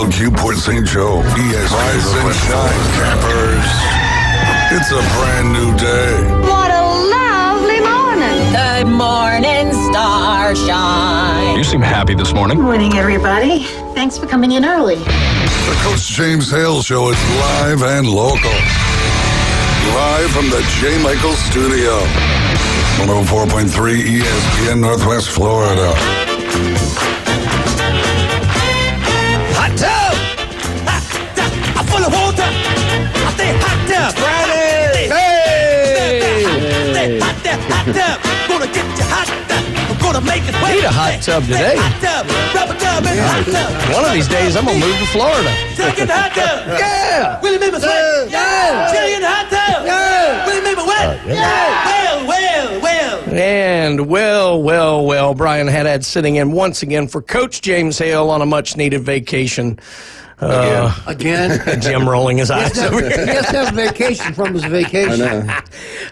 Hale, Port St. Joe, Rise and shine, campers. It's a brand new day. What a lovely morning. Good morning, starshine. You seem happy this morning. Morning, everybody. Thanks for coming in early. The Coach James Hale Show is live and local. Live from the J. Michael Studio. 104.3 ESPN Northwest Florida. Hot tub! Hot tub! I'm full of water! I say hot tub! Friday! Hey! Hot tub! Gonna get you hot tub! I'm gonna make it wet! Need a hot tub today. Hot tub! Rubber tub and hot tub! One of these days, I'm going to move to Florida. Take it hot tub! Yeah! Will you make me sweat? Yeah! Chili in the hot tub! Yeah! Will you make me wet? Yeah! Well! And well, Brian Haddad sitting in once again for Coach James Hale on a much-needed vacation. Again? Jim rolling his eyes over He has to have a vacation from his vacation.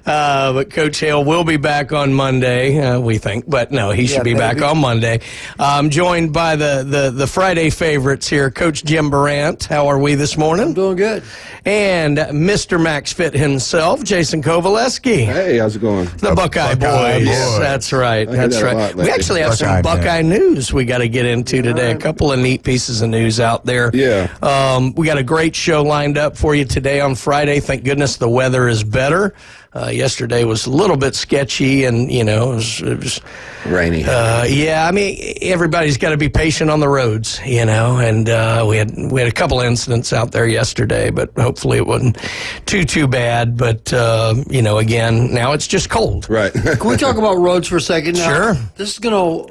but Coach Hale will be back on Monday, we think. But no, he should be back on Monday. I'm joined by the Friday favorites here, Coach Jim Brandt. How are we this morning? I'm doing good. And Mr. Max Fit himself, Jason Kovaleski. Hey, how's it going? The Buckeye Boys. That's right. That's right. We actually have some Buckeye news we got to get into today. A couple of neat pieces of news out there. Yeah. We got a great show lined up for you today on Friday. Thank goodness the weather is better. Yesterday was a little bit sketchy, and it was Rainy. I mean, everybody's got to be patient on the roads, and we had a couple incidents out there yesterday, but hopefully it wasn't too bad. But again, now it's just cold. Right. Can we talk about roads for a second now? Sure. This is going to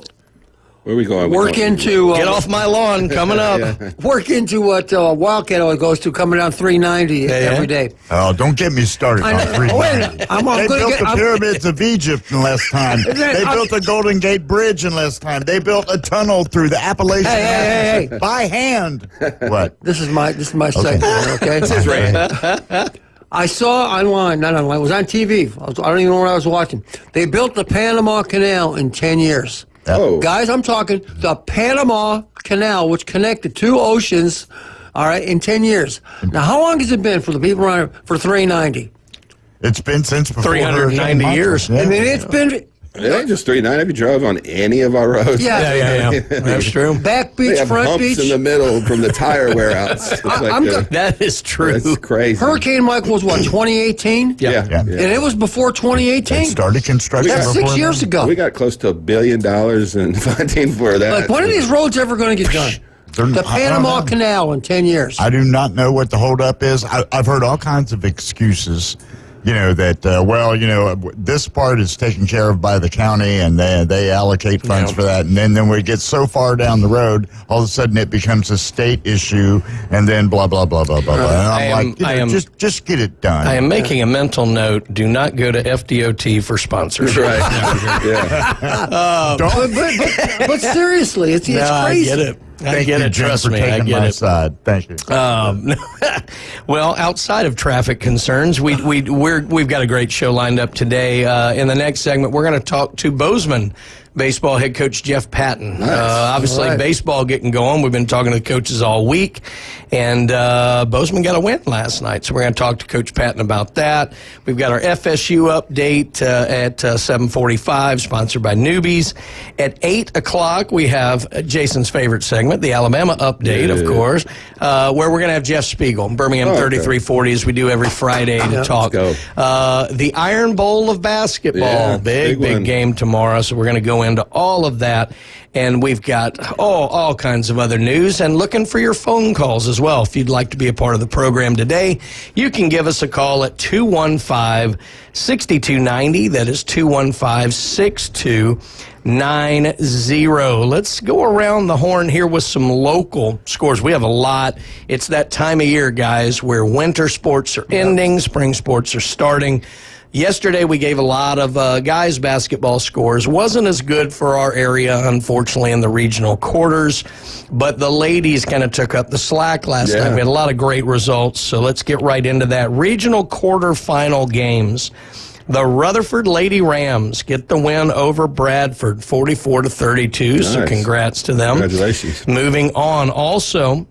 Where are we going? work into... Get off my lawn coming up. Work into what Wildcat always goes to, coming down 390 every day. Oh, don't get me started on 390. They built the pyramids of Egypt in less time. They built the Golden Gate Bridge in less time. They built a tunnel through the Appalachian Mountains by hand. What? This is my segment, okay? This is right. I saw not online, it was on TV. I don't even know what I was watching. They built the Panama Canal in 10 years. Oh. Guys, I'm talking the Panama Canal, which connected two oceans, all right, in 10 years. Now, how long has it been for the people around for 390? It's been since before 390 years. Yeah. I mean, it's been... It ain't just 390. Have you drove on any of our roads? Yeah. That's true. Back They beach, have front humps beach. in the middle from the tire wear outs. That is true. That's crazy. Hurricane Michael was what, 2018? Yeah. And it was before 2018? They started construction That's before 6 years then. ago. We got close to $1 billion in funding for that. Like, when are these roads ever going to get done? The Panama Canal in 10 years. I do not know what the holdup is. I've heard all kinds of excuses. This part is taken care of by the county, and they allocate funds for that. And then we get so far down the road, all of a sudden it becomes a state issue, and then blah, blah, blah, blah, blah, blah. And I'm just get it done. I am making a mental note. Do not go to FDOT for sponsorship. Right. Yeah. But seriously, it's crazy. I get it. I get it. Jim, Trust for me, I taking get my it. side. Thank you. Well, outside of traffic concerns, we've got a great show lined up today. In the next segment, we're going to talk to Bozeman baseball head coach Jeff Patton. Nice. Obviously, baseball getting going. We've been talking to the coaches all week, and Bozeman got a win last night. So we're going to talk to Coach Patton about that. We've got our FSU update at 7:45, sponsored by Newbies. At 8 o'clock, we have Jason's favorite segment, the Alabama update, of course, where we're going to have Jeff Spiegel, Birmingham 3340, as we do every Friday to talk. The Iron Bowl of basketball, big game tomorrow. So we're going to go into all of that, and we've got all kinds of other news, and looking for your phone calls as well. If you'd like to be a part of the program today, you can give us a call at 215-6290. That is 215-6290. Let's go around the horn here with some local scores. We have a lot. It's that time of year, guys, where winter sports are ending, spring sports are starting. Yesterday, we gave a lot of guys' basketball scores. Wasn't as good for our area, unfortunately, in the regional quarters. But the ladies kind of took up the slack last night. We had a lot of great results, so let's get right into that. Regional quarterfinal games. The Rutherford Lady Rams get the win over Bradford, 44-32. Nice. So congrats to them. Congratulations. Moving on, also,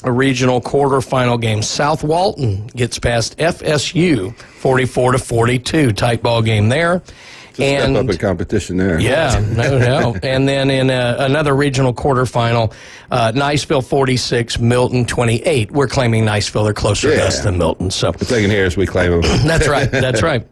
a regional quarterfinal game. South Walton gets past FSU 44-42. Tight ball game there. Step up in competition there. Yeah, no doubt. And then in another regional quarterfinal, Niceville 46, Milton 28. We're claiming Niceville. They're closer to us than Milton. So the thing here is we claim them. That's right. That's right.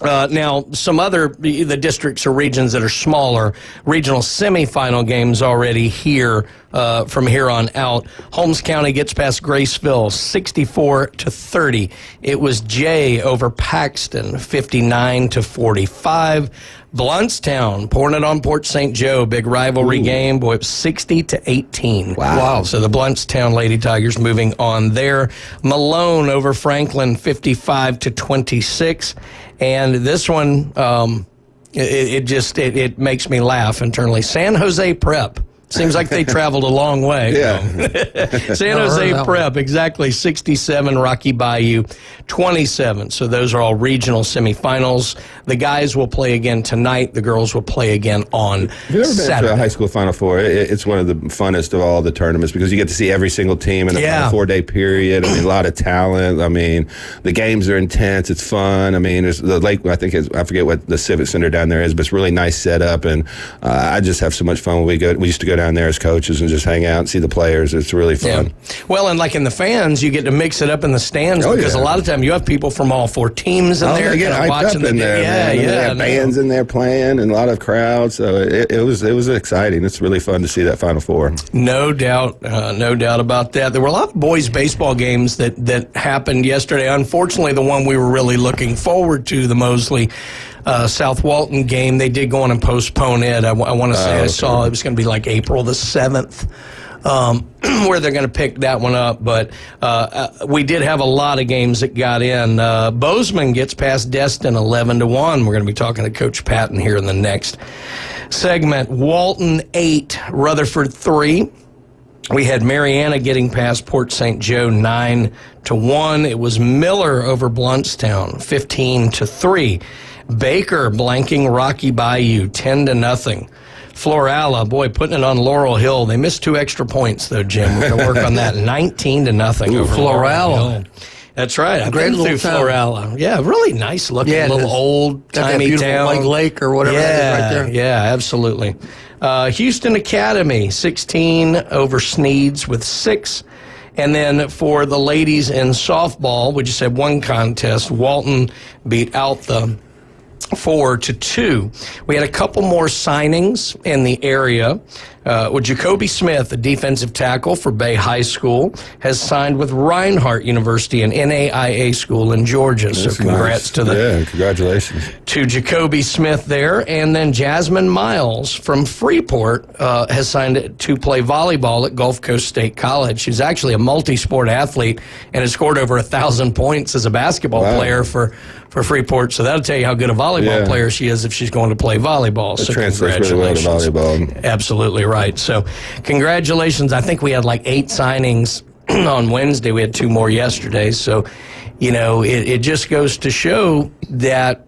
Now, some other, the districts or regions that are smaller, regional semifinal games already here from here on out. Holmes County gets past Graceville 64-30. It was Jay over Paxton 59-45. Bluntstown pouring it on Port St. Joe, big rivalry game. Boy, it was 60-18. Wow. So the Bluntstown Lady Tigers moving on there. Malone over Franklin 55-26. And this one, it makes me laugh internally. San Jose Prep. Seems like they traveled a long way. Yeah. San Jose Prep, exactly 67. Rocky Bayou, 27. So those are all regional semifinals. The guys will play again tonight. The girls will play again on If you've ever been Saturday. to a high school Final Four, it's one of the funnest of all the tournaments because you get to see every single team in a Final 4-day period. I mean, a lot of talent. I mean, the games are intense. It's fun. I mean, there's the lake, I forget what the Civic Center down there is, but it's really nice setup. And I just have so much fun when we go. We used to go down there as coaches and just hang out and see the players. It's really fun. Yeah. Well, and like in the fans, you get to mix it up in the stands because a lot of time you have people from all four teams in there. They get hyped watching up in there. Yeah, man. They have bands in there playing and a lot of crowds. So it was exciting. It's really fun to see that Final Four. No doubt about that. There were a lot of boys baseball games that happened yesterday. Unfortunately, the one we were really looking forward to, the Mosley South Walton game, they did go on and postpone it. I want to say I saw it was going to be like April the 7th. Where they're going to pick that one up. But we did have a lot of games that got in. Bozeman gets past Destin 11-1. We're going to be talking to Coach Patton here in the next segment. Walton 8, Rutherford 3. We had Mariana getting past Port St. Joe 9-1. It was Miller over Bluntstown 15-3. Baker blanking Rocky Bayou 10-0. Florala, boy, putting it on Laurel Hill. They missed 2 extra points, though, Jim. We're going to work on that. 19-0 over Florala. That's right. I've Great been little through town. Florala. Yeah, really nice looking little old-timey town. Lake or whatever it is right there. Yeah, absolutely. Houston Academy, 16 over Sneeds with 6. And then for the ladies in softball, we just had one contest. Walton beat out the 4-2. We had a couple more signings in the area. With Jacoby Smith, a defensive tackle for Bay High School, has signed with Reinhardt University, an NAIA school in Georgia. So congrats to congratulations to Jacoby Smith there. And then Jasmine Miles from Freeport has signed to play volleyball at Gulf Coast State College. She's actually a multi-sport athlete and has scored over 1,000 points as a basketball player for Freeport. So that'll tell you how good a volleyball player she is if she's going to play volleyball. That so translates really well to volleyball. Absolutely right. So congratulations. I think we had like 8 signings on Wednesday. We had 2 more yesterday. So, it just goes to show that,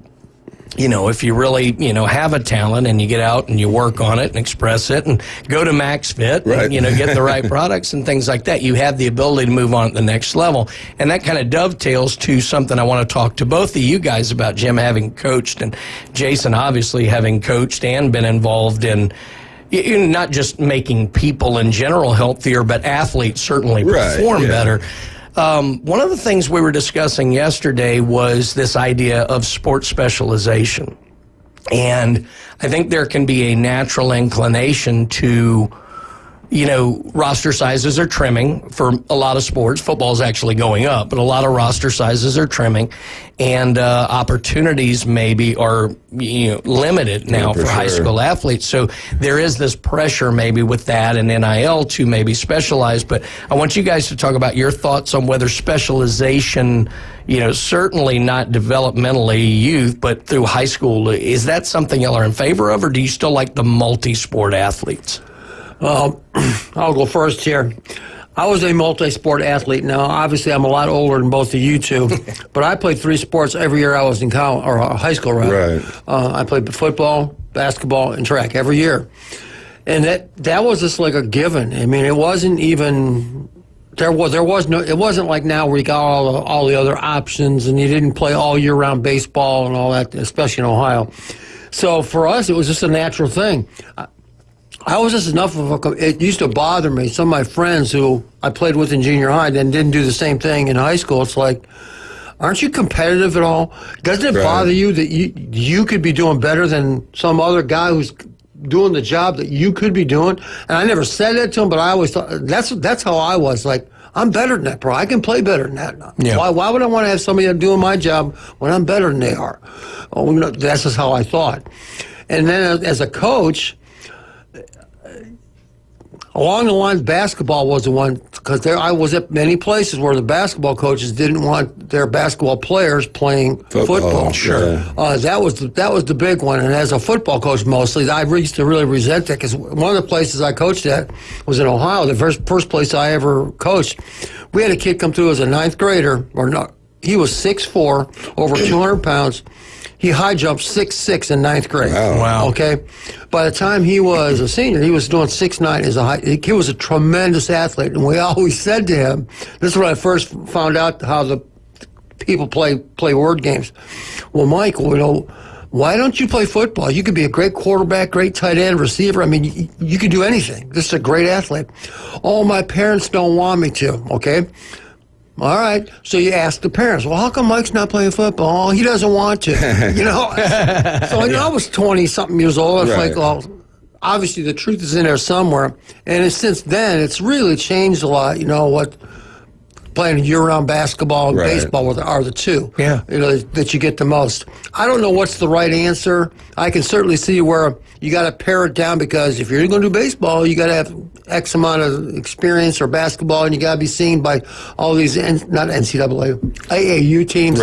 if you really, have a talent and you get out and you work on it and express it and go to Max Fit and, get the right products and things like that, you have the ability to move on to the next level. And that kind of dovetails to something I want to talk to both of you guys about, Jim having coached and Jason obviously having coached and been involved in not just making people in general healthier, but athletes certainly perform better. One of the things we were discussing yesterday was this idea of sports specialization. And I think there can be a natural inclination to, roster sizes are trimming for a lot of sports. Football is actually going up, but a lot of roster sizes are trimming. And opportunities maybe are limited now for high school athletes. So there is this pressure maybe with that and NIL to maybe specialize. But I want you guys to talk about your thoughts on whether specialization, certainly not developmentally youth, but through high school, is that something y'all are in favor of, or do you still like the multi-sport athletes? I'll go first here. I was a multi-sport athlete. Now, obviously, I'm a lot older than both of you two, but I played 3 sports every year I was in college or high school. Right. I played football, basketball, and track every year, and that was just like a given. I mean, it wasn't even There was no. It wasn't like now where you got all the other options, and you didn't play all year round baseball and all that, especially in Ohio. So for us, it was just a natural thing. I was just enough of a. It used to bother me. Some of my friends who I played with in junior high then didn't do the same thing in high school. It's like, aren't you competitive at all? Doesn't it bother you that you could be doing better than some other guy who's doing the job that you could be doing? And I never said that to him, but I always thought that's how I was. Like, I'm better than that, bro. I can play better than that. Yeah. Why would I want to have somebody doing my job when I'm better than they are? Oh, no, that's just how I thought. And then as a coach, along the lines, basketball was the one, because I was at many places where the basketball coaches didn't want their basketball players playing football. Sure. That was the big one. And as a football coach mostly, I used to really resent that, because one of the places I coached at was in Ohio, the first place I ever coached. We had a kid come through as a ninth grader, or not. He was 6'4", over 200 pounds. He high jumped 6'6" in ninth grade. Wow. Okay. By the time he was a senior, he was doing 6'9" as a high. He was a tremendous athlete, and we always said to him, "This is when I first found out how the people play word games." Well, Michael, why don't you play football? You could be a great quarterback, great tight end, receiver. I mean, you could do anything. This is a great athlete. Oh, my parents don't want me to. Okay. All right. So you ask the parents, well, how come Mike's not playing football? Oh, he doesn't want to. So I was 20-something years old. I was like, well, obviously the truth is in there somewhere. And since then, it's really changed a lot. What playing year-round basketball and baseball are the two that you get the most. I don't know what's the right answer. I can certainly see where you got to pare it down, because if you're going to do baseball, you got to have X amount of experience, or basketball, and you got to be seen by all these, not NCAA, AAU teams.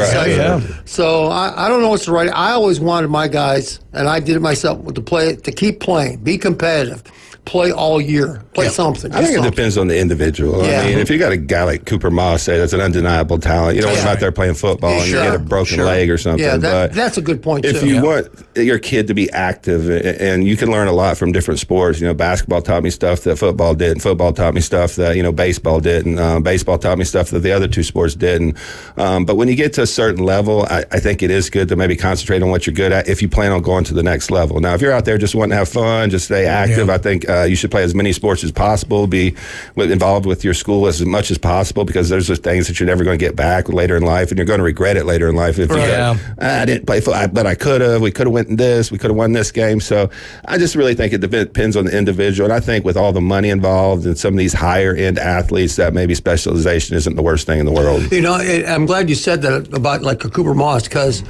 So I don't know what's the right. I always wanted my guys, and I did it myself, to keep playing, be competitive. Play all year. Play something. I think it depends on the individual. I mean, if you got a guy like Cooper Moss, say, that's an undeniable talent. You don't want him out there playing football and you get a broken leg or something. Yeah, that's a good point, too. If you want your kid to be active, and you can learn a lot from different sports. Basketball taught me stuff that football didn't. Football taught me stuff that, baseball didn't. Baseball taught me stuff that the other two sports didn't. But when you get to a certain level, I think it is good to maybe concentrate on what you're good at if you plan on going to the next level. Now, if you're out there just wanting to have fun, just stay active, I think you should play as many sports as possible, be involved with your school as much as possible, because there's just things that you're never going to get back later in life, and you're going to regret it later in life if you go, I didn't play football, but I could have. We could have went in this. We could have won this game. So I just really think it depends on the individual. And I think with all the money involved and some of these higher end athletes, that maybe specialization isn't the worst thing in the world. I'm glad you said that about like a Cooper Moss, because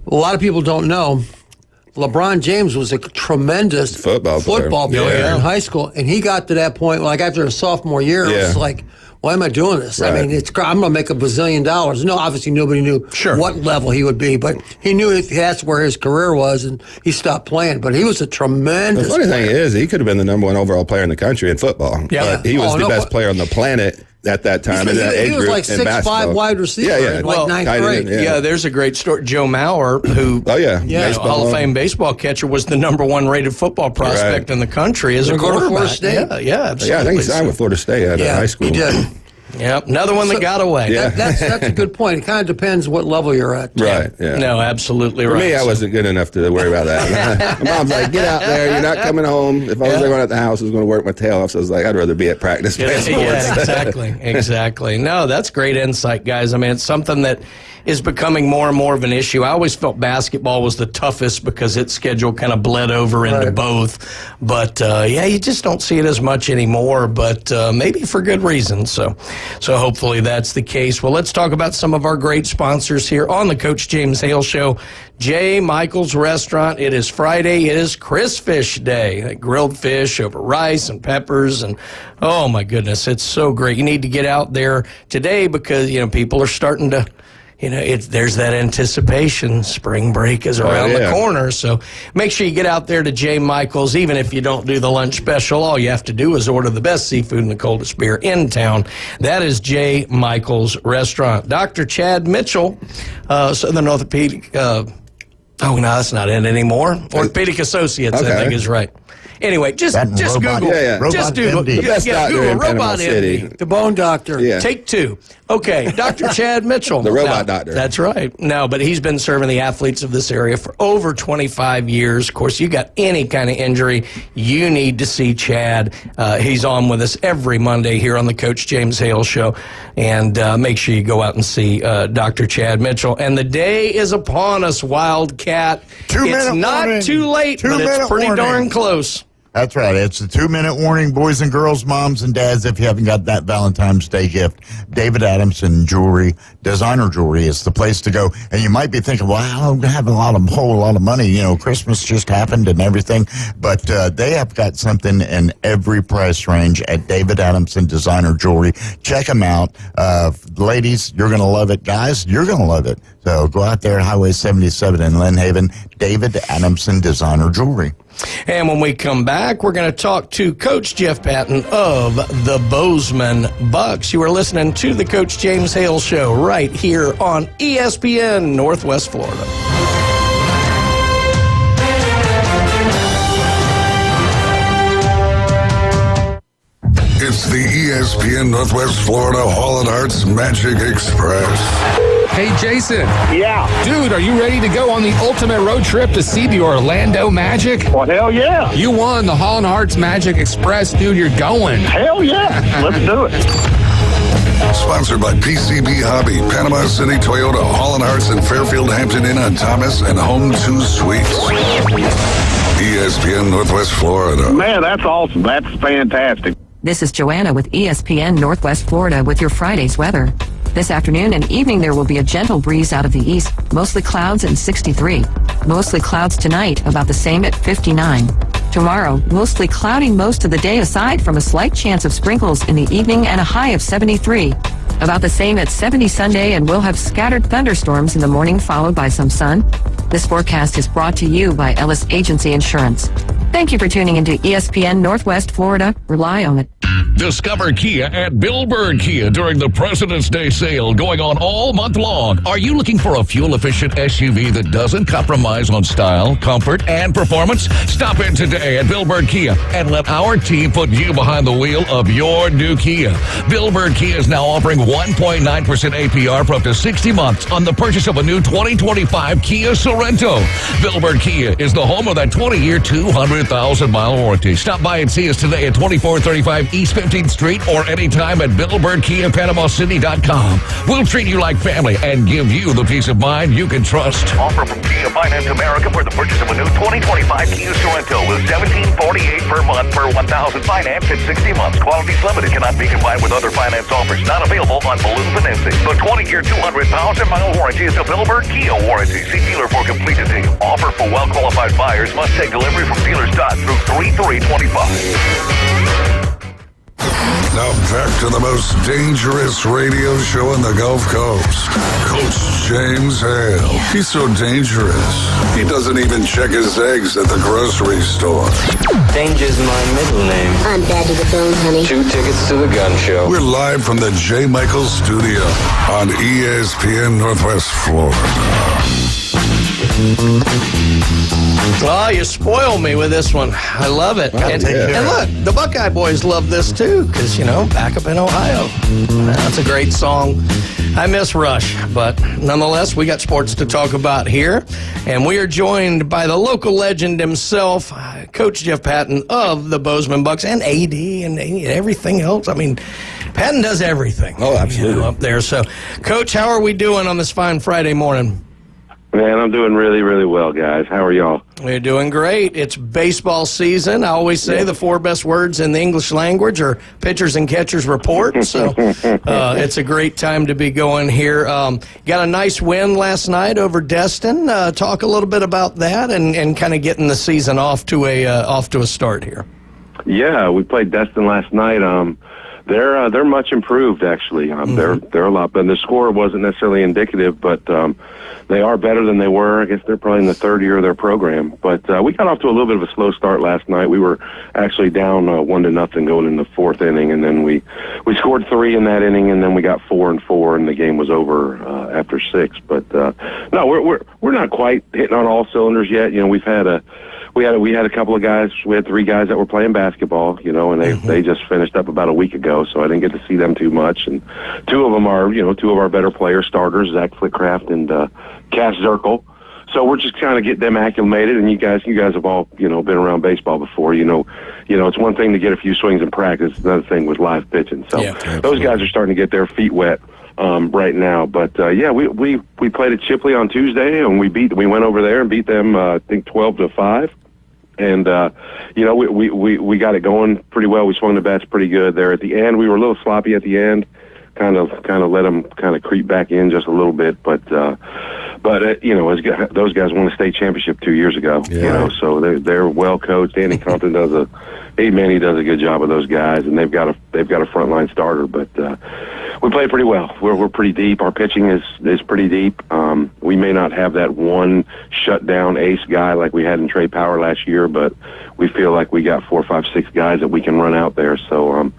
a lot of people don't know LeBron James was a tremendous football player in high school, and he got to that point, like after his sophomore year, it was like, why am I doing this? I mean, I'm going to make $1 bazillion. No, obviously nobody knew what level he would be, but he knew that's where his career was, and he stopped playing. But he was a tremendous The funny player. thing is, he could have been the number 1 overall player in the country in football. But he was the best player on the planet at that time. He was like 6'5" wide receiver in like ninth grade. There's a great story. Joe Mauer, who Hall of Fame baseball catcher, was the number 1 rated football prospect in the country as a quarterback. Florida State. Absolutely. I think he signed with Florida State out of high school. He did. Yep, another one that got away. That's a good point. It kind of depends what level you're at. Right. Yeah. No, absolutely right. For me, I wasn't good enough to worry about that. My mom's like, get out there. You're not coming home. If I was there at the house, I was going to work my tail off. So I was like, I'd rather be at practice playing sports. Exactly. No, that's great insight, guys. I mean, it's something that is becoming more and more of an issue. I always felt basketball was the toughest because its schedule kind of bled over into both. But, you just don't see it as much anymore, but maybe for good reason. So hopefully that's the case. Well, let's talk about some of our great sponsors here on the Coach James Hale Show. J. Michael's Restaurant. It is Friday. It is Chris Fish Day. Grilled fish over rice and peppers. And, oh, my goodness, it's so great. You need to get out there today because, people are starting to, there's that anticipation. Spring break is around the corner. So make sure you get out there to J. Michael's. Even if you don't do the lunch special, all you have to do is order the best seafood and the coldest beer in town. That is J. Michael's Restaurant. Dr. Chad Mitchell, Southern Orthopedic. No, that's not it anymore. Orthopedic Associates, I think is right. Anyway, just robot, Google. Just Google. MD. The best doctor Google in Panama robot City. MD. The bone doctor. Yeah. Take 2. Okay, Dr. Chad Mitchell. The robot doctor. That's right. No, but he's been serving the athletes of this area for over 25 years. Of course, you got any kind of injury, you need to see Chad. He's on with us every Monday here on the Coach James Hale Show. And make sure you go out and see Dr. Chad Mitchell. And the day is upon us, Wildcat. It's not too late, but it's pretty darn close. That's right. It's a 2-minute warning, boys and girls, moms and dads, if you haven't got that Valentine's Day gift. David Adamson Jewelry, designer jewelry is the place to go. And you might be thinking, well, I don't have a whole lot of money. You know, Christmas just happened and everything. But they have got something in every price range at David Adamson Designer Jewelry. Check them out. Ladies, you're going to love it. Guys, you're going to love it. So go out there, Highway 77 in Lynn Haven, David Adamson Designer Jewelry. And when we come back, we're going to talk to Coach Jeff Patton of the Bozeman Bucks. You are listening to the Coach James Hale Show right here on ESPN Northwest Florida. It's the ESPN Northwest Florida Hall and Hearts Magic Express. Hey, Jason. Yeah. Dude, are you ready to go on the ultimate road trip to see the Orlando Magic? Well, hell yeah. You won the Hall and Hearts Magic Express, dude. You're going. Hell yeah. Let's do it. Sponsored by PCB Hobby, Panama City Toyota, Hall and Hearts, and Fairfield Hampton Inn on Thomas, and Home 2 Suites. ESPN Northwest Florida. Man, that's awesome. That's fantastic. This is Joanna with ESPN Northwest Florida with your Friday's weather. This afternoon and evening there will be a gentle breeze out of the east, mostly clouds and 63. Mostly clouds tonight, about the same at 59. Tomorrow, mostly cloudy most of the day aside from a slight chance of sprinkles in the evening and a high of 73. About the same at 70 Sunday, and we'll have scattered thunderstorms in the morning followed by some sun. This forecast is brought to you by Ellis Agency Insurance. Thank you for tuning into ESPN Northwest Florida. Rely on it. Discover Kia at Billburn Kia during the President's Day sale going on all month long. Are you looking for a fuel-efficient SUV that doesn't compromise on style, comfort, and performance? Stop in today at Billburn Kia and let our team put you behind the wheel of your new Kia. Billburn Kia is now offering 1.9% APR for up to 60 months on the purchase of a new 2025 Kia Sorento. Billburn Kia is the home of that 20-year, 200,000-mile warranty. Stop by and see us today at 2435 East 15th Street or anytime at BillBurnKiaPanamaCity.com. We'll treat you like family and give you the peace of mind you can trust. Offer from Kia Finance America for the purchase of a new 2025 Kia Sorento with $1,748 per month per $1,000 financed in 60 months. Qualities limited, cannot be combined with other finance offers. Not available on balloon financing. The 20-year, 200,000-mile warranty is a Billburn Kia warranty. See dealer for complete details. Offer for well-qualified buyers. Must take delivery from dealer stock through 3/3/25. Now back to the most dangerous radio show in the Gulf Coast. Coach James Hale. He's so dangerous. He doesn't even check his eggs at the grocery store. Danger's my middle name. I'm bad to the bone, honey. 2 tickets to the gun show. We're live from the J. Michaels studio on ESPN Northwest Florida. Oh, you spoil me with this one. I love it. And look, the Buckeye boys love this too, because, you know, back up in Ohio. That's a great song. I miss Rush, but nonetheless, we got sports to talk about here. And we are joined by the local legend himself, Coach Jeff Patton of the Bozeman Bucks, and AD and everything else. I mean, Patton does everything. Oh, absolutely. Up there. So, Coach, how are we doing on this fine Friday morning? Man, I'm doing really, really well, guys. How are y'all? We're doing great. It's baseball season. I always say the 4 best words in the English language are pitchers and catchers report. So it's a great time to be going here. Got a nice win last night over Destin. Talk a little bit about that and kind of getting the season off to a start here. Yeah, we played Destin last night. They're much improved, actually. They're a lot better. The score wasn't necessarily indicative, but they are better than they were. I guess they're probably in the 3rd year of their program. But we got off to a little bit of a slow start last night. We were actually down 1-0 going in the 4th inning, and then we scored 3 in that inning, and then we got 4 and 4, and the game was over after 6. But no, we're not quite hitting on all cylinders yet. You know, we've had we had a couple of guys. We had 3 guys that were playing basketball, and they just finished up about a week ago, so I didn't get to see them too much. And 2 of them are, 2 of our better players, starters, Zach Flitcraft and Cass Zirkle. So we're just kind of getting them acclimated. And you guys have all, been around baseball before. It's one thing to get a few swings in practice. It's another thing with live pitching. So those guys are starting to get their feet wet right now. But we played at Chipley on Tuesday, and we went over there and beat them, I think 12-5. And we got it going pretty well. We swung the bats pretty good there at the end. We were a little sloppy at the end. Kind of let them kind of creep back in just a little bit, but those guys won a state championship 2 years ago. So they're well coached. Andy Compton does a good job of those guys, and they've got a frontline starter. But we play pretty well. We're pretty deep. Our pitching is pretty deep. We may not have that one shutdown ace guy like we had in Trey Power last year, but we feel like we got 4, 5, 6 guys that we can run out there. So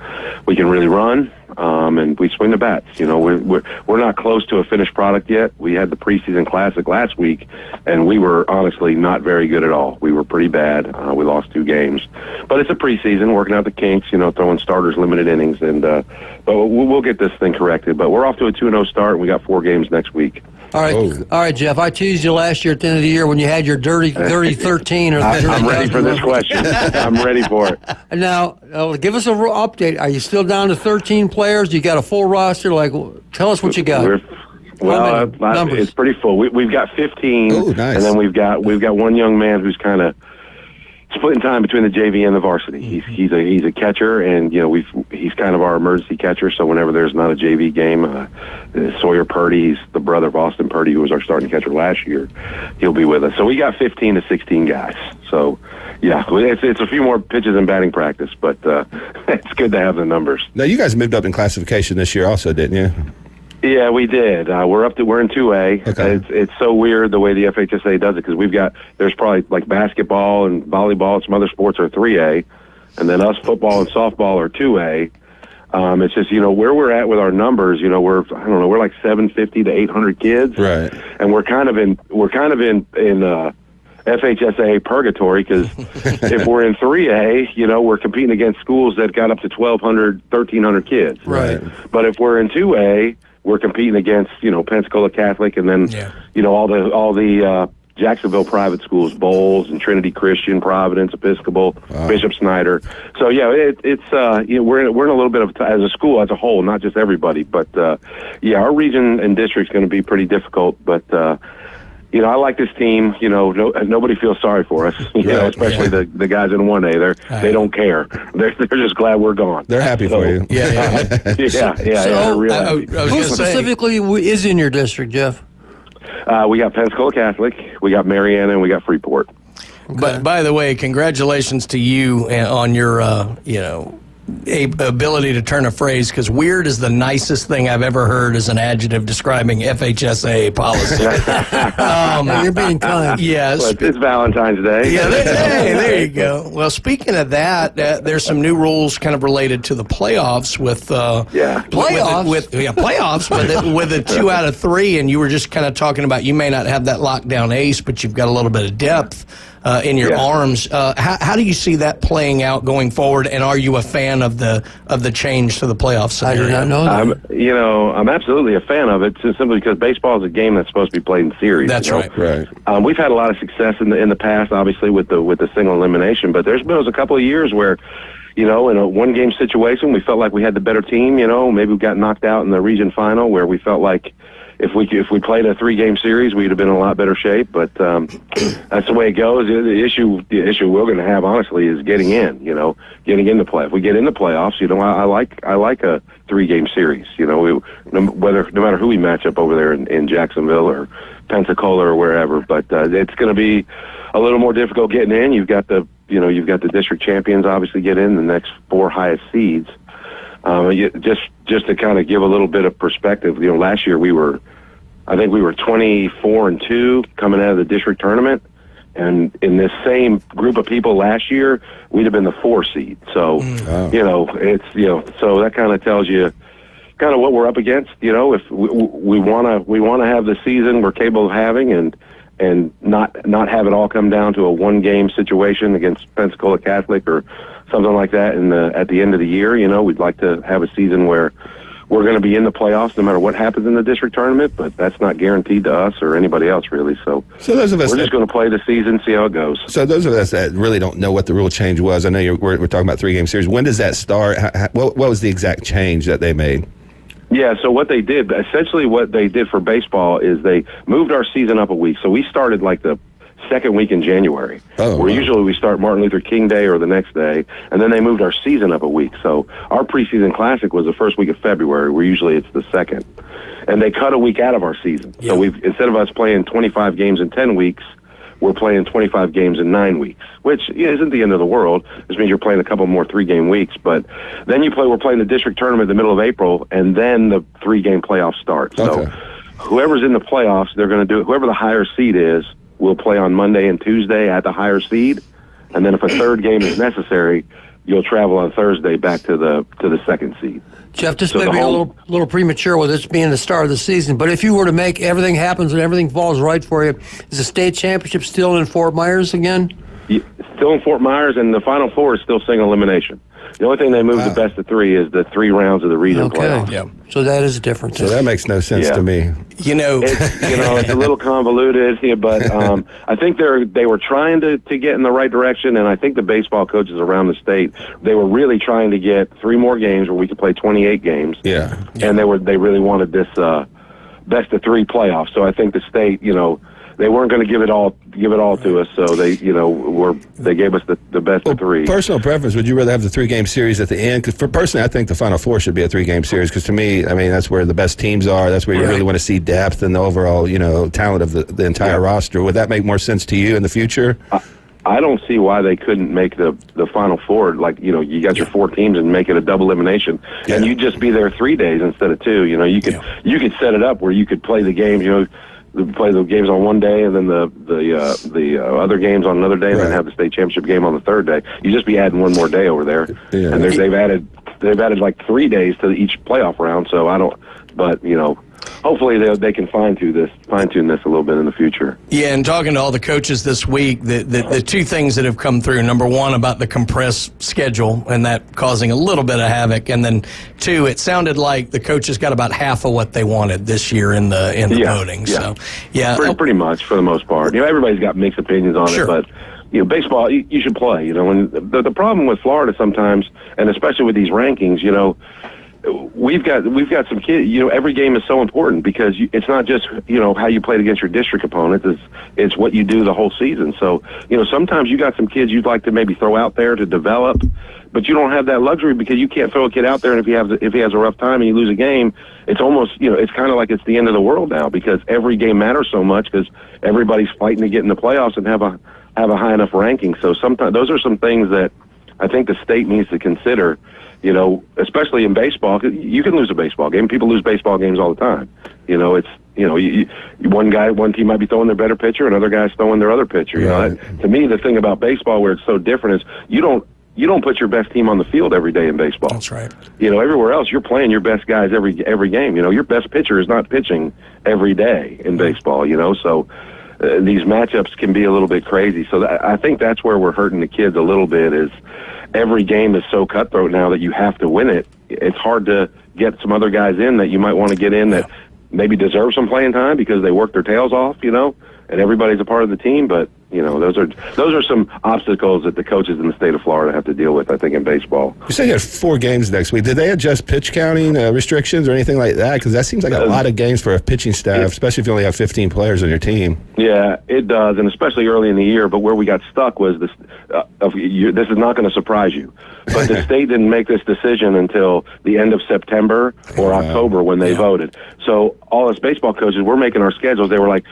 we can really run. And we swing the bats. We're not close to a finished product yet. We had the preseason classic last week, and we were honestly not very good at all. We were pretty bad. We lost 2 games, but it's a preseason, working out the kinks. Throwing starters, limited innings, and but we'll get this thing corrected. But we're off to a 2-0 start, and we got 4 games next week. All right, Jeff. I teased you last year at the end of the year when you had your dirty 13. I'm ready for this question. I'm ready for it. Now, give us a update. Are you still down to 13 players? You got a full roster? Tell us what you got. It's pretty full. We've got 15, nice. And then we've got one young man who's kind of splitting time between the JV and the varsity. He's a catcher, and he's kind of our emergency catcher. So whenever there's not a JV game, Sawyer Purdy, he's the brother of Austin Purdy, who was our starting catcher last year. He'll be with us. So we got 15 to 16 guys. So yeah, it's a few more pitches in batting practice, but it's good to have the numbers. Now you guys moved up in classification this year, also, didn't you? Yeah, we did. We're in 2A. Okay. It's so weird the way the FHSA does it, because there's probably like basketball and volleyball and some other sports are 3A, and then us football and softball are 2A. It's just where we're at with our numbers. We're like 750 to 800 kids, right? And we're kind of in FHSA purgatory, because if we're in 3A, we're competing against schools that got up to 1,200, 1,300 kids, right? But if we're in 2A, we're competing against, Pensacola Catholic, and then, all the Jacksonville private schools, Bowles and Trinity Christian, Providence, Episcopal, Bishop Snyder. So yeah, we're in a little bit of, as a school as a whole, not just everybody, but our region and district's going to be pretty difficult. But I like this team. Nobody feels sorry for us. Especially the guys in 1A. They don't care. They're just glad we're gone. They're happy for you. Yeah. So, real happy. Who specifically is in your district, Jeff? We got Pensacola Catholic, we got Mariana, and we got Freeport. Okay. But by the way, congratulations to you on your ability to turn a phrase, because weird is the nicest thing I've ever heard as an adjective describing FHSA policy. You're being kind. Yes. Well, it's Valentine's Day. Yeah, there you go. Well, speaking of that, there's some new rules kind of related to the playoffs with playoffs, with the 2 out of 3, and you were just kind of talking about you may not have that lockdown ace, but you've got a little bit of depth in your arms. How do you see that playing out going forward, and are you a fan of the change to the playoff scenario? I do not know that. I'm absolutely a fan of it, just simply because baseball is a game that's supposed to be played in series. That's right. We've had a lot of success in the past, obviously with the single elimination, but there's been a couple of years where, in a one-game situation, we felt like we had the better team. Maybe we got knocked out in the region final, where we felt like if we played a 3-game series, we'd have been in a lot better shape. But that's the way it goes. The issue we're going to have, honestly, is getting in. Getting into play. If we get in the playoffs, I like a 3-game series. No matter who we match up over there in Jacksonville or Pensacola or wherever. But it's going to be a little more difficult getting in. You've got the district champions obviously get in, the next 4 highest seeds. Just to kind of give a little bit of perspective, last year I think we were 24-2 coming out of the district tournament, and in this same group of people last year, we'd have been the 4 seed. So, so that kind of tells you kind of what we're up against. If we want to have the season we're capable of having, and and not have it all come down to a one-game situation against Pensacola Catholic or something like that at the end of the year. You know, we'd like to have a season where we're going to be in the playoffs no matter what happens in the district tournament, but that's not guaranteed to us or anybody else, really. So those of us we're just going to play the season, see how it goes. So those of us that really don't know what the rule change was, I know we're talking about 3-game series. When does that start? What was the exact change that they made? Yeah, so what they did, essentially what they did for baseball is they moved our season up a week. So we started like the second week in January, where usually we start Martin Luther King Day or the next day, and then they moved our season up a week. So our preseason classic was the first week of February, where usually it's the second. And they cut a week out of our season. Yeah. So instead of us playing 25 games in 10 weeks, we're playing 25 games in 9 weeks, which isn't the end of the world. This means you're playing a couple more 3-game weeks. But then we're playing the district tournament in the middle of April, and then the 3-game playoffs start. Okay. So whoever's in the playoffs, they're going to do it. Whoever the higher seed is will play on Monday and Tuesday at the higher seed. And then if a third game is necessary, you'll travel on Thursday back to the second seed. Jeff, this may be a little premature with this being the start of the season, but if you were to make everything happens and everything falls right for you, is the state championship still in Fort Myers again? Still in Fort Myers, and the Final Four is still single elimination. The only thing they moved to best of 3 is the 3 rounds of the region playoffs. Yeah. So that is a difference. So that makes no sense to me. It's a little convoluted, but I think they were trying to get in the right direction, and I think the baseball coaches around the state, they were really trying to get 3 more games where we could play 28 games. Yeah. And they really wanted this best of 3 playoffs. So I think the state, they weren't going to give it all to us, so they gave us the best of 3. Personal preference, would you rather have the 3-game series at the end? Because personally, I think the Final Four should be a 3-game series, because to me, I mean, that's where the best teams are. That's where you really want to see depth and the overall, talent of the entire roster. Would that make more sense to you in the future? I don't see why they couldn't make the Final Four, like, you got your 4 teams and make it a double elimination, and you'd just be there 3 days instead of 2. You could set it up where you could play the games, play the games on one day and then the other games on another day, and then have the state championship game on the third day. You just be adding one more day over there, and they've added like 3 days to each playoff round. So hopefully they can fine tune this a little bit in the future. Yeah, and talking to all the coaches this week, the 2 things that have come through: number 1, about the compressed schedule and that causing a little bit of havoc, and then 2, it sounded like the coaches got about half of what they wanted this year in the voting. Yeah. So pretty much for the most part. Everybody's got mixed opinions on it, but baseball, you should play. And the problem with Florida sometimes, and especially with these rankings, we've got some kids. Every game is so important, because it's not just how you played against your district opponents. It's what you do the whole season. So sometimes you got some kids you'd like to maybe throw out there to develop, but you don't have that luxury, because you can't throw a kid out there, and if he has a rough time and you lose a game, it's almost it's kind of like it's the end of the world now, because every game matters so much, because everybody's fighting to get in the playoffs and have a high enough ranking. So sometimes those are some things that I think the state needs to consider. Especially in baseball, you can lose a baseball game. People lose baseball games all the time. One team might be throwing their better pitcher, another guy's throwing their other pitcher. To me, the thing about baseball where it's so different is you don't put your best team on the field every day in baseball. That's right. Everywhere else, you're playing your best guys every game. Your best pitcher is not pitching every day in baseball. So these matchups can be a little bit crazy. So I think that's where we're hurting the kids a little bit, is every game is so cutthroat now that you have to win it. It's hard to get some other guys in that you might want to get in that maybe deserve some playing time because they work their tails off, and everybody's a part of the team. But those are some obstacles that the coaches in the state of Florida have to deal with, I think, in baseball. You say you have 4 games next week. Did they adjust pitch counting restrictions or anything like that? Because that seems like a lot of games for a pitching staff, especially if you only have 15 players on your team. Yeah, it does, and especially early in the year. But where we got stuck was this. This is not going to surprise you, but the state didn't make this decision until the end of September or October when they voted. So all us baseball coaches, we're making our schedules. They were like,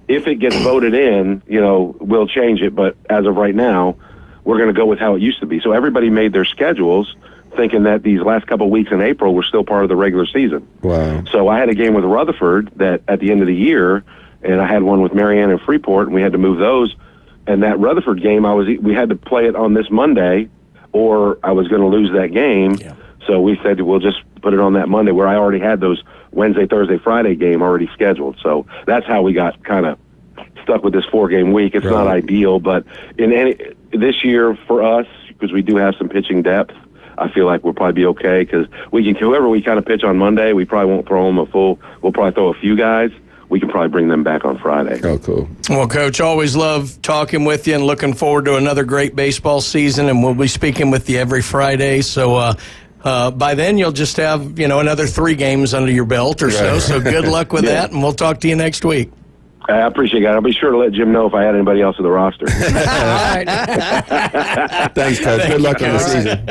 if it gets voted in, we'll change it. But as of right now, we're going to go with how it used to be. So everybody made their schedules thinking that these last couple of weeks in April were still part of the regular season. Wow. So I had a game with Rutherford that at the end of the year, and I had one with Marianne and Freeport, and we had to move those. And that Rutherford game, we had to play it on this Monday, or I was going to lose that game. Yeah. So we said we'll just put it on that Monday, where I already had those Wednesday, Thursday, Friday game already scheduled. So that's how we got kind of stuck with this 4-game week. It's not ideal, but this year for us, because we do have some pitching depth, I feel like we'll probably be okay because whoever we kind of pitch on Monday, we probably won't throw them we'll probably throw a few guys. We can probably bring them back on Friday. Oh, cool. Well, Coach, always love talking with you and looking forward to another great baseball season, and we'll be speaking with you every Friday. So by then, you'll just have, another 3 games under your belt or so. So good luck with that, and we'll talk to you next week. I appreciate it, guys. I'll be sure to let Jim know if I had anybody else in the roster. Thanks, Coach. Good luck on the season.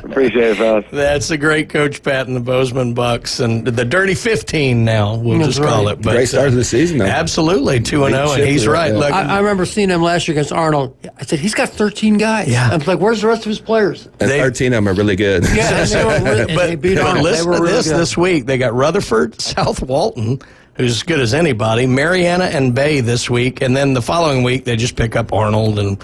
Appreciate it, fellas. That's the great Coach Pat and the Bozeman Bucks, and the Dirty 15 now, we'll just call it. But, great start to the season, though. Absolutely, 2-0, and he's right. Look, I remember seeing him last year against Arnold. I said, he's got 13 guys. Yeah. I was like, where's the rest of his players? And 13 of them are really good. Yeah, they beat but Arnold. listen They were to really good. this week. They got Rutherford, South Walton, who's as good as anybody, Mariana and Bay this week, and then the following week they just pick up Arnold and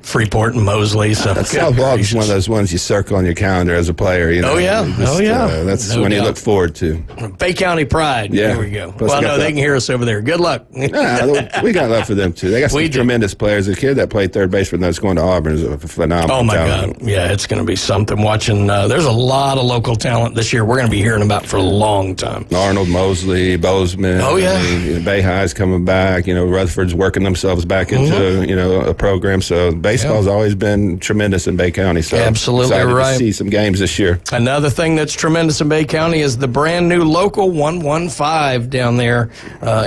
Freeport and Mosley. So South Walton's one of those ones you circle on your calendar as a player. Oh, yeah. That's No one you doubt. look forward to. Bay County Pride. Yeah. There we go. Plus Well, they got no, they the- can hear us over there. Good luck. We got love for them, too. They got some tremendous players. The kid that played third base for them that's going to Auburn is a phenomenal Oh, my talent. God. Yeah, it's going to be something watching. There's a lot of local talent this year we're going to be hearing about for a long time. Arnold, Mosley, Bozeman. Oh, yeah. Bay High's coming back. Rutherford's working themselves back into, a program. So baseball's always been tremendous in Bay County. So Absolutely excited right. to see some games this year. Another thing that's tremendous in Bay County is the brand new local 115 down there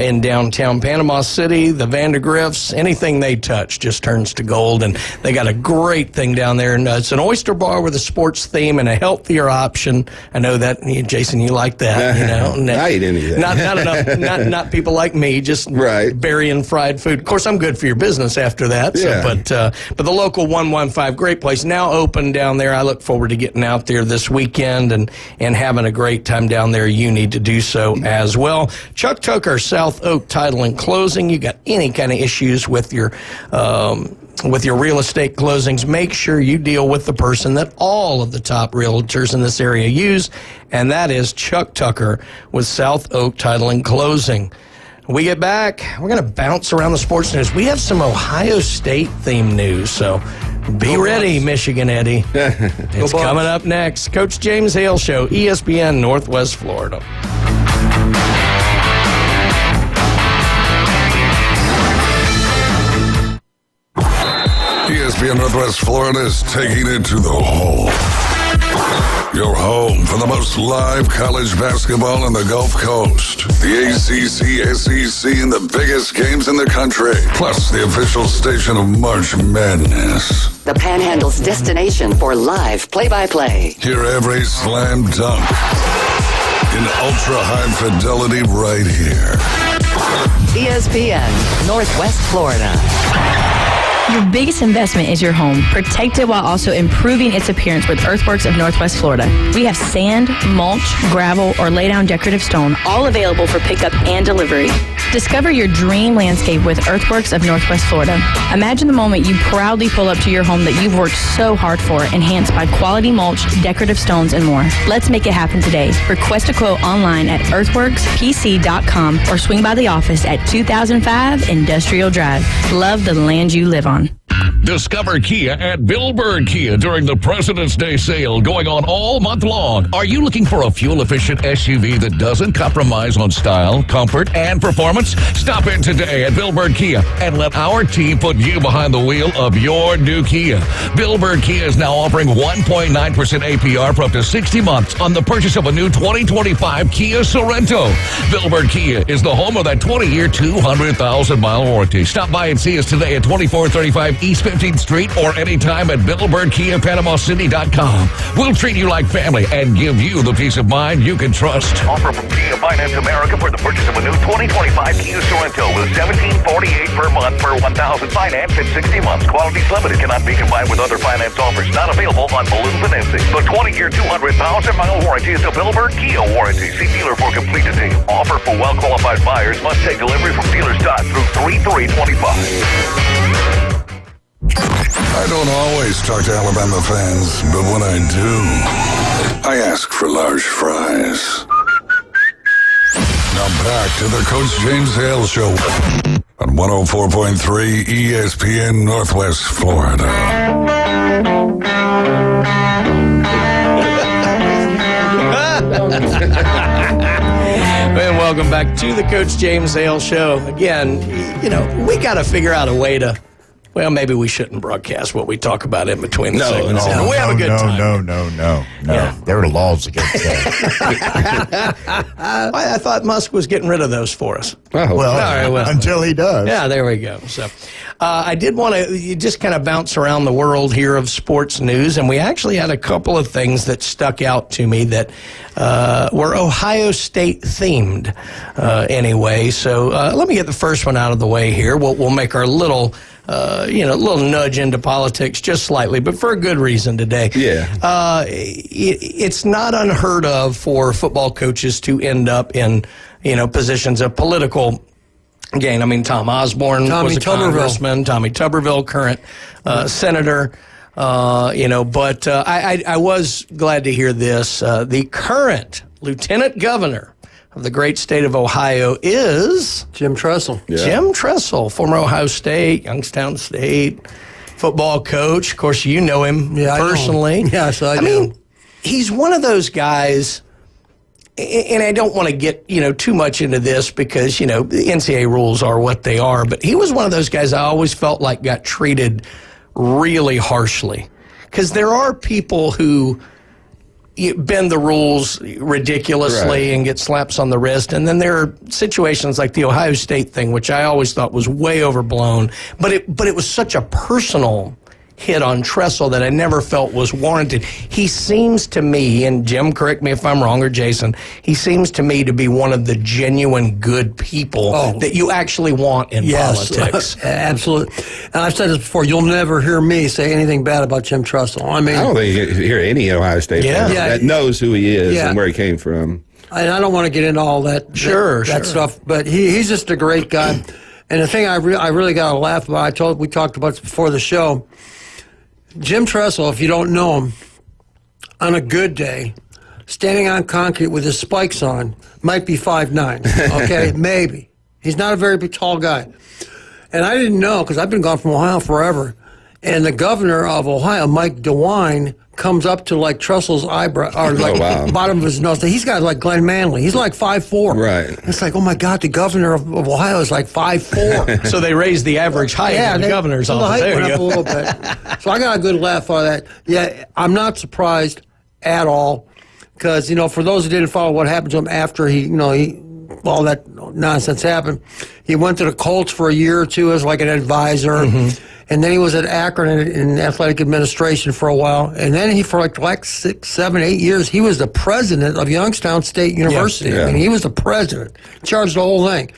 in downtown Panama City. The Vandergriffs, anything they touch just turns to gold, and they got a great thing down there. And it's an oyster bar with a sports theme and a healthier option. I know that, Jason, you like that. I eat any of that. Not enough. Not people like me, just burying fried food. Of course, I'm good for your business after that. So, Yeah. but the local 115, great place, now open down there. I look forward to getting out there this weekend and having a great time down there. You need to do so as well. Chuck Tucker, South Oak Title and Closing. You got any kind of issues with your real estate closings, make sure you deal with the person that all of the top realtors in this area use, and that is Chuck Tucker with South Oak Title and Closing. When we get back, we're going to bounce around the sports news. We have some Ohio State themed news, so be ready, Michigan Eddie. It's coming up next. Coach James Hale Show, ESPN Northwest Florida. ESPN Northwest Florida is taking it to the hole. Your home for the most live college basketball in the Gulf Coast. The ACC, SEC, and the biggest games in the country. Plus the official station of March Madness. The Panhandle's destination for live play-by-play. Hear every slam dunk in ultra-high fidelity right here. ESPN Northwest Florida. Your biggest investment is your home. Protect it while also improving its appearance with Earthworks of Northwest Florida. We have sand, mulch, gravel, or lay down decorative stone, all available for pickup and delivery. Discover your dream landscape with Earthworks of Northwest Florida. Imagine the moment you proudly pull up to your home that you've worked so hard for, enhanced by quality mulch, decorative stones, and more. Let's make it happen today. Request a quote online at earthworkspc.com or swing by the office at 2005 Industrial Drive. Love the land you live on. Discover Kia at Billburn Kia during the President's Day sale going on all month long. Are you looking for a fuel-efficient SUV that doesn't compromise on style, comfort, and performance? Stop in today at Billburn Kia and let our team put you behind the wheel of your new Kia. Billburn Kia is now offering 1.9% APR for up to 60 months on the purchase of a new 2025 Kia Sorento. Billburn Kia is the home of that 20-year, 200,000-mile warranty. Stop by and see us today at 2435 East 15th Street or anytime at BillBurnKiaPanamaCity.com. We'll treat you like family and give you the peace of mind you can trust. Offer from Kia Finance America for the purchase of a new 2025 Kia Sorento with $1,748 per month for 1,000 finance in 60 months. Qualities limited, cannot be combined with other finance offers. Not available on balloon financing. The 20-year, 200,000-mile warranty is a Billburn Kia warranty. See dealer for complete details. Offer for well-qualified buyers. Must take delivery from dealer stock through 3/3/25. I don't always talk to Alabama fans, but when I do, I ask for large fries. Now back to the Coach James Hale Show on 104.3 ESPN Northwest Florida. And welcome back to the Coach James Hale Show. Again, we got to figure out a way to, well, maybe we shouldn't broadcast what we talk about in between the segments. No, we have a good time. No. Yeah. There are laws against that. I thought Musk was getting rid of those for us. Well, until he does. Yeah, there we go. So I did want to just kind of bounce around the world here of sports news, and we actually had a couple of things that stuck out to me that were Ohio State themed anyway. So let me get the first one out of the way here. We'll make our little nudge into politics just slightly, but for a good reason today. Yeah. It's not unheard of for football coaches to end up in, positions of political gain. I mean, Tom Osborne was a congressman. Tommy Tuberville, current senator. But I was glad to hear this. The current lieutenant governor of the great state of Ohio is Jim Tressel. Yeah. Jim Tressel, former Ohio State, Youngstown State football coach. Of course, you know him personally. Yes, I do. mean, he's one of those guys, and I don't want to get, too much into this because, the NCAA rules are what they are, but he was one of those guys I always felt like got treated really harshly. Because there are people who bend the rules ridiculously and get slaps on the wrist. And then there are situations like the Ohio State thing, which I always thought was way overblown. But it was such a personal hit on Tressel that I never felt was warranted. He seems to me, and Jim, correct me if I'm wrong, or Jason, he seems to me to be one of the genuine good people that you actually want in politics. Absolutely. And I've said this before, you'll never hear me say anything bad about Jim Tressel. I mean, I don't think you hear any Ohio State fan that knows who he is and where he came from. And I don't want to get into all that stuff, but he's just a great guy. And the thing I really got to laugh about, we talked about this before the show, Jim Tressel, if you don't know him, on a good day, standing on concrete with his spikes on, might be 5'9", okay? Maybe. He's not a very big, tall guy. And I didn't know, because I've been gone from Ohio forever, and the governor of Ohio, Mike DeWine, comes up to like Tressel's eyebrow, or like bottom of his nose. He's got like Glenn Manley. He's like 5'4". Right. It's like, oh my God, the governor of Ohio is like 5'4". So they raised the average height of the governor's office. The height went there up you a go. little bit. So I got a good laugh out of that. Yeah, I'm not surprised at all, because for those who didn't follow what happened to him after he all that nonsense happened, he went to the Colts for a year or two as like an advisor. Mm-hmm. And then he was at Akron in athletic administration for a while. And then for like 6, 7, 8 years, he was the president of Youngstown State University. Yeah. I mean, he was the president, charged the whole thing.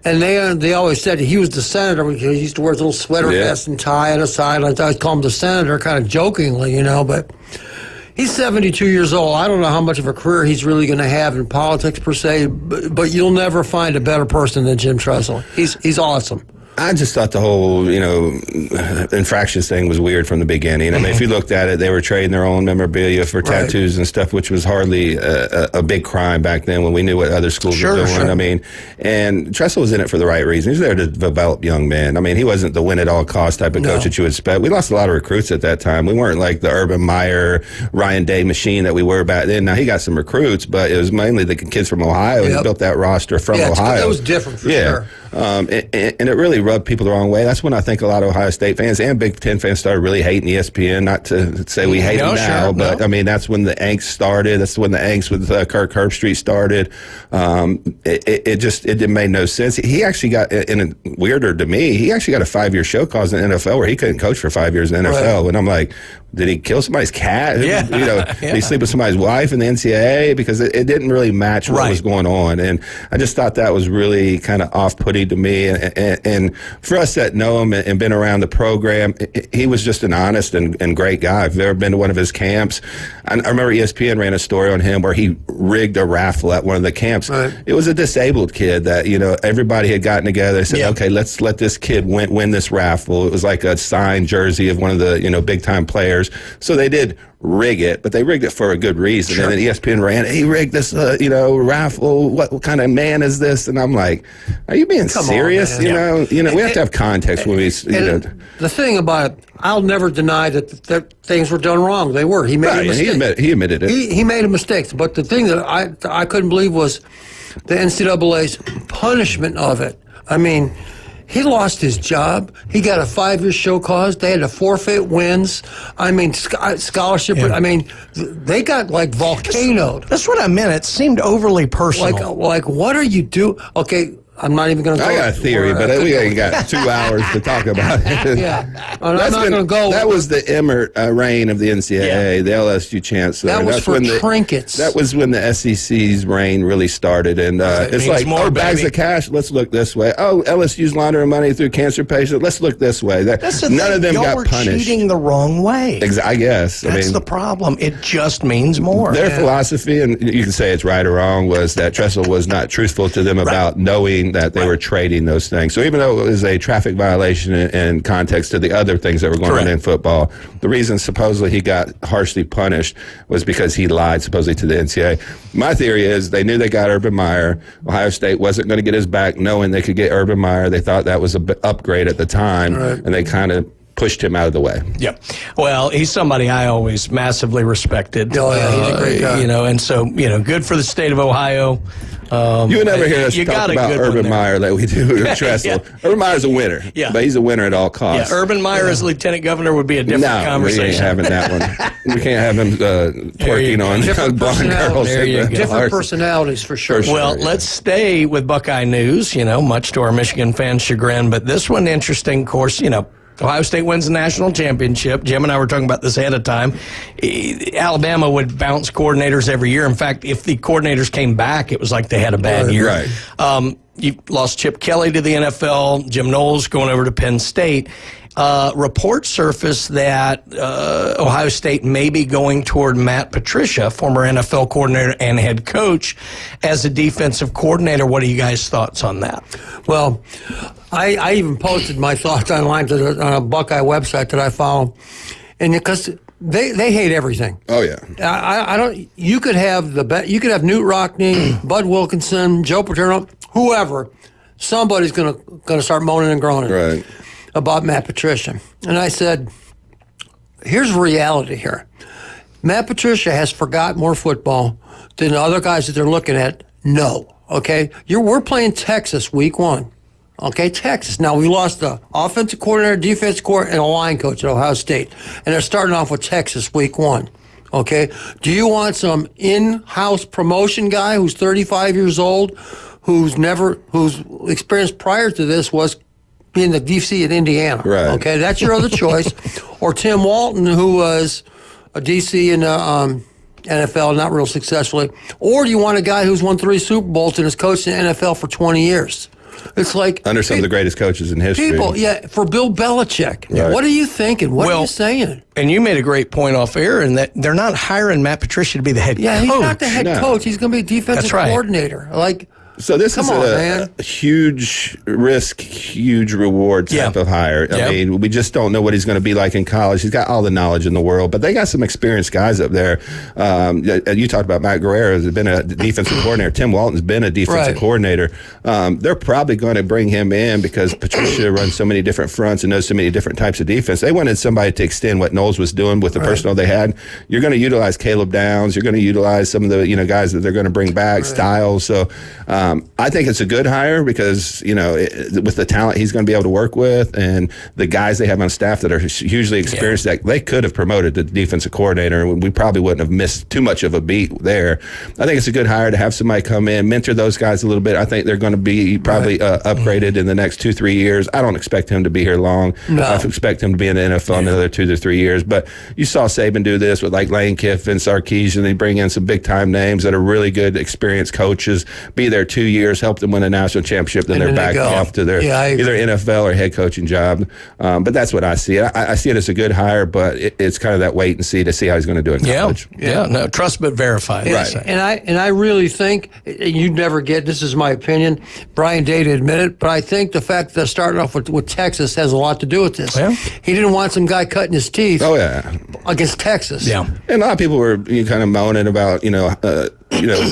And they always said he was the senator because he used to wear his little sweater vest and tie on the side. I always call him the senator, kind of jokingly, but he's 72 years old. I don't know how much of a career he's really going to have in politics per se, but you'll never find a better person than Jim Tressel. He's awesome. I just thought the whole, infractions thing was weird from the beginning. I mean, if you looked at it, they were trading their own memorabilia for tattoos and stuff, which was hardly a big crime back then when we knew what other schools were doing. Sure. I mean, and Tressel was in it for the right reason. He was there to develop young men. I mean, he wasn't the win-at-all-cost type of coach that you would expect. We lost a lot of recruits at that time. We weren't like the Urban Meyer, Ryan Day machine that we were back then. Now, he got some recruits, but it was mainly the kids from Ohio. He built that roster from Ohio. It was different for sure. And it really rubbed people the wrong way. That's when I think a lot of Ohio State fans and Big Ten fans started really hating ESPN. Not to say we hate them now, but I mean, that's when the angst started. That's when the angst with Kirk Herbstreit started. It made no sense. He actually got, weirder to me, he actually got a 5-year show cause in the NFL where he couldn't coach for 5 years in the NFL. And I'm like, did he kill somebody's cat? Did he sleep with somebody's wife in the NCAA? Because it didn't really match what was going on. And I just thought that was really kind of off-putting to me. And for us that know him and been around the program, he was just an honest and great guy. I've never been to one of his camps. I remember ESPN ran a story on him where he rigged a raffle at one of the camps. Right. It was a disabled kid that, everybody had gotten together and said, okay, let's let this kid win this raffle. It was like a signed jersey of one of the, big-time players. players. So they did rig it, but they rigged it for a good reason. Sure. And then ESPN ran, he rigged this, raffle. What kind of man is this? And I'm like, are you being serious? On, you know, we have to have context when we, The thing about it, I'll never deny that things were done wrong. They were. He made a mistake. He admitted it. He made a mistake. But the thing that I couldn't believe was the NCAA's punishment of it. I mean, he lost his job. He got a 5-year show cause. They had to forfeit wins. I mean, scholarship. Yeah. I mean, they got like volcanoed. That's what I meant. It seemed overly personal. Like what are you doing? Okay. I'm not even going to go. I got a theory, but we ain't got 2 hours to talk about it. Yeah. I'm not going to go. That was the Emmert reign of the NCAA, the LSU chancellor. That was for trinkets. That was when the SEC's reign really started. And it's like, bags of cash, let's look this way. Oh, LSU's laundering money through cancer patients, let's look this way. None of them got punished. Y'all were cheating the wrong way. I guess. That's the problem. It just means more. Their philosophy, and you can say it's right or wrong, was that Tressel was not truthful to them about knowing that they were trading those things. So even though it was a traffic violation in context to the other things that were going on in football, the reason supposedly he got harshly punished was because he lied supposedly to the NCAA. My theory is they knew they got Urban Meyer. Ohio State wasn't going to get his back knowing they could get Urban Meyer. They thought that was an upgrade at the time, and they kind of pushed him out of the way. Yeah. Well, he's somebody I always massively respected. Oh, yeah, he's a great guy. And so, good for the state of Ohio. You would never hear us talk about Urban Meyer like we do with Tressel. Urban Meyer's a winner, but he's a winner at all costs. Yeah, Urban Meyer as lieutenant governor would be a different conversation. We ain't having that one. We can't have him twerking on blonde girls. Different personalities for sure. Well, let's stay with Buckeye news, much to our Michigan fans' chagrin. But this one interesting, of course, Ohio State wins the national championship. Jim and I were talking about this ahead of time. Alabama would bounce coordinators every year. In fact, if the coordinators came back, it was like they had a bad year. Right. You lost Chip Kelly to the NFL, Jim Knowles going over to Penn State. Reports surfaced that Ohio State may be going toward Matt Patricia, former NFL coordinator and head coach, as a defensive coordinator. What are you guys' thoughts on that? Well, I even posted my thoughts online on a Buckeye website that I follow, and because they hate everything. Oh yeah. I don't. You could have you could have Newt Rockney, Bud Wilkinson, Joe Paterno, whoever. Somebody's gonna start moaning and groaning about Matt Patricia. And I said, here's reality here. Matt Patricia has forgot more football than the other guys that they're looking at. No. Okay? We're playing Texas week 1. Okay, Texas. Now, we lost the offensive coordinator, defense coordinator, and a line coach at Ohio State. And they're starting off with Texas week 1. Okay? Do you want some in-house promotion guy who's 35 years old, whose experience prior to this was being the DC at Indiana? Right. Okay, that's your other choice. Or Tim Walton, who was a DC in the NFL, not real successfully. Or do you want a guy who's won 3 Super Bowls and has coached in the NFL for 20 years? It's like under some of the greatest coaches in history. For Bill Belichick. Right. What are you thinking? What are you saying? And you made a great point off air in that they're not hiring Matt Patricia to be the head coach. Yeah, he's not the head coach. He's going to be a defensive coordinator. So this is a huge risk, huge reward type of hire. I mean, we just don't know what he's going to be like in college. He's got all the knowledge in the world, but they got some experienced guys up there. You talked about Matt Guerrero has been a defensive coordinator. Tim Walton's been a defensive coordinator. They're probably going to bring him in because Patricia runs so many different fronts and knows so many different types of defense. They wanted somebody to extend what Knowles was doing with the personnel they had. You're going to utilize Caleb Downs. You're going to utilize some of the guys that they're going to bring back, Styles. So I think it's a good hire because, with the talent he's going to be able to work with and the guys they have on staff that are hugely experienced, that they could have promoted to defensive coordinator, and we probably wouldn't have missed too much of a beat there. I think it's a good hire to have somebody come in, mentor those guys a little bit. I think they're going to be probably upgraded in the next 2-3 years. I don't expect him to be here long. No. I expect him to be in the NFL in another 2 to 3 years. But you saw Saban do this with like Lane Kiffin, Sarkisian. They bring in some big-time names that are really good, experienced coaches, be there 2 years, help them win a national championship, then they're back off to their either NFL or head coaching job. But that's what I see. I see it as a good hire, but it's kind of that wait and see to see how he's going to do in college. No, trust but verify. Right. And I really think, you'd never get, this is my opinion, Brian Day to admit it, but I think the fact that they're starting off with Texas has a lot to do with this. Yeah. He didn't want some guy cutting his teeth against Texas. Yeah. And a lot of people were kind of moaning about,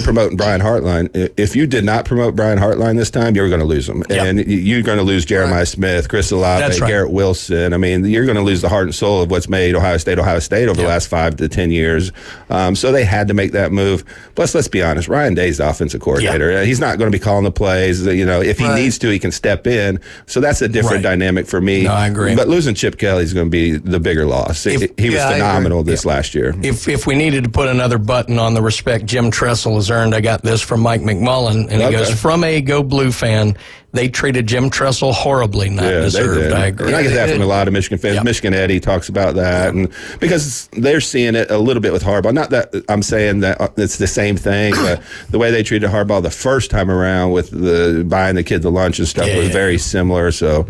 promoting Brian Hartline. If you did not promote Brian Hartline this time, you were going to lose him. Yep. And you're going to lose Jeremiah Smith, Chris Olave, Garrett Wilson. I mean, you're going to lose the heart and soul of what's made Ohio State over the last 5 to 10 years. So they had to make that move. Plus, let's be honest, Ryan Day's the offensive coordinator. He's not going to be calling the plays. If he needs to, he can step in. So that's a different dynamic for me. No, I agree. But losing Chip Kelly is going to be the bigger loss. He was phenomenal this last year. If we needed to put another button on the respect Jim Tressel has earned, I got this from Mike McMullen, and he goes, from a Go Blue fan, they treated Jim Tressel horribly, not deserved. I agree. And I get that from a lot of Michigan fans. Yep. Michigan Eddie talks about that, and because they're seeing it a little bit with Harbaugh. Not that I'm saying that it's the same thing, but the way they treated Harbaugh the first time around with the buying the kid the lunch and stuff was very similar. So.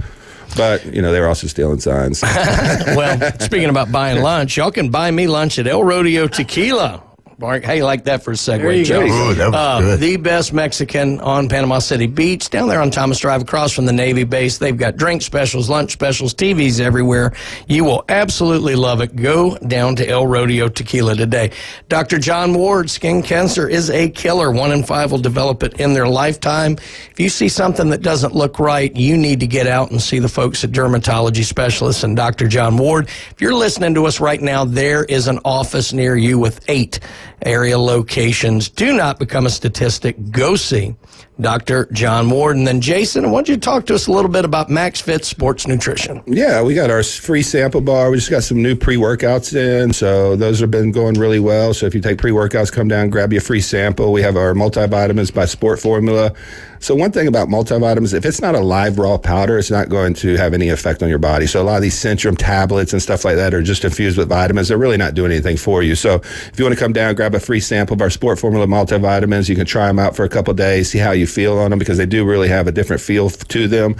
But, they were also stealing signs. Well, speaking about buying lunch, y'all can buy me lunch at El Rodeo Tequila. Mark, how you like that for a segue, Joe? Ooh, that was good. The best Mexican on Panama City Beach, down there on Thomas Drive, across from the Navy base. They've got drink specials, lunch specials, TVs everywhere. You will absolutely love it. Go down to El Rodeo Tequila today. Dr. John Ward, skin cancer is a killer. 1 in 5 will develop it in their lifetime. If you see something that doesn't look right, you need to get out and see the folks at Dermatology Specialists and Dr. John Ward. If you're listening to us right now, there is an office near you with 8 area locations. Do not become a statistic. Go see Dr. John Ward. And then, Jason, I want you to talk to us a little bit about MaxFit Sports Nutrition. Yeah, we got our free sample bar. We just got some new pre-workouts in, so those have been going really well. So if you take pre-workouts, come down, grab you a free sample. We have our multivitamins by Sport Formula. So one thing about multivitamins, if it's not a live raw powder, it's not going to have any effect on your body. So a lot of these Centrum tablets and stuff like that are just infused with vitamins. They're really not doing anything for you. So if you want to come down, grab a free sample of our Sport Formula multivitamins. You can try them out for a couple of days, see how you feel on them, because they do really have a different feel to them.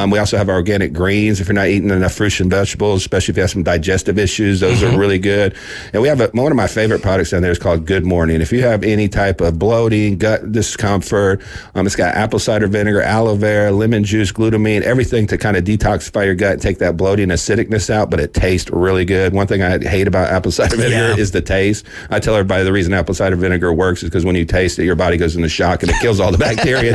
We also have our organic greens. If you're not eating enough fruits and vegetables, especially if you have some digestive issues, those are really good. And we have one of my favorite products down there is called Good Morning. If you have any type of bloating, gut discomfort, it's got apple cider vinegar, aloe vera, lemon juice, glutamine, everything to kind of detoxify your gut and take that bloating acidicness out, but it tastes really good. One thing I hate about apple cider vinegar is the taste. I tell everybody the reason apple cider vinegar works is because when you taste it, your body goes into shock and it kills all the bacteria.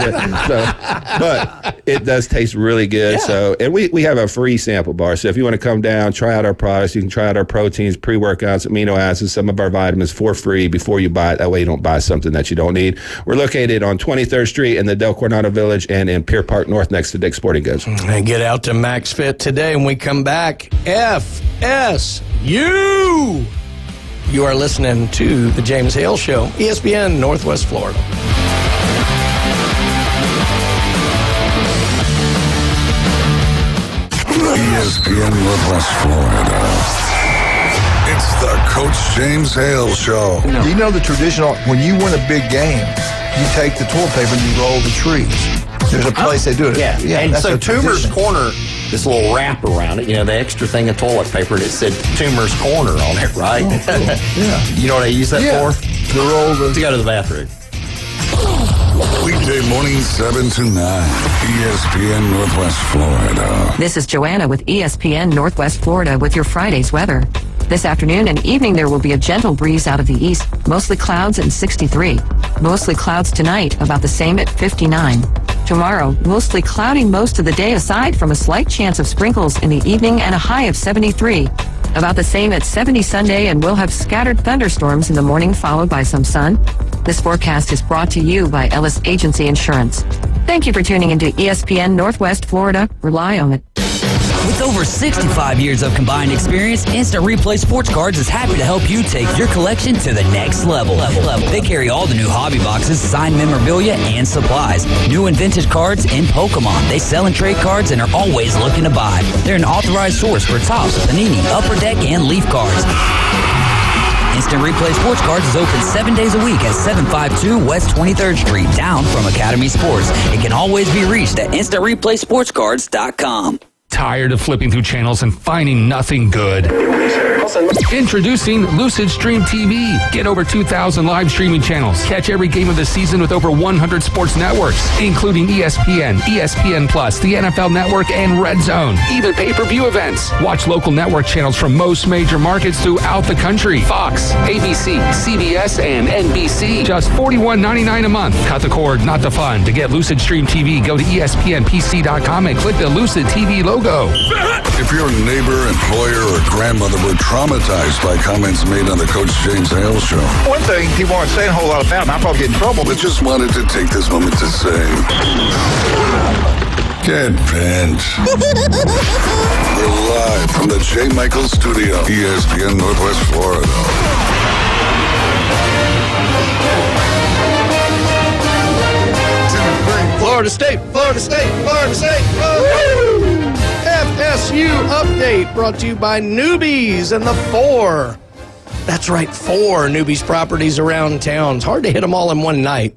But it does taste really good. So, and we have a free sample bar. So if you want to come down, try out our products, you can try out our proteins, pre-workouts, amino acids, some of our vitamins for free before you buy it. That way you don't buy something that you don't need. We're located on 23rd Street in the Del Coronado Village and in Pier Park North next to Dick's Sporting Goods. And get out to MaxFit today. When we come back, FSU. You are listening to The James Hale Show, ESPN Northwest Florida. ESPN Northwest Florida. It's the Coach James Hale Show. You know the traditional, when you win a big game, you take the toilet paper and you roll the trees. There's a place they do it. Yeah, and so Toomer's Corner, this little wrap around it, the extra thing of toilet paper, and it said Toomer's Corner on it, right? You know what I use that for? To go to the bathroom. Weekday morning 7 to 9, ESPN Northwest Florida. This is Joanna with ESPN Northwest Florida with your Friday's weather. This afternoon and evening there will be a gentle breeze out of the east, mostly clouds and 63. Mostly clouds tonight, about the same at 59. Tomorrow, mostly cloudy most of the day aside from a slight chance of sprinkles in the evening and a high of 73. About the same at 70 Sunday, and we'll have scattered thunderstorms in the morning followed by some sun. This forecast is brought to you by Ellis Agency Insurance. Thank you for tuning into ESPN Northwest Florida. Rely on it. With over 65 years of combined experience, Instant Replay Sports Cards is happy to help you take your collection to the next level. They carry all the new hobby boxes, signed memorabilia, and supplies. New and vintage cards and Pokemon. They sell and trade cards and are always looking to buy. They're an authorized source for Topps, Panini, Upper Deck, and Leaf cards. Instant Replay Sports Cards is open 7 days a week at 752 West 23rd Street, down from Academy Sports. It can always be reached at InstantReplaySportsCards.com. Tired of flipping through channels and finding nothing good? Introducing Lucid Stream TV. Get over 2,000 live streaming channels. Catch every game of the season with over 100 sports networks, including ESPN, ESPN Plus, the NFL Network, and Red Zone. Even pay-per-view events. Watch local network channels from most major markets throughout the country. Fox, ABC, CBS, and NBC. Just $41.99 a month. Cut the cord, not the fun. To get Lucid Stream TV, go to ESPNPC.com and click the Lucid TV logo. If your neighbor, employer, or grandmother were traumatized by comments made on the Coach James Hale Show. One thing people aren't saying a whole lot about, and I'll probably get in trouble, but just wanted to take this moment to say, get bent. We're live from the J. Michael Studio, ESPN Northwest Florida. Florida State, Florida State, Florida State. FSU update brought to you by Newbies and the 4. That's right, 4 Newbies properties around town. It's hard to hit them all in one night.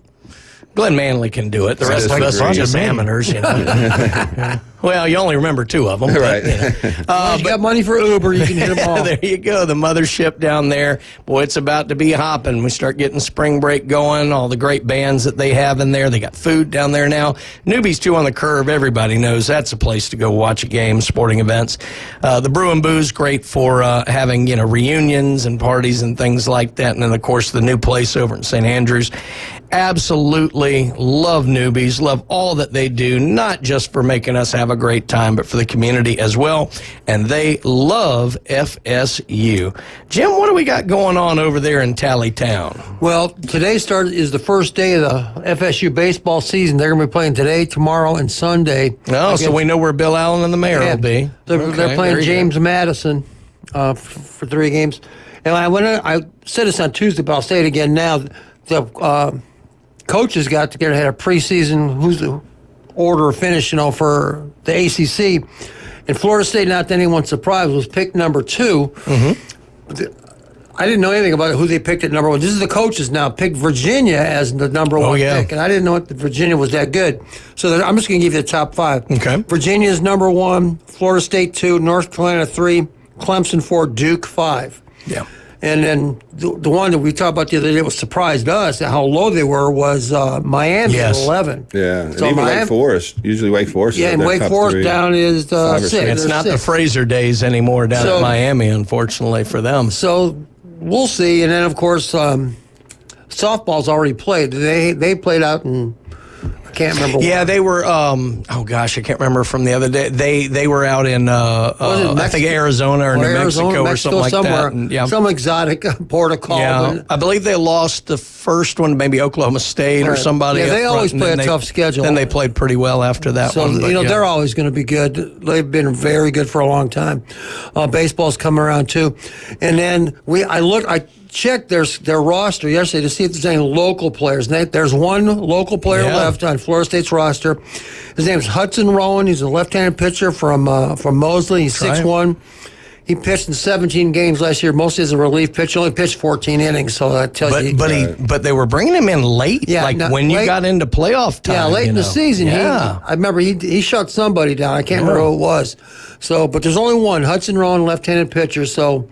Glenn Manley can do it. The rest of us are just examiners, you know. Well, you only remember 2 of them. Right. But, you got money for Uber, you can hit them all. There you go. The mothership down there. Boy, it's about to be hopping. We start getting spring break going. All the great bands that they have in there. They got food down there now. Newbies 2 on the Curve. Everybody knows that's a place to go watch a game, sporting events. The Brew and Booze, great for having, reunions and parties and things like that. And then, of course, the new place over in St. Andrews. Absolutely love Newbies, love all that they do, not just for making us have a great time, but for the community as well. And they love FSU. Jim, what do we got going on over there in Tallytown? Well, today is the first day of the FSU baseball season. They're going to be playing today, tomorrow, and Sunday. Oh, so we know where Bill Allen and the mayor will be. They're playing James Madison for 3 games. And I said this on Tuesday, but I'll say it again now. The coaches got together, had a preseason who's the order of finish, for the ACC. And Florida State, not to anyone's surprise, was picked number 2. Mm-hmm. I didn't know anything about who they picked at number 1. This is the coaches now picked Virginia as the number 1 pick, and I didn't know that Virginia was that good. So I'm just going to give you the top 5. Okay. Virginia is number 1, Florida State 2, North Carolina 3, Clemson 4, Duke 5. Yeah. And then the one that we talked about the other day, what surprised us at how low they were, was Miami at 11. Yeah, and so even Wake Forest. Usually Wake Forest. Yeah, and Wake Forest down is 6. It's not 6. The Fraser days anymore down at Miami, unfortunately, for them. So we'll see. And then, of course, softball's already played. They played out in... I can't remember. Yeah, they were. I can't remember from the other day. They were out in I think Arizona or New Mexico or something like that. And, some exotic port of call. Yeah, I believe they lost the first one, maybe Oklahoma State or somebody. Yeah, they always play a tough schedule. Then they played pretty well after that one. But, they're always going to be good. They've been very good for a long time. Baseball's come around too, and then I checked their roster yesterday to see if there's any local players. There's one local player left on Florida State's roster. His name is Hudson Rowan. He's a left-handed pitcher from Mosley. He's 6'1". He pitched in 17 games last year, mostly as a relief pitcher. Only pitched 14 innings, so that tells you. But they were bringing him in late, when you got into playoff time. Yeah, late in the season. Yeah. I remember he shut somebody down. I can't remember who it was. So, but there's only one, Hudson Rowan, left-handed pitcher. So.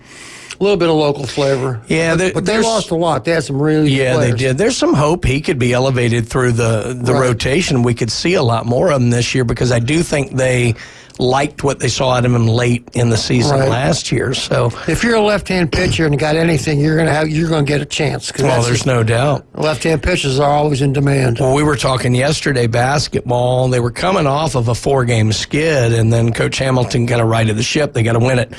A little bit of local flavor. Yeah, but they lost a lot. They had some really good players. They did. There's some hope he could be elevated through the rotation. We could see a lot more of him this year because I do think they liked what they saw out of him late in the season last year. So if you're a left-hand pitcher and got anything, you're gonna get a chance. Well, there's no doubt. Left-hand pitchers are always in demand. Well, we were talking yesterday basketball. They were coming off of a 4-game skid, and then Coach Hamilton kind of righted the ship. They got to win it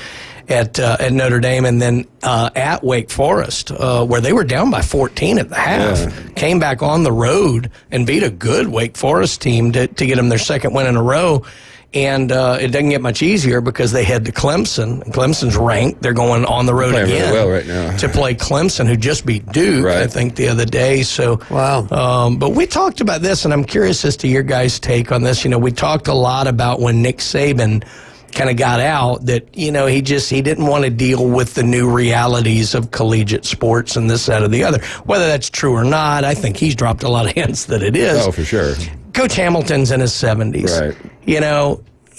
at Notre Dame, and then at Wake Forest, where they were down by 14 at the half, came back on the road and beat a good Wake Forest team to get them their second win in a row. And it doesn't get much easier because they head to Clemson. Clemson's ranked. They're going on the road again really well right now to play Clemson, who just beat Duke, I think, the other day. So, wow. But we talked about this, and I'm curious as to your guys' take on this. We talked a lot about when Nick Saban kind of got out that, he didn't want to deal with the new realities of collegiate sports and this, that, or the other. Whether that's true or not, I think he's dropped a lot of hints that it is. Oh, for sure. Coach Hamilton's in his 70s. Right.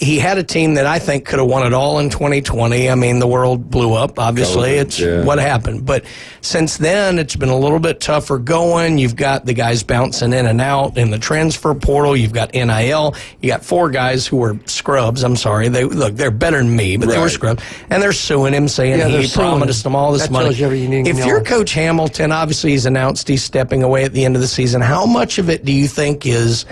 He had a team that I think could have won it all in 2020. I mean, the world blew up, obviously. It's what happened. But since then, it's been a little bit tougher going. You've got the guys bouncing in and out in the transfer portal. You've got NIL. You got 4 guys who were scrubs. I'm sorry. They're better than me, but they were scrubs. And they're suing him, saying he promised them all this money. Tells you everything you need to know. If you're Coach Hamilton, obviously he's announced he's stepping away at the end of the season. How much of it do you think is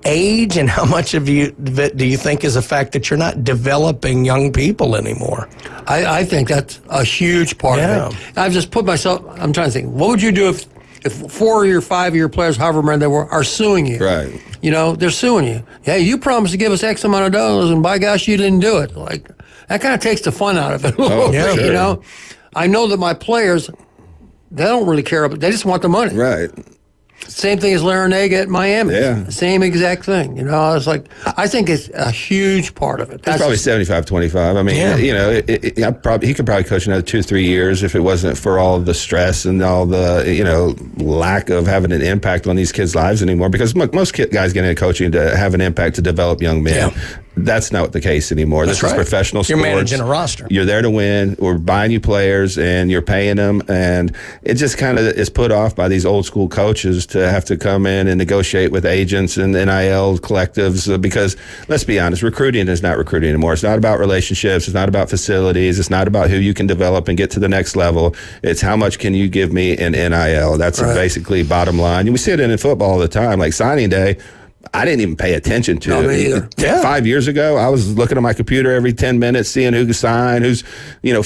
age, and how much of it do you think is the fact that you're not developing young people anymore? I think that's a huge part of it. I've just put myself, I'm trying to think, what would you do if 4 or 5 year players, however many they were, are suing you? Right. They're suing you. Hey, you promised to give us X amount of dollars, and by gosh, you didn't do it. Like, that kind of takes the fun out of it a little bit, sure. I know that my players, they don't really care about, they just want the money. Right. Same thing as Larinaga at Miami. Yeah. Same exact thing. It's like, I think it's a huge part of it. That's probably 75-25. I mean, he could probably coach another 2-3 years if it wasn't for all the stress and all the, lack of having an impact on these kids' lives anymore. Because most guys get into coaching to have an impact to develop young men. Yeah. That's not the case anymore. This is professional sports. You're managing a roster. You're there to win. We're buying you players, and you're paying them. And it just kind of is put off by these old school coaches to have to come in and negotiate with agents and NIL collectives. Because let's be honest, recruiting is not recruiting anymore. It's not about relationships. It's not about facilities. It's not about who you can develop and get to the next level. It's how much can you give me in NIL. That's basically bottom line. And we see it in football all the time. Like signing day, I didn't even pay attention to it. 5 years ago, I was looking at my computer every 10 minutes, seeing who could sign, who's,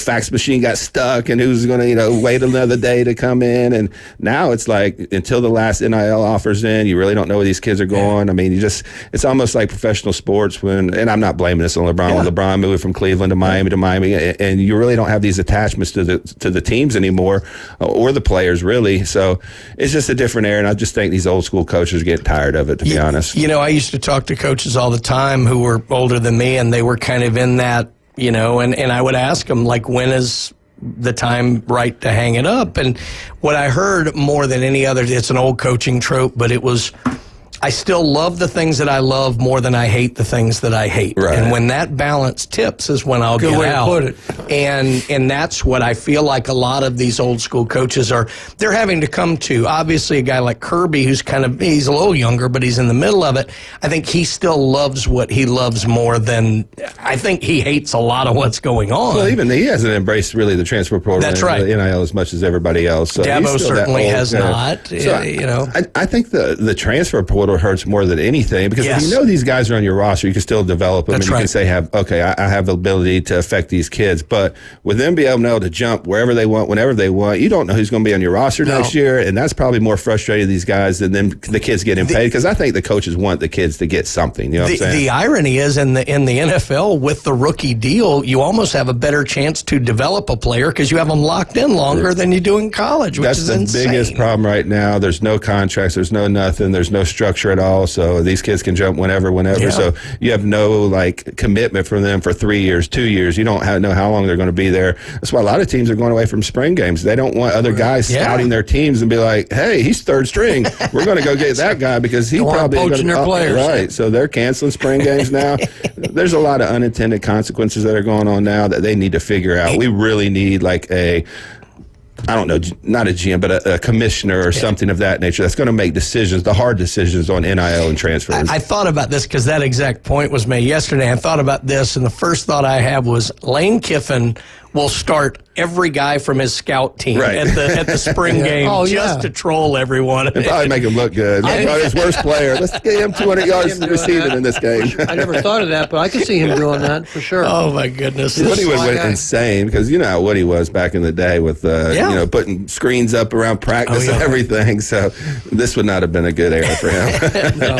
fax machine got stuck, and who's going to, wait another day to come in. And now it's like, until the last NIL offers in, you really don't know where these kids are going. I mean, it's almost like professional sports and I'm not blaming this on LeBron. When LeBron moved from Cleveland to Miami, and you really don't have these attachments to the teams anymore, or the players, really. So it's just a different era, and I just think these old school coaches get tired of it, to be honest. I used to talk to coaches all the time who were older than me, and they were kind of in that, and I would ask them, like, when is the time right to hang it up? And what I heard more than any other, it's an old coaching trope, but it was, I still love the things that I love more than I hate the things that I hate. Right. And when that balance tips is when I'll Good get way out. to put it. And that's what I feel like a lot of these old school coaches they're having to come to. Obviously, a guy like Kirby, he's a little younger, but he's in the middle of it. I think he still loves what he loves more than, I think he hates a lot of what's going on. Well, even he hasn't embraced really the transfer program. That's right. The NIL as much as everybody else. So Dabo certainly has not. So I think the transfer portal hurts more than anything, because if you know these guys are on your roster, you can still develop them. That's and you can say, I have the ability to affect these kids. But with them being able to jump wherever they want, whenever they want, you don't know who's going to be on your roster next year, and that's probably more frustrating to these guys than the kids getting paid, because I think the coaches want the kids to get something. You know what I'm saying? The irony is in the NFL with the rookie deal, you almost have a better chance to develop a player because you have them locked in longer than you do in college, which is insane. That's the biggest problem right now. There's no contracts. There's no nothing. There's no structure at all. So these kids can jump whenever. Yeah. So you have no commitment from them for 3 years, 2 years. You don't know how long they're going to be there. That's why a lot of teams are going away from spring games. They don't want other guys scouting their teams and be like, hey, he's third string. We're going to go get that guy because he probably poaching their players. Right. So they're canceling spring games now. There's a lot of unintended consequences that are going on now that they need to figure out. We really need I don't know, not a GM, but a commissioner or something of that nature that's going to make decisions, the hard decisions on NIL and transfers. I thought about this because that exact point was made yesterday. I thought about this, and the first thought I had was Lane Kiffin will start every guy from his scout team at the spring game just to troll everyone. And probably make him look good. Probably his worst player. Let's get him 200 yards receiving in this game. I never thought of that, but I could see him doing that for sure. Oh, my goodness. Woody went insane because you know how Woody was back in the day with putting screens up around practice and everything. So this would not have been a good era for him. No.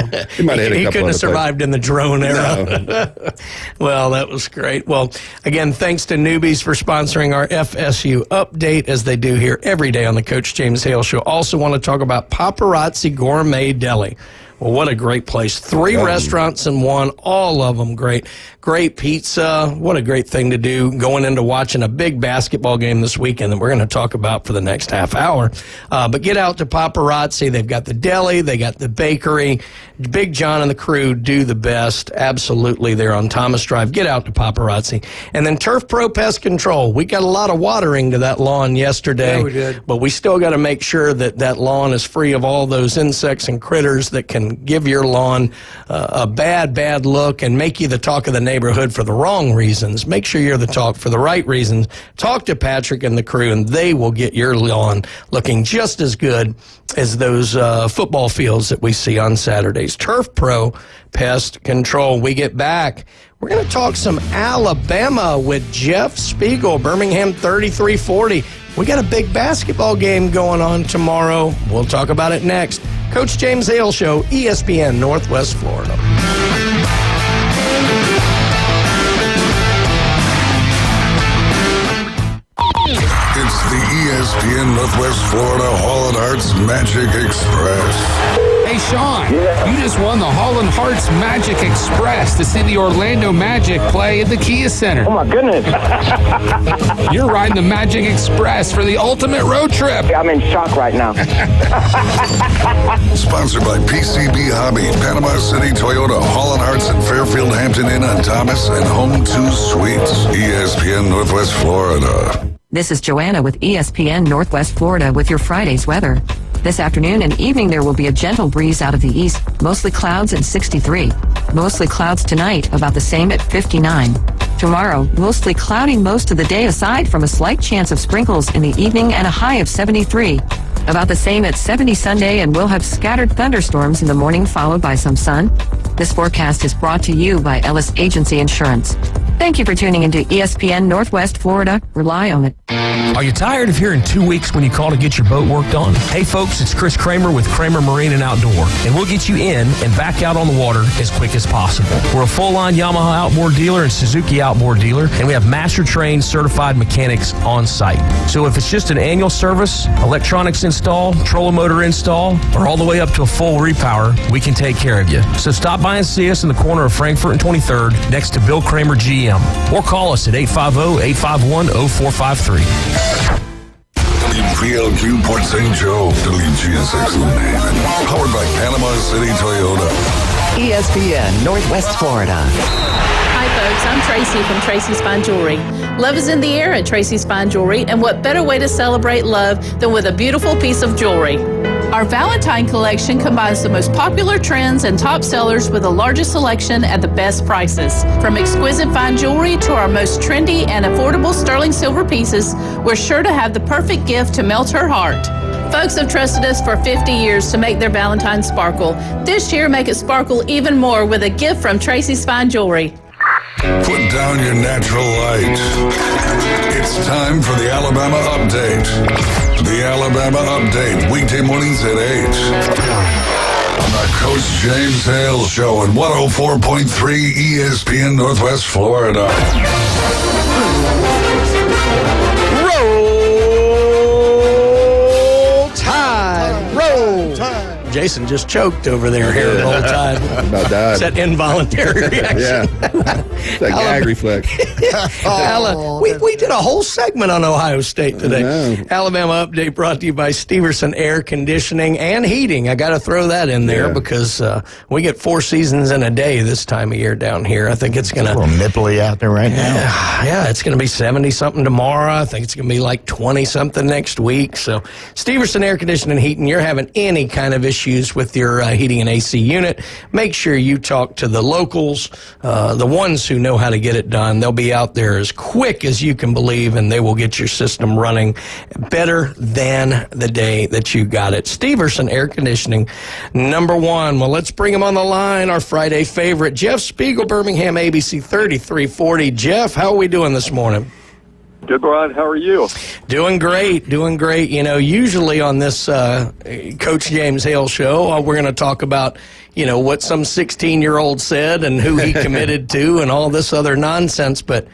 He couldn't have survived in the drone era. No. Well, that was great. Well, again, thanks to Newbies for sponsoring our FSU update, as they do here every day on the Coach James Hale Show. Also want to talk about Paparazzi Gourmet Deli. Well, what a great place. 3 restaurants in one, all of them great. Great pizza. What a great thing to do going into watching a big basketball game this weekend that we're going to talk about for the next half hour. But get out to Paparazzi. They've got the deli. They got the bakery. Big John and the crew do the best. Absolutely. They're on Thomas Drive. Get out to Paparazzi. And then Turf Pro Pest Control. We got a lot of watering to that lawn yesterday. Yeah, we did. But we still got to make sure that that lawn is free of all those insects and critters that can give your lawn a bad look and make you the talk of the neighborhood for the wrong reasons. Make sure you're the talk for the right reasons. Talk to Patrick and the crew, and they will get your lawn looking just as good as those football fields that we see on Saturdays. Turf Pro Pest Control. We get back. We're going to talk some Alabama with Jeff Spiegel, Birmingham 33-40. We got a big basketball game going on tomorrow. We'll talk about it next. Coach James Hale Show, ESPN Northwest Florida. It's the ESPN Northwest Florida Hall and Arts Magic Express. Hey, Sean, you just won the Holland Hearts Magic Express to see the Orlando Magic play at the Kia Center. Oh, my goodness. You're riding the Magic Express for the ultimate road trip. I'm in shock right now. Sponsored by PCB Hobby, Panama City Toyota, Holland Hearts, and Fairfield Hampton Inn on Thomas, and Home 2 Suites. ESPN Northwest Florida. This is Joanna with ESPN Northwest Florida with your Friday's weather. This afternoon and evening there will be a gentle breeze out of the east, mostly clouds at 63. Mostly clouds tonight, about the same at 59. Tomorrow, mostly cloudy most of the day aside from a slight chance of sprinkles in the evening and a high of 73. About the same at 70 Sunday, and we'll have scattered thunderstorms in the morning followed by some sun. This forecast is brought to you by Ellis Agency Insurance. Thank you for tuning into ESPN Northwest Florida. Rely on it. Are you tired of hearing 2 weeks when you call to get your boat worked on? Hey folks, it's Chris Kramer with Kramer Marine and Outdoor, and we'll get you in and back out on the water as quick as possible. We're a full-line Yamaha outboard dealer and Suzuki outboard dealer, and we have master-trained certified mechanics on site. So if it's just an annual service, electronics install, trolling motor install, or all the way up to a full repower, we can take care of you. So stop by and see us in the corner of Frankfurt and 23rd next to Bill Kramer GM, or call us at 850-851-0453. WPLQ Port St. Joe, WGSX Lumen. Powered by Panama City Toyota. ESPN Northwest Florida. Hi folks, I'm Tracy from Tracy's Fine Jewelry. Love is in the air at Tracy's Fine Jewelry, and what better way to celebrate love than with a beautiful piece of jewelry? Our Valentine collection combines the most popular trends and top sellers with the largest selection at the best prices. From exquisite fine jewelry to our most trendy and affordable sterling silver pieces, we're sure to have the perfect gift to melt her heart. Folks have trusted us for 50 years to make their Valentine sparkle. This year, make it sparkle even more with a gift from Tracy's Fine Jewelry. Put down your natural light. It's time for the Alabama Update. The Alabama Update, weekday mornings at 8. On the Coach James Hale Show at 104.3 ESPN Northwest Florida. Roll Tide! Roll Tide! Jason just choked over there here the whole time. About died. It's that involuntary reaction. Yeah. It's that gag reflex. We did a whole segment on Ohio State today. Alabama Update brought to you by Steverson Air Conditioning and Heating. I got to throw that in there because we get 4 seasons in a day this time of year down here. I think it's going to... a little nipply out there right now. Yeah, it's going to be 70-something tomorrow. I think it's going to be like 20-something next week. So Steverson Air Conditioning and Heating, you're having any kind of issue with your heating and AC unit, make sure you talk to the locals, the ones who know how to get it done. They'll be out there as quick as you can believe, and they will get your system running better than the day that you got it. Steverson Air Conditioning, number 1. Well, let's bring him on the line, our Friday favorite, Jeff Spiegel, Birmingham ABC 3340. Jeff, how are we doing this morning? Good, Rod. How are you? Doing great, doing great. You know, usually on this Coach James Hale show, we're going to talk about, you know, what some 16-year-old said and who he committed to and all this other nonsense. But,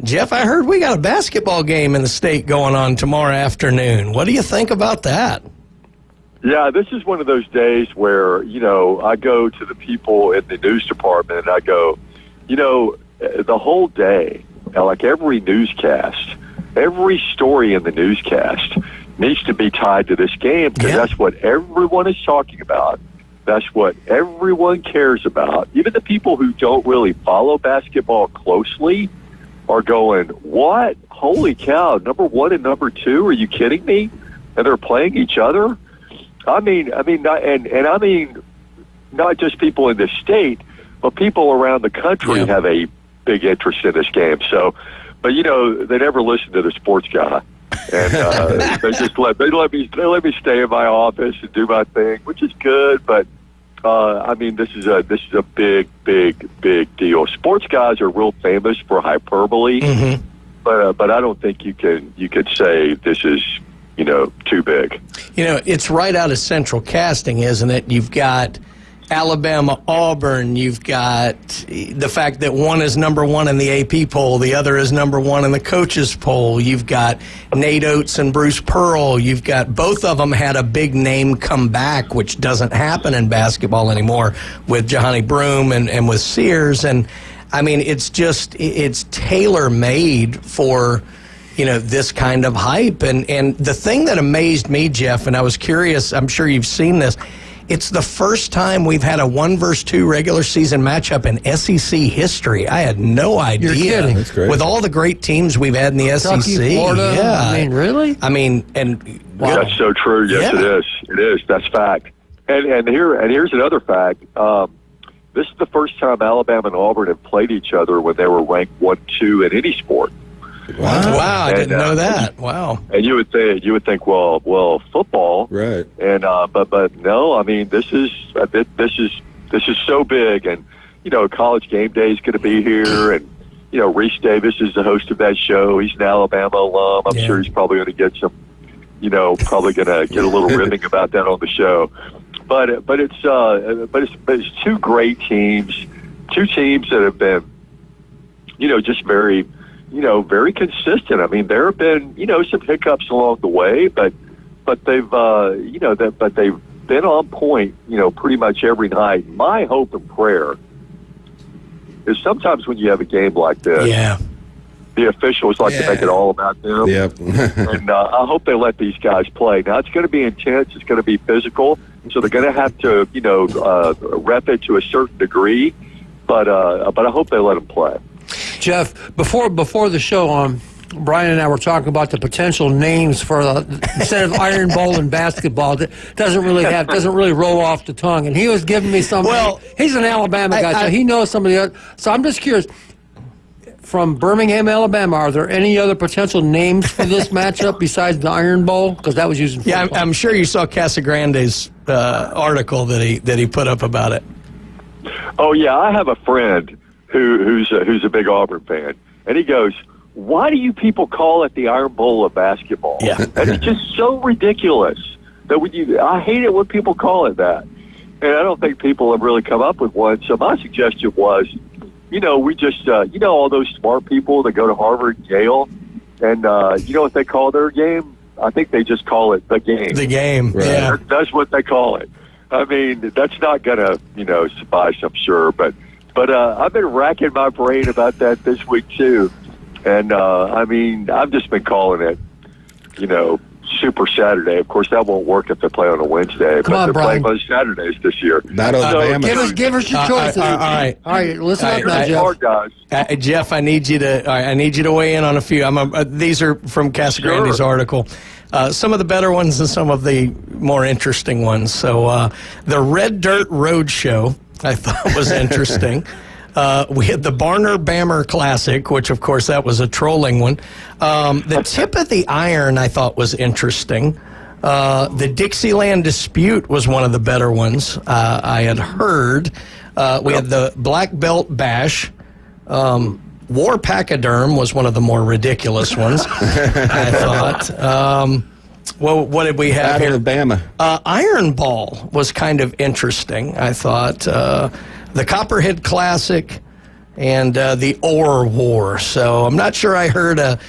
Jeff, I heard we got a basketball game in the state going on tomorrow afternoon. What do you think about that? Yeah, this is one of those days where, I go to the people in the news department and I go, the whole day, like every newscast, every story in the newscast needs to be tied to this game because that's what everyone is talking about. That's what everyone cares about. Even the people who don't really follow basketball closely are going, what? Holy cow, number 1 and number 2? Are you kidding me? And they're playing each other? I mean, not just people in this state, but people around the country have a big interest in this game. So, but they never listen to the sports guy, and they just let me stay in my office and do my thing, which is good. But this is a big deal. Sports guys are real famous for hyperbole, but I don't think you could say this is too big. It's right out of Central Casting, isn't it? You've got Alabama, Auburn. You've got the fact that one is number 1 in the AP poll, the other is number 1 in the coaches poll. You've got Nate Oates and Bruce Pearl. You've got both of them had a big name come back, which doesn't happen in basketball anymore with Johanny Broome and with Sears. And I mean, it's tailor-made for this kind of hype. And the thing that amazed me, Jeff, and I was curious, I'm sure you've seen this, it's the first time we've had a 1-versus-2 regular season matchup in SEC history. I had no idea. You're kidding. That's great. With all the great teams we've had in the Kentucky, SEC. Florida. Yeah. I mean, really? Wow. That's so true. Yes, it is. It is. That's fact. And here's another fact. This is the first time Alabama and Auburn have played each other when they were ranked 1-2 in any sport. Wow, I didn't know that. Wow. And you would think, well, football, right? And but no, I mean, this is so big, and College Game Day is going to be here, and Reese Davis is the host of that show. He's an Alabama alum. I'm sure he's probably going to get some, probably going to get a little ribbing about that on the show. But it's two great teams, two teams that have been, just very. Very consistent. I mean, there have been, some hiccups along the way, but they've, but they've been on point, pretty much every night. My hope and prayer is sometimes when you have a game like this, the officials like to make it all about them. Yep. And I hope they let these guys play. Now, it's going to be intense. It's going to be physical. So they're going to have to, rep it to a certain degree. But I hope they let them play. Jeff, before the show, Brian and I were talking about the potential names for instead of Iron Bowl and basketball that doesn't really roll off the tongue. And he was giving me some. Well, he's an Alabama guy, so he knows some of the other. So I'm just curious. From Birmingham, Alabama, are there any other potential names for this matchup besides the Iron Bowl? Because that was using. Yeah, I'm sure you saw Casagrande's article that he put up about it. Oh yeah, I have a friend who's a big Auburn fan, and he goes, "Why do you people call it the Iron Bowl of basketball?" Yeah, and it's just so ridiculous that I hate it when people call it that, and I don't think people have really come up with one. So my suggestion was, we just all those smart people that go to Harvard and Yale, and you know what they call their game? I think they just call it the game. The game, right. Yeah, that's what they call it. I mean, that's not gonna suffice, I'm sure, but I've been racking my brain about that this week too, and I've just been calling it, Super Saturday. Of course, that won't work if they play on a Wednesday, but they're playing on Saturdays this year. Not on give us your choices. All right. Listen up now, Jeff. Jeff, I need you to weigh in on a few. These are from Casagrande's article. Some of the better ones and some of the more interesting ones. So the Red Dirt Road Show, I thought was interesting. We had the Barner Bammer Classic, which, of course, that was a trolling one. The Tip of the Iron, I thought, was interesting. The Dixieland Dispute was one of the better ones I had heard. We had the Black Belt Bash. War Pachyderm was one of the more ridiculous ones, I thought. Well, what did we have here? Alabama. Iron Ball was kind of interesting, I thought. The Copperhead Classic, and the Ore War. So I'm not sure I heard a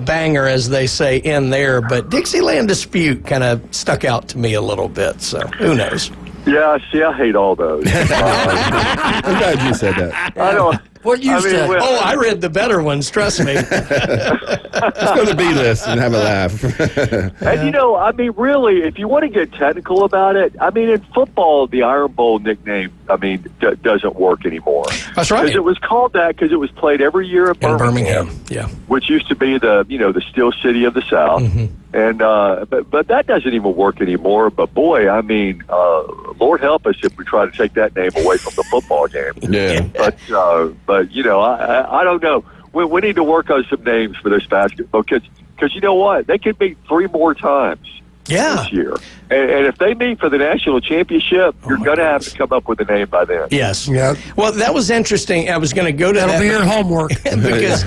banger, as they say, in there, but Dixieland Dispute kind of stuck out to me a little bit, so who knows? Yeah, see, I hate all those. I'm glad you said that. I don't. What you said? I read the better ones, trust me. Let's go to the B list and have a laugh. And, I mean, really, if you want to get technical about it, I mean, in football, the Iron Bowl nickname, I mean, doesn't work anymore. That's right. Because it was called that because it was played every year in Birmingham. Yeah. Which used to be the Steel City of the South. Mm-hmm. And but that doesn't even work anymore. But boy, I mean, Lord help us if we try to take that name away from the football game. Yeah. But I don't know. We need to work on some names for this basketball because you know what, they could meet 3 more times this year. And if they meet for the national championship, you're going to have to come up with a name by then. Yes. Yeah. Well, that was interesting. I was going to go to That'll be your homework. because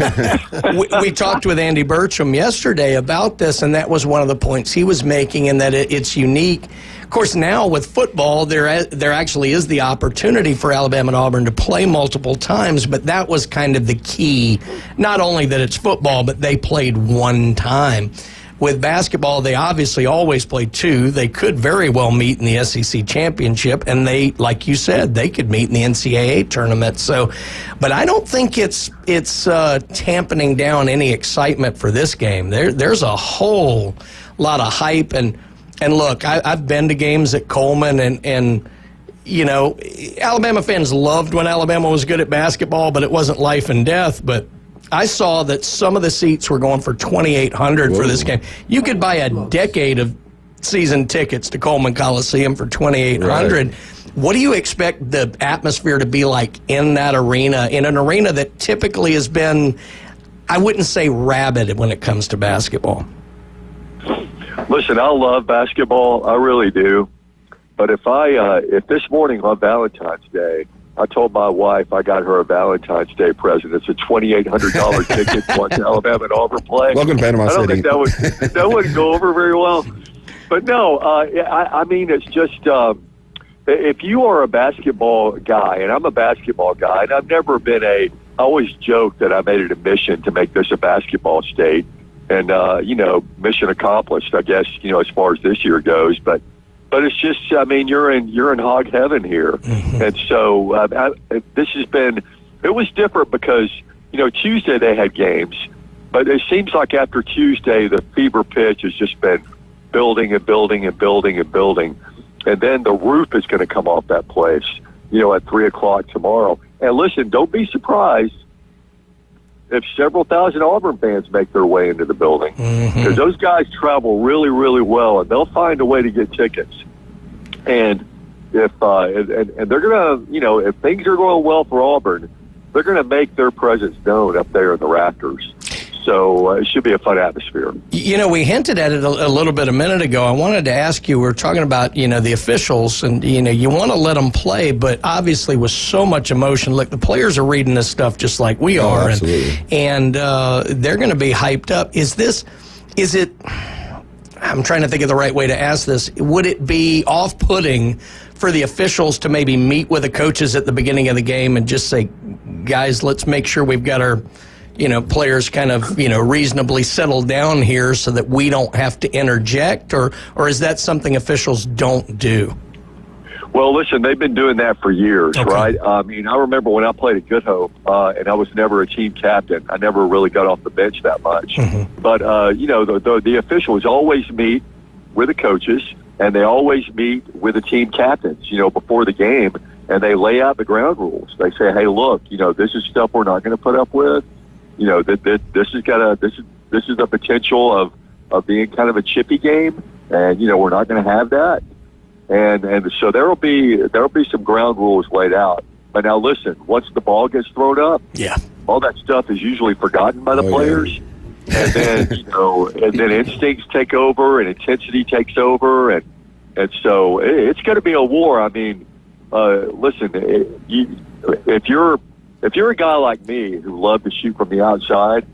we talked with Andy Burcham yesterday about this, and that was one of the points he was making, and that it's unique. Of course, now with football, there actually is the opportunity for Alabama and Auburn to play multiple times, but that was kind of the key. Not only that it's football, but they played one time. With basketball, they obviously always play 2. They could very well meet in the SEC championship, and they, like you said, they could meet in the NCAA tournament. So, but I don't think it's tamping down any excitement for this game. There's a whole lot of hype, and look, I've been to games at Coleman, and Alabama fans loved when Alabama was good at basketball, but it wasn't life and death. But I saw that some of the seats were going for $2,800 for this game. You could buy a decade of season tickets to Coleman Coliseum for $2,800. Right. What do you expect the atmosphere to be like in that arena, in an arena that typically has been, I wouldn't say rabid when it comes to basketball? Listen, I love basketball. I really do. But if this morning on Valentine's Day, I told my wife I got her a Valentine's Day present. It's a $2,800 ticket to watch Alabama and Auburn play. Welcome to Panama City. I don't think that wouldn't go over very well. But no, I mean, it's just if you are a basketball guy, and I'm a basketball guy, and I've never been I always joke that I made it a mission to make this a basketball state. And, mission accomplished, I guess, as far as this year goes. But it's just, I mean, you're in hog heaven here. Mm-hmm. And so it was different because, Tuesday they had games. But it seems like after Tuesday, the fever pitch has just been building and building and building and building. And then the roof is going to come off that place, at 3 o'clock tomorrow. And listen, don't be surprised if several thousand Auburn fans make their way into the building, because those guys travel really, really well, and they'll find a way to get tickets. And if and they're gonna, if things are going well for Auburn, they're gonna make their presence known up there in the rafters. So it should be a fun atmosphere. We hinted at it a little bit a minute ago. I wanted to ask you, we're talking about, the officials, and, you want to let them play, but obviously with so much emotion, look, the players are reading this stuff just like we are. Absolutely. And they're going to be hyped up. Is it, I'm trying to think of the right way to ask this, would it be off-putting for the officials to maybe meet with the coaches at the beginning of the game and just say, guys, let's make sure we've got our players kind of, reasonably settled down here so that we don't have to interject, or is that something officials don't do? Well, listen, they've been doing that for years, right? I mean, I remember when I played at Good Hope, and I was never a team captain. I never really got off the bench that much. Mm-hmm. But, the officials always meet with the coaches, and they always meet with the team captains, before the game, and they lay out the ground rules. They say, hey, look, this is stuff we're not going to put up with. This is the potential of being kind of a chippy game, and we're not going to have that, and so there'll be some ground rules laid out. But now listen, once the ball gets thrown up, all that stuff is usually forgotten by the players, and then instincts take over and intensity takes over, and so it's going to be a war. I mean, listen, if you're a guy like me who loves to shoot from the outside,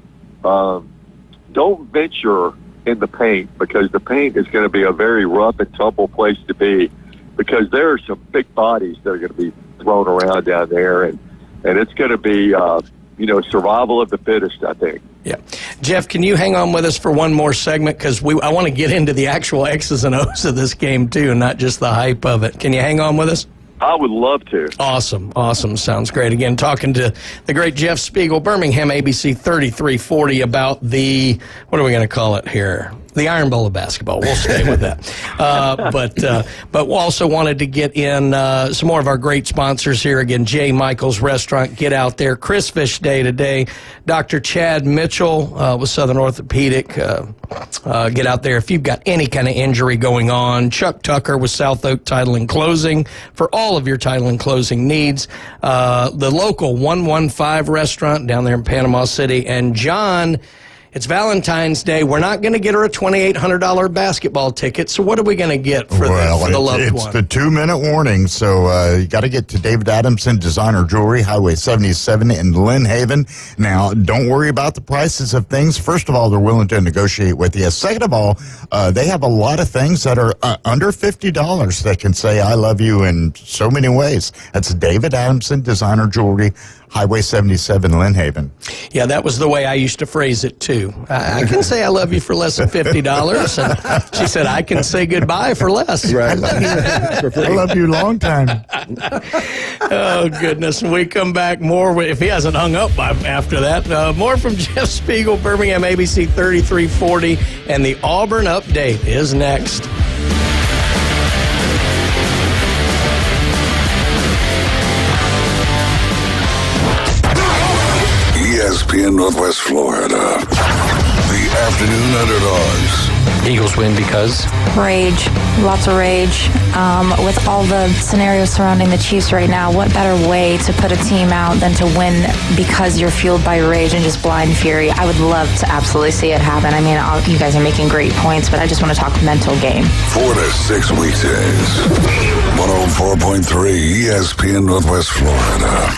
don't venture in the paint, because the paint is going to be a very rough and tumble place to be, because there are some big bodies that are going to be thrown around down there. And and it's going to be, survival of the fittest, I think. Yeah. Jeff, can you hang on with us for one more segment? Because I want to get into the actual X's and O's of this game, too, not just the hype of it. Can you hang on with us? I would love to. Awesome. Sounds great. Again, talking to the great Jeff Spiegel, Birmingham ABC 3340, about the, what are we going to call it here? The Iron Bowl of basketball. We'll stay with that. But we also wanted to get in some more of our great sponsors here. Again, J. Michael's Restaurant. Get out there. Chris Fish Day today. Dr. Chad Mitchell with Southern Orthopedic. Get out there if you've got any kind of injury going on. Chuck Tucker with South Oak Title and Closing for all of your title and closing needs. The local 115 restaurant down there in Panama City. And John, it's Valentine's Day. We're not going to get her a $2,800 basketball ticket. So what are we going to get for the loved one? It's the 2-minute warning. So you got to get to David Adamson Designer Jewelry, Highway 77 in Lynn Haven. Now, don't worry about the prices of things. First of all, they're willing to negotiate with you. Second of all, they have a lot of things that are under $50 that can say I love you in so many ways. That's David Adamson Designer Jewelry, Highway 77, Lynn Haven. Yeah, that was the way I used to phrase it, too. I can say I love you for less than $50. And she said, I can say goodbye for less. Right. I love you a long time. Oh, goodness. When we come back, more, if he hasn't hung up after that, more from Jeff Spiegel, Birmingham ABC 3340, and the Auburn Update is next. ESPN Northwest Florida. The afternoon underdogs. Eagles win because? Rage. Lots of rage. With all the scenarios surrounding the Chiefs right now, what better way to put a team out than to win because you're fueled by rage and just blind fury? I would love to absolutely see it happen. I mean, you guys are making great points, but I just want to talk mental game. 4 to 6 weekdays. 104.3 ESPN Northwest Florida.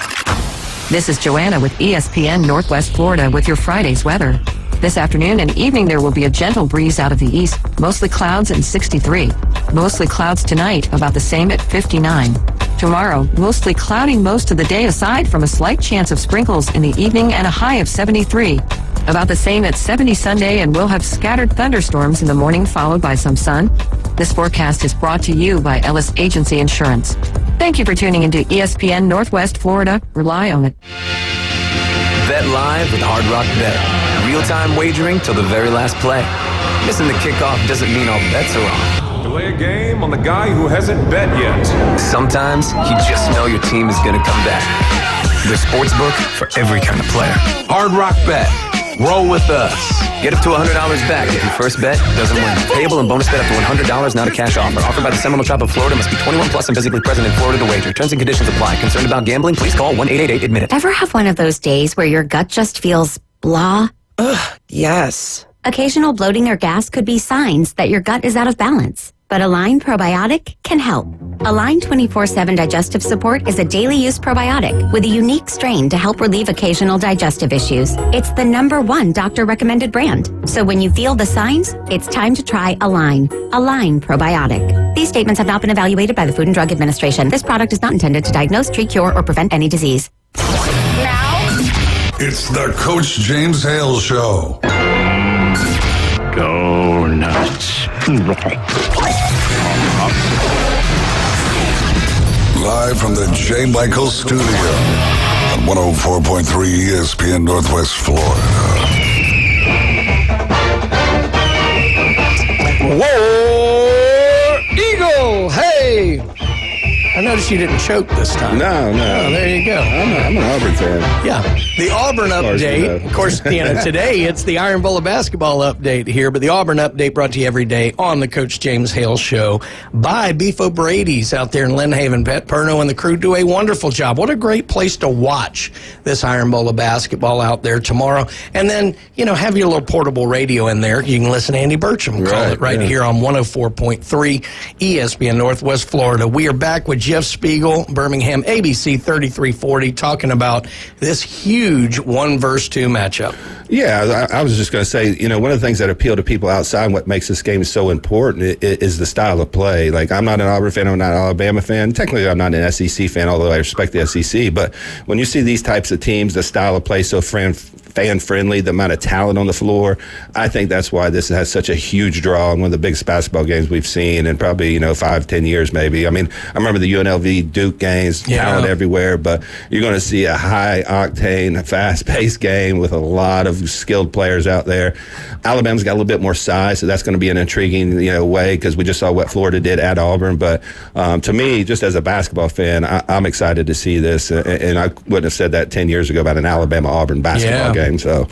This is Joanna with ESPN Northwest Florida with your Friday's weather. This afternoon and evening there will be a gentle breeze out of the east, mostly clouds and 63. Mostly clouds tonight, about the same at 59. Tomorrow, mostly cloudy most of the day aside from a slight chance of sprinkles in the evening and a high of 73. About the same at 70 Sunday, and we'll have scattered thunderstorms in the morning followed by some sun. This forecast is brought to you by Ellis Agency Insurance. Thank you for tuning into ESPN Northwest Florida. Rely on it. Bet live with Hard Rock Bet. Real-time wagering till the very last play. Missing the kickoff doesn't mean all bets are off. Delay a game on the guy who hasn't bet yet. Sometimes you just know your team is going to come back. The sportsbook for every kind of player. Hard Rock Bet. Roll with us. Get up to $100 back if your first bet doesn't win. Payable and bonus bet up to $100, not a cash offer. Offered by the Seminole Tribe of Florida. Must be 21 plus and physically present in Florida to wager. Terms and conditions apply. Concerned about gambling? Please call 1-888-ADMIT-IT. Ever have one of those days where your gut just feels blah? Ugh, yes. Occasional bloating or gas could be signs that your gut is out of balance. But Align Probiotic can help. Align 24/7 Digestive Support is a daily use probiotic with a unique strain to help relieve occasional digestive issues. It's the #1 doctor-recommended brand. So when you feel the signs, it's time to try Align. Align Probiotic. These statements have not been evaluated by the Food and Drug Administration. This product is not intended to diagnose, treat, cure, or prevent any disease. It's the Coach James Hale Show. Go nuts. Live from the J. Michael Studio on 104.3 ESPN Northwest Florida. Whoa! Eagle! Hey! I noticed you didn't choke this time. No. Oh, there you go. I'm an Auburn fan. Yeah. The Auburn update. Of course, today it's the Iron Bowl of basketball update here, but the Auburn update brought to you every day on the Coach James Hale Show by Beef O'Brady's out there in Lynn Haven. Pat Perno and the crew do a wonderful job. What a great place to watch this Iron Bowl of basketball out there tomorrow. And then, have your little portable radio in there. You can listen to Andy Burcham call it right here on 104.3 ESPN Northwest Florida. We are back with Jeff Spiegel, Birmingham ABC 3340, talking about this huge 1 versus 2 matchup. Yeah, I was just going to say, one of the things that appeal to people outside and what makes this game so important is the style of play. Like, I'm not an Auburn fan, I'm not an Alabama fan. Technically, I'm not an SEC fan, although I respect the SEC. But when you see these types of teams, the style of play so fan-friendly, the amount of talent on the floor, I think that's why this has such a huge draw and one of the biggest basketball games we've seen in probably, 5-10 years maybe. I mean, I remember the UNLV Duke games, talent everywhere, but you're going to see a high-octane, fast-paced game with a lot of skilled players out there. Alabama's got a little bit more size, so that's going to be an intriguing way because we just saw what Florida did at Auburn. But to me, just as a basketball fan, I'm excited to see this, and I wouldn't have said that 10 years ago about an Alabama-Auburn basketball game. So,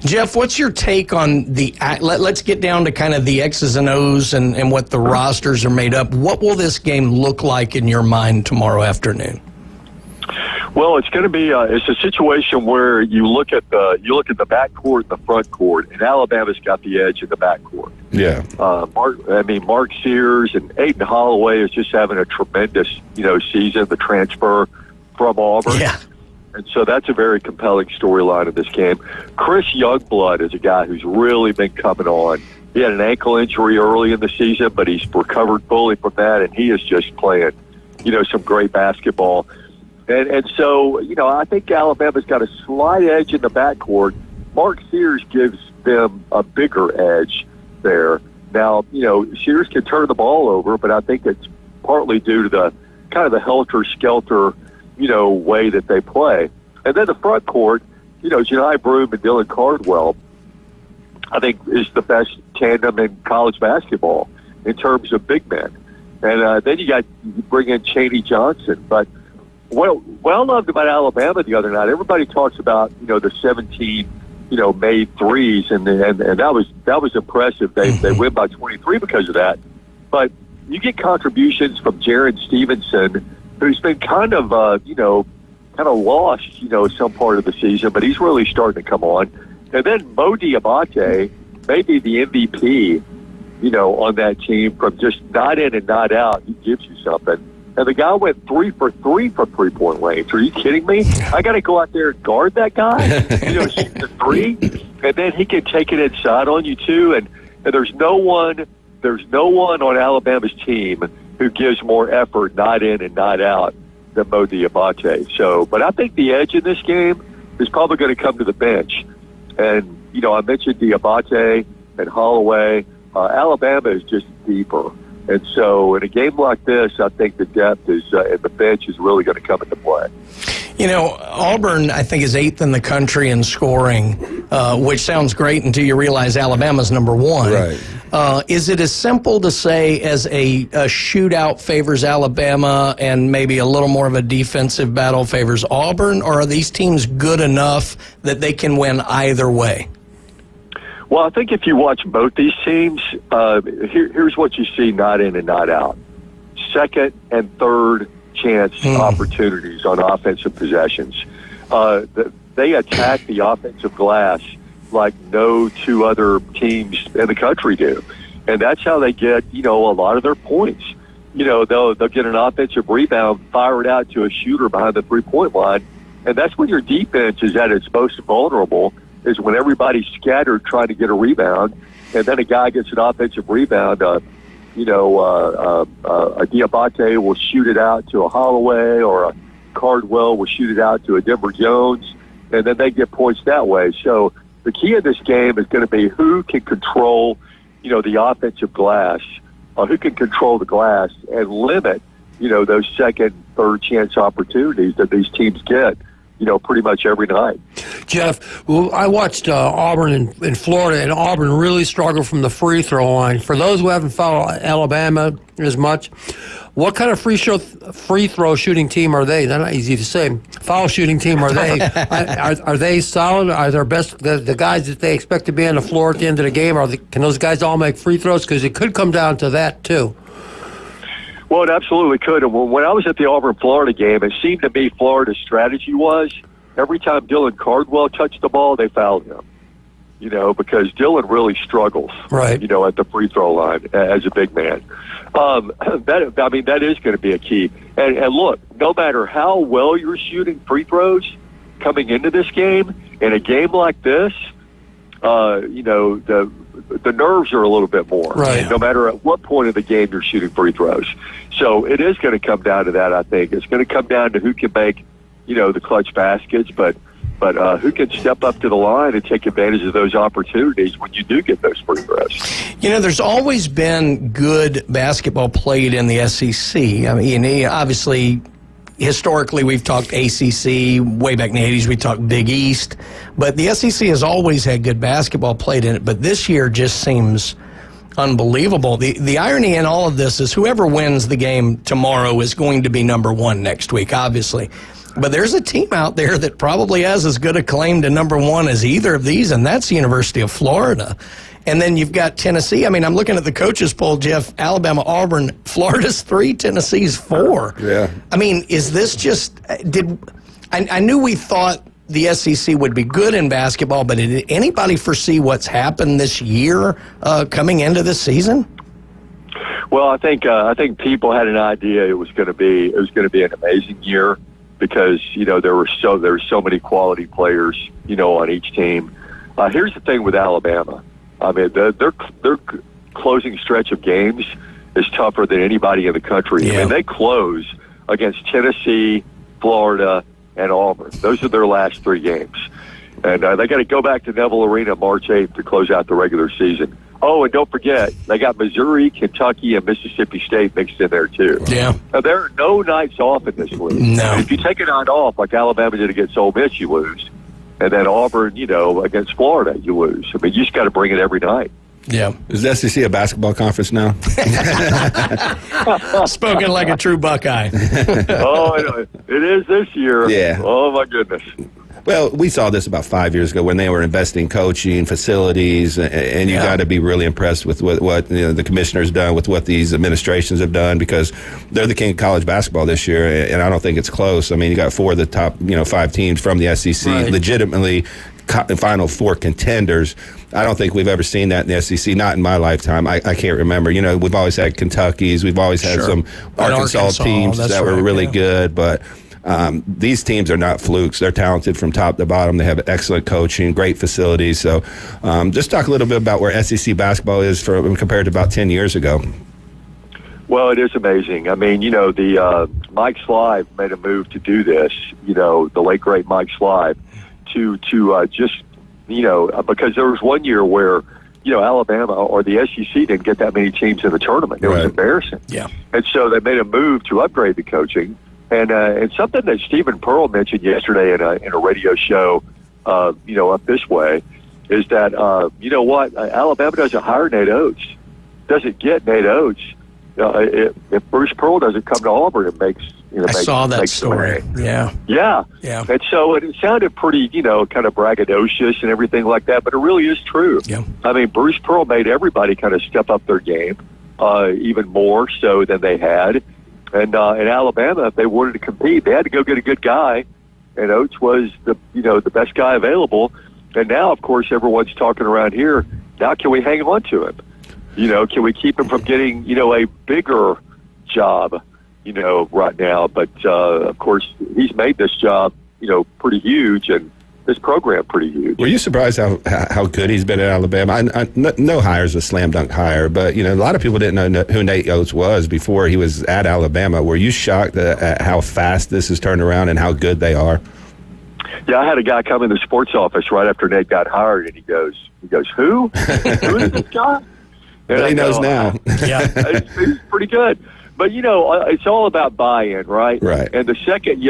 Jeff, what's your take on let's get down to kind of the X's and O's and what the rosters are made up. What will this game look like in your mind tomorrow afternoon? Well, it's going to be it's a situation where you look at the backcourt and the front court, and Alabama's got the edge in the backcourt. Yeah. Mark Sears and Aiden Holloway is just having a tremendous season. The transfer from Auburn. Yeah. And so that's a very compelling storyline of this game. Chris Youngblood is a guy who's really been coming on. He had an ankle injury early in the season, but he's recovered fully from that, and he is just playing, some great basketball. And so, I think Alabama's got a slight edge in the backcourt. Mark Sears gives them a bigger edge there. Now, Sears can turn the ball over, but I think it's partly due to the kind of the helter-skelter, way that they play. And then the front court, Janai Broome and Dylan Cardwell, I think is the best tandem in college basketball in terms of big men. And then you bring in Chaney Johnson. But what I loved about Alabama the other night, everybody talks about, the 17, made threes, and that was impressive. They win by 23 because of that. But you get contributions from Jaron Stevenson, who's been kind of lost, some part of the season, but he's really starting to come on. And then Mo Diabate, maybe the MVP, on that team from just not in and not out. He gives you something. And the guy went 3 for 3 from three-point range. Are you kidding me? I got to go out there and guard that guy, shoot the three, and then he can take it inside on you too. And there's no one on Alabama's team who gives more effort not in and not out than Mo Diabate. So, but I think the edge in this game is probably going to come to the bench. And, I mentioned Diabate and Holloway. Alabama is just deeper. And so in a game like this, I think the depth is at the bench is really going to come into play. Auburn, I think, is 8th in the country in scoring, which sounds great until you realize Alabama's number 1. Right. Is it as simple to say as a shootout favors Alabama and maybe a little more of a defensive battle favors Auburn, or are these teams good enough that they can win either way? Well, I think if you watch both these teams, here's what you see not in and not out. Second and third chance opportunities on offensive possessions. They attack the offensive glass like no two other teams in the country do. And that's how they get, a lot of their points. They'll get an offensive rebound, fire it out to a shooter behind the three-point line, and that's when your defense is at its most vulnerable, is when everybody's scattered trying to get a rebound, and then a guy gets an offensive rebound. A Diabate will shoot it out to a Holloway, or a Cardwell will shoot it out to a Denver Jones, and then they get points that way. So the key of this game is going to be who can control, the offensive glass, or who can control the glass and limit, those second, third chance opportunities that these teams get, pretty much every night. Jeff, well, I watched Auburn in Florida, and Auburn really struggled from the free throw line. For those who haven't followed Alabama as much, what kind of free throw shooting team are they? They're not easy to say. Foul shooting team are they? Are they solid? Are their best the guys that they expect to be on the floor at the end of the game? Can those guys all make free throws? Because it could come down to that too. Well, it absolutely could. And when I was at the Auburn-Florida game, it seemed to me Florida's strategy was every time Dylan Cardwell touched the ball, they fouled him. Because Dylan really struggles, right? At the free throw line as a big man. That is going to be a key. And look, no matter how well you're shooting free throws coming into this game, in a game like this, the nerves are a little bit more. Right. No matter at what point of the game you're shooting free throws. So it is going to come down to that, I think. It's going to come down to who can make, the clutch baskets, but who can step up to the line and take advantage of those opportunities when you do get those free throws. There's always been good basketball played in the SEC. I mean, obviously, historically, we've talked ACC. Way back in the 80s, we talked Big East. But the SEC has always had good basketball played in it. But this year just seems unbelievable. The irony in all of this is whoever wins the game tomorrow is going to be number one next week, obviously. But there's a team out there that probably has as good a claim to number one as either of these, and that's the University of Florida. And then you've got Tennessee. I mean, I'm looking at the coaches poll, Jeff. Alabama, Auburn, Florida's 3, Tennessee's 4. Yeah. I mean, is this just I knew we thought the SEC would be good in basketball, but did anybody foresee what's happened this year coming into this season? Well, I think people had an idea it was going to be an amazing year because there were so many quality players on each team. Here's the thing with Alabama. I mean, their closing stretch of games is tougher than anybody in the country. Yeah. I mean, they close against Tennessee, Florida, and Auburn. Those are their last 3 games. And they got to go back to Neville Arena March 8th to close out the regular season. Oh, and don't forget, they got Missouri, Kentucky, and Mississippi State mixed in there, too. Yeah. Now, there are no nights off in this league. No. If you take a night off, like Alabama did against Ole Miss, you lose. And then Auburn, against Florida, you lose. I mean, you just got to bring it every night. Yeah. Is the SEC a basketball conference now? Spoken like a true Buckeye. Oh, it is this year. Yeah. Oh, my goodness. Well, we saw this about 5 years ago when they were investing in coaching, facilities, and you got to be really impressed with what the commissioner's done, with what these administrations have done, because they're the king of college basketball this year, and I don't think it's close. I mean, you got 4 of the top 5 teams from the SEC, right, legitimately Final Four contenders. I don't think we've ever seen that in the SEC, not in my lifetime. I can't remember. We've always had Kentucky's, we've always had some Arkansas teams that were really good, but these teams are not flukes. They're talented from top to bottom. They have excellent coaching, great facilities. So just talk a little bit about where SEC basketball is compared to about 10 years ago. Well, it is amazing. I mean, the Mike Slive made a move to do this, the late, great Mike Slive, to just, because there was one year where, Alabama or the SEC didn't get that many teams in the tournament. It was embarrassing. Yeah. And so they made a move to upgrade the coaching. And something that Stephen Pearl mentioned yesterday in a radio show, up this way, is that, Alabama doesn't hire Nate Oates, doesn't get Nate Oates. If Bruce Pearl doesn't come to Auburn, it makes, I saw that story. Yeah. And so it sounded pretty, kind of braggadocious and everything like that, but it really is true. Yeah. I mean, Bruce Pearl made everybody kind of step up their game, even more so than they had. And in Alabama, if they wanted to compete, they had to go get a good guy, and Oates was the best guy available. And now, of course, everyone's talking around here. Now, can we hang on to him? Can we keep him from getting a bigger job? Right now. But of course, he's made this job pretty huge, and this program pretty huge. Were you surprised how good he's been at Alabama? No hire's a slam dunk hire, but a lot of people didn't know who Nate Oates was before he was at Alabama. Were you shocked at how fast this has turned around and how good they are? Yeah, I had a guy come in the sports office right after Nate got hired, and he goes, who? Who is this guy? And he knows now. Yeah, he's pretty good. But it's all about buy-in, right? Right. And the second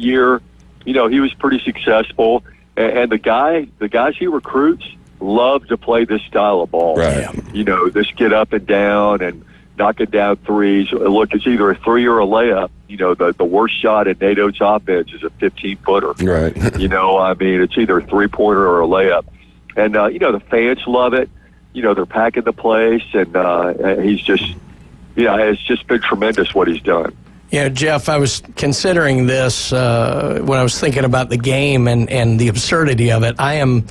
year, he was pretty successful, and the guys he recruits love to play this style of ball. Right. This get up and down and knocking down threes. Look, it's either a 3 or a layup. The worst shot in Nate Oates' offense is a 15-footer. Right. I mean, it's either a 3-pointer or a layup. And, the fans love it. They're packing the place, and he's just, it's just been tremendous what he's done. Jeff, I was considering this when I was thinking about the game and the absurdity of it. I am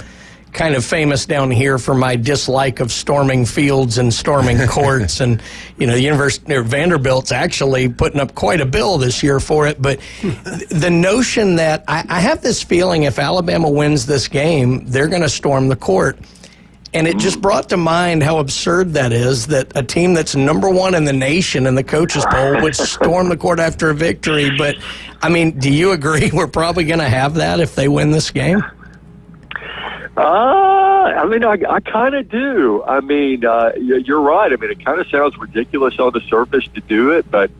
kind of famous down here for my dislike of storming fields and storming courts. And, the University or Vanderbilt's actually putting up quite a bill this year for it. But the notion that I have this feeling if Alabama wins this game, they're going to storm the court. And it just brought to mind how absurd that is, that a team that's number one in the nation in the coaches poll would storm the court after a victory. But, I mean, do you agree we're probably going to have that if they win this game? I kind of do. I mean, you're right. I mean, it kind of sounds ridiculous on the surface to do it, but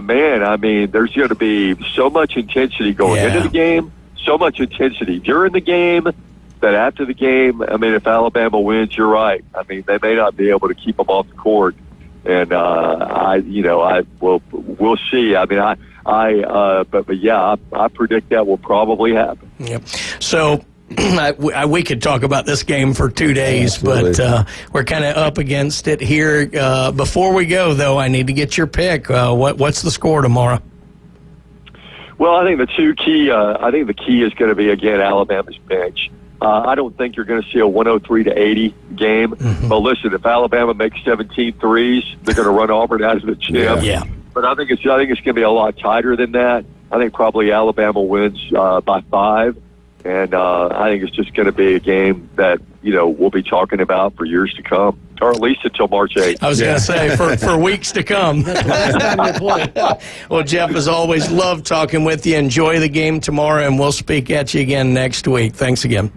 man, I mean, there's going to be so much intensity going into the game, so much intensity during the game, that after the game, I mean, if Alabama wins, you're right. I mean, they may not be able to keep them off the court, and we'll see. I mean, I predict that will probably happen. Yep. So. We could talk about this game for 2 days, but we're kind of up against it here. Before we go, though, I need to get your pick. What's the score tomorrow? Well, I think the key is going to be, again, Alabama's bench. I don't think you're going to see a 103-80 game. Mm-hmm. But listen, if Alabama makes 17 threes, they're going to run Auburn out of the gym. Yeah. But I think it's going to be a lot tighter than that. I think probably Alabama wins by 5. And I think it's just going to be a game that, we'll be talking about for years to come, or at least until March 8th. I was going to say, for weeks to come. Well, Jeff, as always, love talking with you. Enjoy the game tomorrow, and we'll speak at you again next week. Thanks again.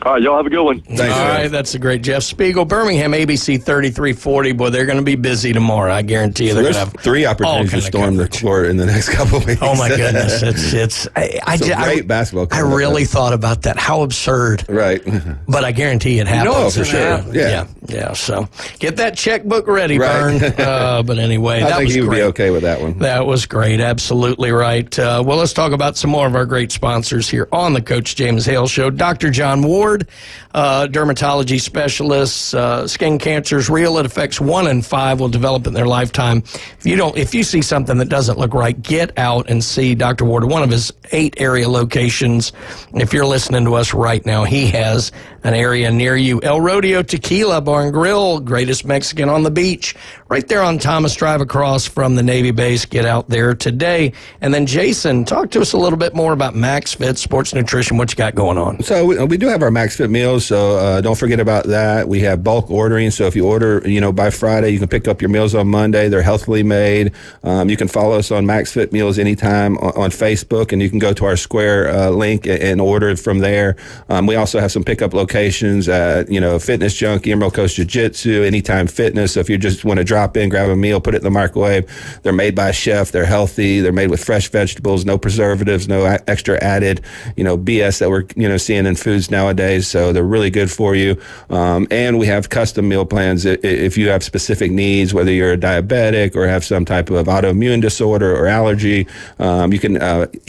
All right, y'all have a good one. Thanks, all right, that's a great Jeff Spiegel. Birmingham, ABC 3340. Boy, they're going to be busy tomorrow. I guarantee you. So they're going to have 3 opportunities to storm the court in the next couple of weeks. Oh, my goodness. It's great basketball. I really thought about that. How absurd. Right. But I guarantee it happens. For sure. Yeah. So get that checkbook ready, right. Bern. But anyway, I that think was he would great. be okay with that one. That was great. Absolutely right. Well, let's talk about some more of our great sponsors here on the Coach James Hale Show. Dr. John Ward, dermatology specialist. Skin cancer is real. It affects 1 in 5 will develop in their lifetime. If you see something that doesn't look right, get out and see Dr. Ward at one of his 8 area locations. If you're listening to us right now, he has an area near you. El Rodeo Tequila Bar and Grill, greatest Mexican on the beach, right there on Thomas Drive across from the Navy base. Get out there today. And then, Jason, talk to us a little bit more about Max Fit Sports Nutrition. What you got going on? So we do have our Max Fit meals, so don't forget about that. We have bulk ordering, so if you order, by Friday, you can pick up your meals on Monday. They're healthily made. You can follow us on Max Fit Meals anytime on Facebook, and you can go to our Square link and order from there. We also have some pickup locations at, Fitness Junkie, Emerald Coast Jiu-Jitsu, Anytime Fitness. So if you just want to drop in, grab a meal, put it in the microwave, they're made by a chef. They're healthy. They're made with fresh vegetables, no preservatives, no extra added, BS that we're, seeing in foods nowadays. So they're really good for you. And we have custom meal plans if you have specific needs, whether you're a diabetic or have some type of autoimmune disorder or allergy. You can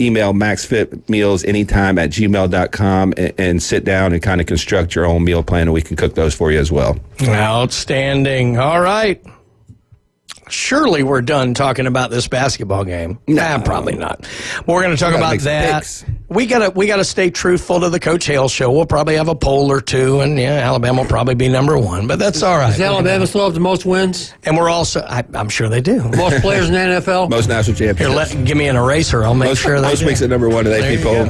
email maxfitmealsanytime@gmail.com and sit down and kind of construct your own meal plan, and we can cook those for you as well. Outstanding. All right. Surely we're done talking about this basketball game. Nah, probably not. We're going to talk about that. Picks. We gotta stay truthful to the Coach Hale Show. We'll probably have a poll or two, and Alabama will probably be number 1, but that's all right. Does Alabama still have the most wins? And we're also, I'm sure they do. Most players in the NFL? Most national championships. Here, give me an eraser. I'll make sure they most weeks at number 1 in the AP poll.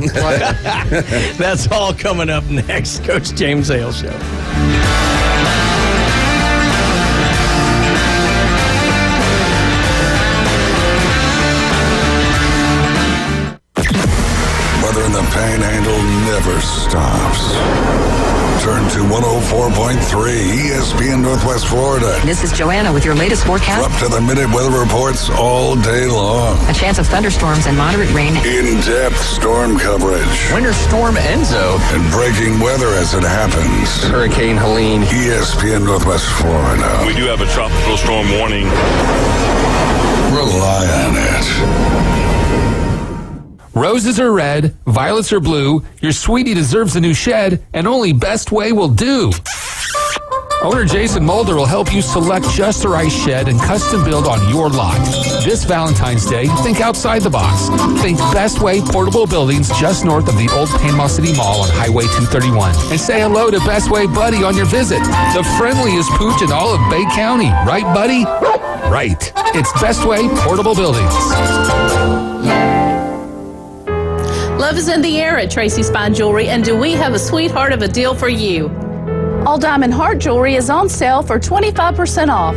That's all coming up next. Coach James Hale Show. Weather in the Panhandle never stops. Turn to 104.3 ESPN Northwest Florida. This is Joanna with your latest forecast. Up to the minute weather reports all day long. A chance of thunderstorms and moderate rain. In-depth storm coverage. Winter Storm Enzo. And breaking weather as it happens. Hurricane Helene. ESPN Northwest Florida. We do have a tropical storm warning. Rely on it. Roses are red, violets are blue, your sweetie deserves a new shed, and only Best Way will do. Owner Jason Mulder will help you select just the right shed and custom build on your lot. This Valentine's Day, think outside the box. Think Best Way Portable Buildings just north of the old Panama City Mall on Highway 231. And say hello to Best Way Buddy on your visit. The friendliest pooch in all of Bay County. Right, buddy? Right. It's Best Way Portable Buildings. Love is in the air at Tracy's Fine Jewelry, and do we have a sweetheart of a deal for you? All diamond heart jewelry is on sale for 25% off.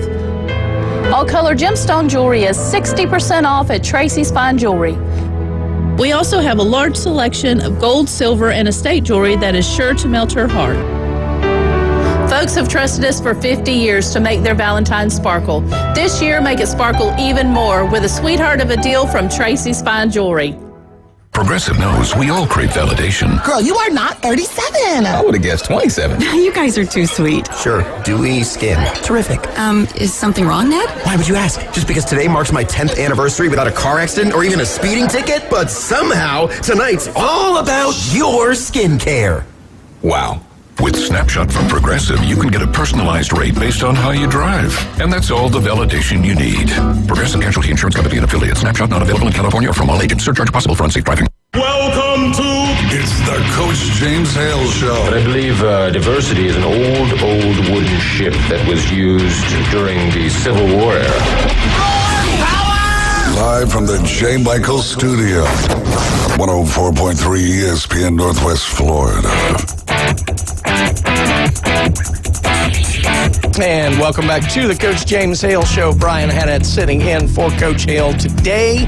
All color gemstone jewelry is 60% off at Tracy's Fine Jewelry. We also have a large selection of gold, silver, and estate jewelry that is sure to melt her heart. Folks have trusted us for 50 years to make their Valentine's sparkle. This year, make it sparkle even more with a sweetheart of a deal from Tracy's Fine Jewelry. Progressive knows we all crave validation. Girl, you are not 37. I would have guessed 27. You guys are too sweet. Sure, dewy skin. Terrific. Is something wrong, Ned? Why would you ask? Just because today marks my 10th anniversary without a car accident or even a speeding ticket? But somehow, tonight's all about your skincare. Wow. With Snapshot from Progressive, you can get a personalized rate based on how you drive. And that's all the validation you need. Progressive Casualty Insurance Company and affiliates. Snapshot not available in California or from all agents. Surcharge possible for unsafe driving. Welcome to It's the Coach James Hale Show. But I believe diversity is an old wooden ship that was used during the Civil War era. Live from the J. Michael Studio. 104.3 ESPN Northwest Florida. And welcome back to the Coach James Hale Show. Brian Haddad sitting in for Coach Hale today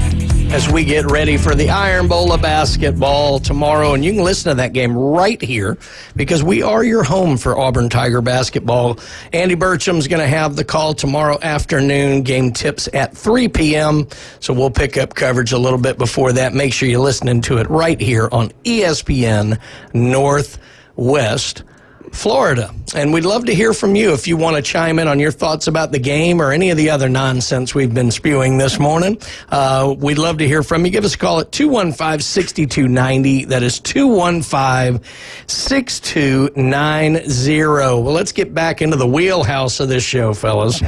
as we get ready for the Iron Bowl of basketball tomorrow. And you can listen to that game right here because we are your home for Auburn Tiger basketball. Andy Burcham's going to have the call tomorrow afternoon. Game tips at 3 p.m. So we'll pick up coverage a little bit before that. Make sure you're listening to it right here on ESPN Northwest Florida. And we'd love to hear from you if you want to chime in on your thoughts about the game or any of the other nonsense we've been spewing this morning. We'd love to hear from you. Give us a call at 215-6290. That is 215-6290. Well, let's get back into the wheelhouse of this show, fellas.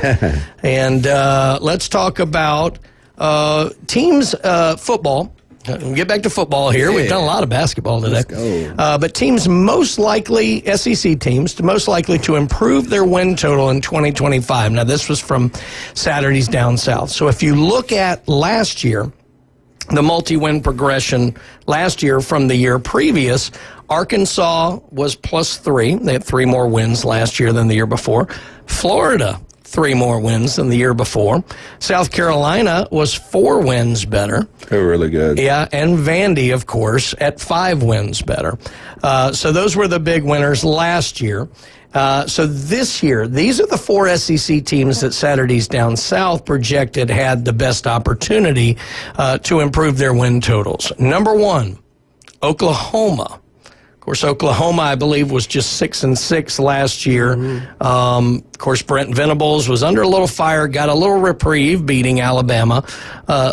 And let's talk about teams football. We'll get back to football here. We've done a lot of basketball today. Let's go. But teams most likely, SEC teams, most likely to improve their win total in 2025. Now, this was from Saturdays Down South. So if you look at last year, the multi-win progression last year from the year previous, Arkansas was +3. They had 3 more wins last year than the year before. Florida, 3 more wins than the year before. South Carolina was 4 wins better. They were really good. Yeah, and Vandy, of course, at 5 wins better. So those were the big winners last year. So this year, these are the 4 SEC teams that Saturdays Down South projected had the best opportunity to improve their win totals. Number 1, Oklahoma. Of course, Oklahoma, I believe, was just 6-6 last year. Of course, Brent Venables was under a little fire, got a little reprieve, beating Alabama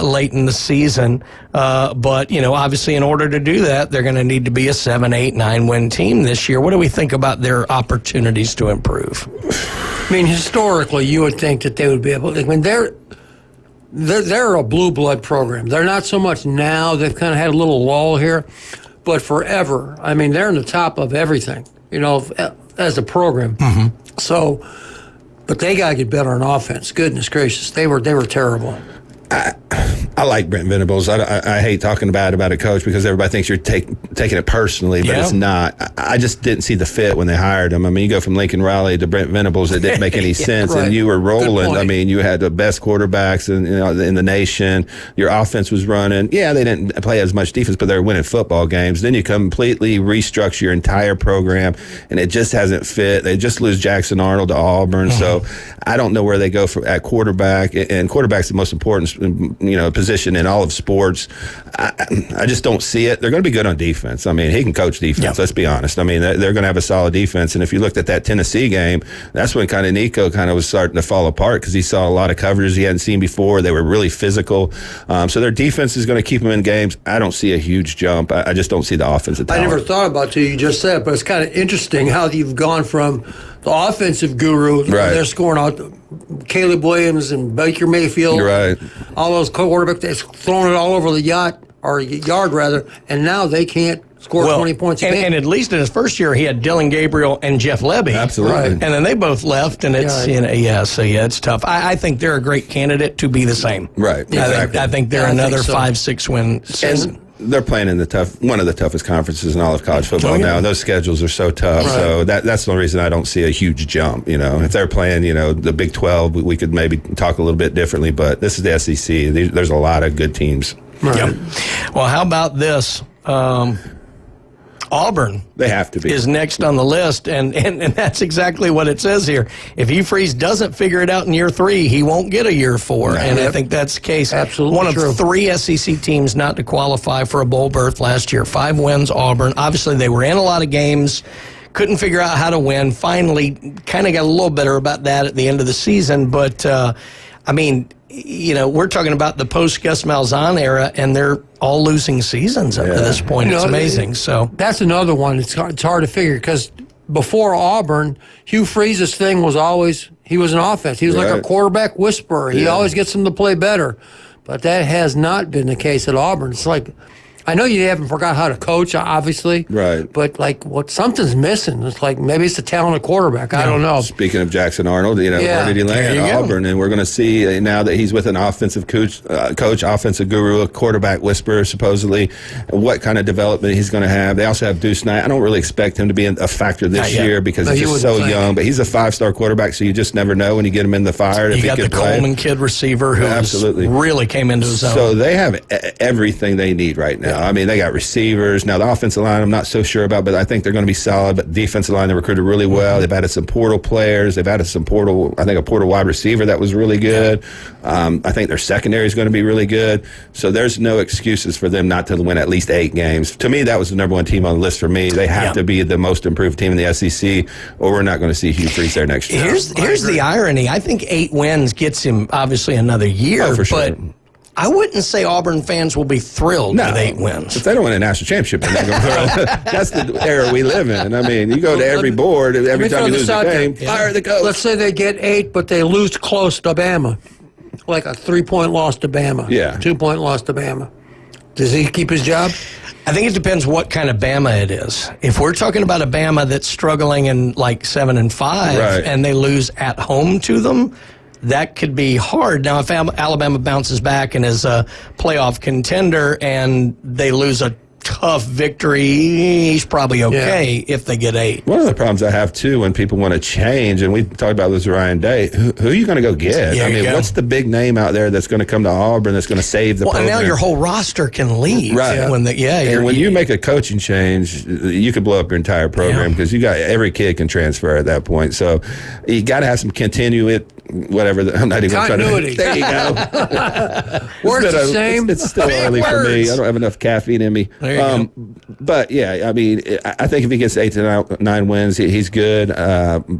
late in the season. But, you know, obviously, in order to do that, they're going to need to be a 7, 8, 9 win team this year. What do we think about their opportunities to improve? I mean, historically, you would think that they would be able to. I mean, they're a blue blood program. They're not so much now. They've kind of had a little lull here. But forever, I mean, they're in the top of everything, you know, as a program. So, but they got to get better on offense. Goodness gracious, they were terrible. I like Brent Venables. I hate talking bad about a coach because everybody thinks you're taking it personally, but it's not. I just didn't see the fit when they hired him. I mean, you go from Lincoln Riley to Brent Venables, it didn't make any sense, right. And you were rolling. I mean, you had the best quarterbacks in the nation. Your offense was running. Yeah, they didn't play as much defense, but they were winning football games. Then you completely restructure your entire program, and it just hasn't fit. They just lose Jackson Arnold to Auburn, so I don't know where they go at quarterback. And quarterback's the most important, position in all of sports. I just don't see it. They're going to be good on defense. I mean, he can coach defense. Let's be honest. I mean, they're going to have a solid defense. And if you looked at that Tennessee game, that's when kind of Nico kind of was starting to fall apart because he saw a lot of coverages he hadn't seen before. They were really physical. So their defense is going to keep them in games. I don't see a huge jump. I just don't see the offensive talent. I never thought about it till you just said, but it's kind of interesting how you've gone from the offensive guru. Right. They're scoring out Caleb Williams and Baker Mayfield. Right. All those quarterbacks, they're throwing it all over the yard, rather, and now they can't score 20 points a game. And at least in his first year, he had Dylan Gabriel and Jeff Lebby. Absolutely. Right. And then they both left, and it's, it's tough. I think they're a great candidate to be the same. Right. Exactly. I think they're another 5-6 win season. They're playing in one of the toughest conferences in all of college football now. And those schedules are so tough. Right. So that's the reason I don't see a huge jump. If they're playing, the Big 12, we could maybe talk a little bit differently. But this is the SEC. There's a lot of good teams. Right. Yep. Well, how about this? Auburn, they have to be, is next on the list, and that's exactly what it says here. If Hugh Freeze doesn't figure it out in year 3, he won't get a year 4, and I think that's the case. Absolutely one true. of 3 SEC teams not to qualify for a bowl berth last year. 5 wins, Auburn. Obviously, they were in a lot of games, couldn't figure out how to win. Finally, kind of got a little better about that at the end of the season, but we're talking about the post-Gus Malzahn era, and they're all losing seasons up to this point. It's amazing. So that's another one. It's hard to figure because before Auburn, Hugh Freeze's thing was always he was an offense. He was like a quarterback whisperer. He always gets them to play better. But that has not been the case at Auburn. It's like, I know you haven't forgot how to coach, obviously. Right. But, something's missing. It's like maybe it's the talented quarterback. I don't know. Speaking of Jackson Arnold, where did he land? Auburn. And we're going to see now that he's with an offensive coach, offensive guru, a quarterback whisperer, supposedly, what kind of development he's going to have. They also have Deuce Knight. I don't really expect him to be a factor this year because he's just so young. But he's a 5-star quarterback, so you just never know when you get him in the fire. You got the Coleman kid receiver who really came into his own. So they have everything they need right now. I mean, they got receivers. Now, the offensive line, I'm not so sure about, but I think they're going to be solid. But defensive line, they recruited really well. They've added some portal players. They've added some portal wide receiver that was really good. I think their secondary is going to be really good. So there's no excuses for them not to win at least 8 games. To me, that was the number 1 team on the list for me. They have to be the most improved team in the SEC, or we're not going to see Hugh Freeze there next year. Here's the irony. I think 8 wins gets him, obviously, another year. Oh, for sure. But I wouldn't say Auburn fans will be thrilled with 8 wins. If they don't win a national championship, they're not going to throw. That's the era we live in. I mean, you go to every board, every time you lose a game, fire the coach. Let's say they get 8, but they lose close to Bama. Like a 3-point loss to Bama. Yeah. 2-point loss to Bama. Does he keep his job? I think it depends what kind of Bama it is. If we're talking about a Bama that's struggling in 7-5 and they lose at home to them, that could be hard. Now, if Alabama bounces back and is a playoff contender and they lose a tough victory, he's probably okay if they get 8. One of the problems I have, too, when people want to change, and we talked about this with Ryan Day, who are you going to go get? I mean, what's the big name out there that's going to come to Auburn that's going to save the program? And now your whole roster can leave. Right. And when you make a coaching change, you could blow up your entire program because you got every kid can transfer at that point. So you got to have some I'm not even continuity. There you go. Words the same. It's still early for me. I don't have enough caffeine in me. But I mean, I think if he gets 8 to 9 wins, he's good.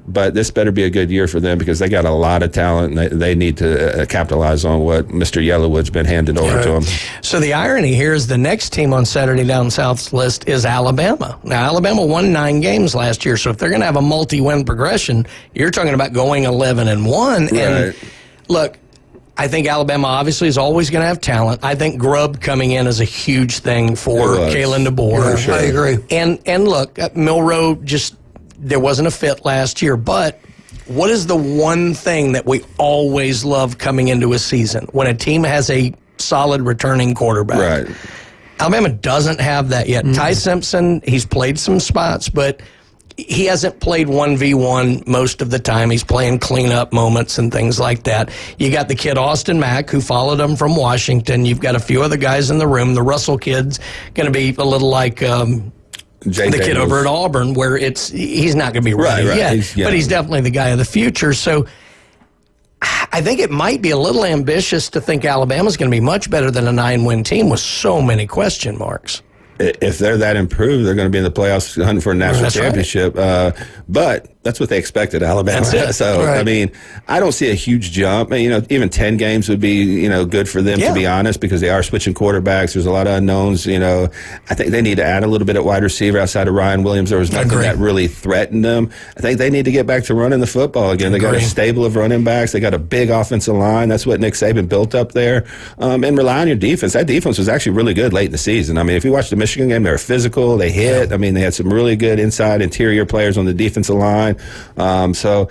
But this better be a good year for them because they got a lot of talent and they need to capitalize on what Mr. Yellowwood's been handed over to them. So the irony here is the next team on Saturday down South's list is Alabama. Now, Alabama won 9 games last year, so if they're going to have a multi-win progression, you're talking about going 11-1. And look, I think Alabama obviously is always going to have talent. I think Grubb coming in is a huge thing for Kalen DeBoer. Yeah, sure. I agree. And look, Milroe there wasn't a fit last year, but what is the one thing that we always love coming into a season when a team has a solid returning quarterback? Right. Alabama doesn't have that yet. Ty Simpson, he's played some spots, but he hasn't played 1v1 most of the time. He's playing cleanup moments and things like that. You got the kid Austin Mack, who followed him from Washington. You've got a few other guys in the room. The Russell kid's going to be a little like the kid over at Auburn, where he's not going to be ready yet, but he's definitely the guy of the future. So I think it might be a little ambitious to think Alabama's going to be much better than a 9-win team with so many question marks. If they're that improved, they're going to be in the playoffs hunting for a national championship. But that's what they expected, Alabama. That's it. So, Right. I mean, I don't see a huge jump. Even 10 games would be, good for them, to be honest, because they are switching quarterbacks. There's a lot of unknowns. I think they need to add a little bit at wide receiver outside of Ryan Williams. There was nothing that really threatened them. I think they need to get back to running the football again. They got a stable of running backs. They got a big offensive line. That's what Nick Saban built up there. And rely on your defense. That defense was actually really good late in the season. I mean, if you watch the Michigan game, they were physical. They hit. I mean, they had some really good inside interior players on the defensive line. So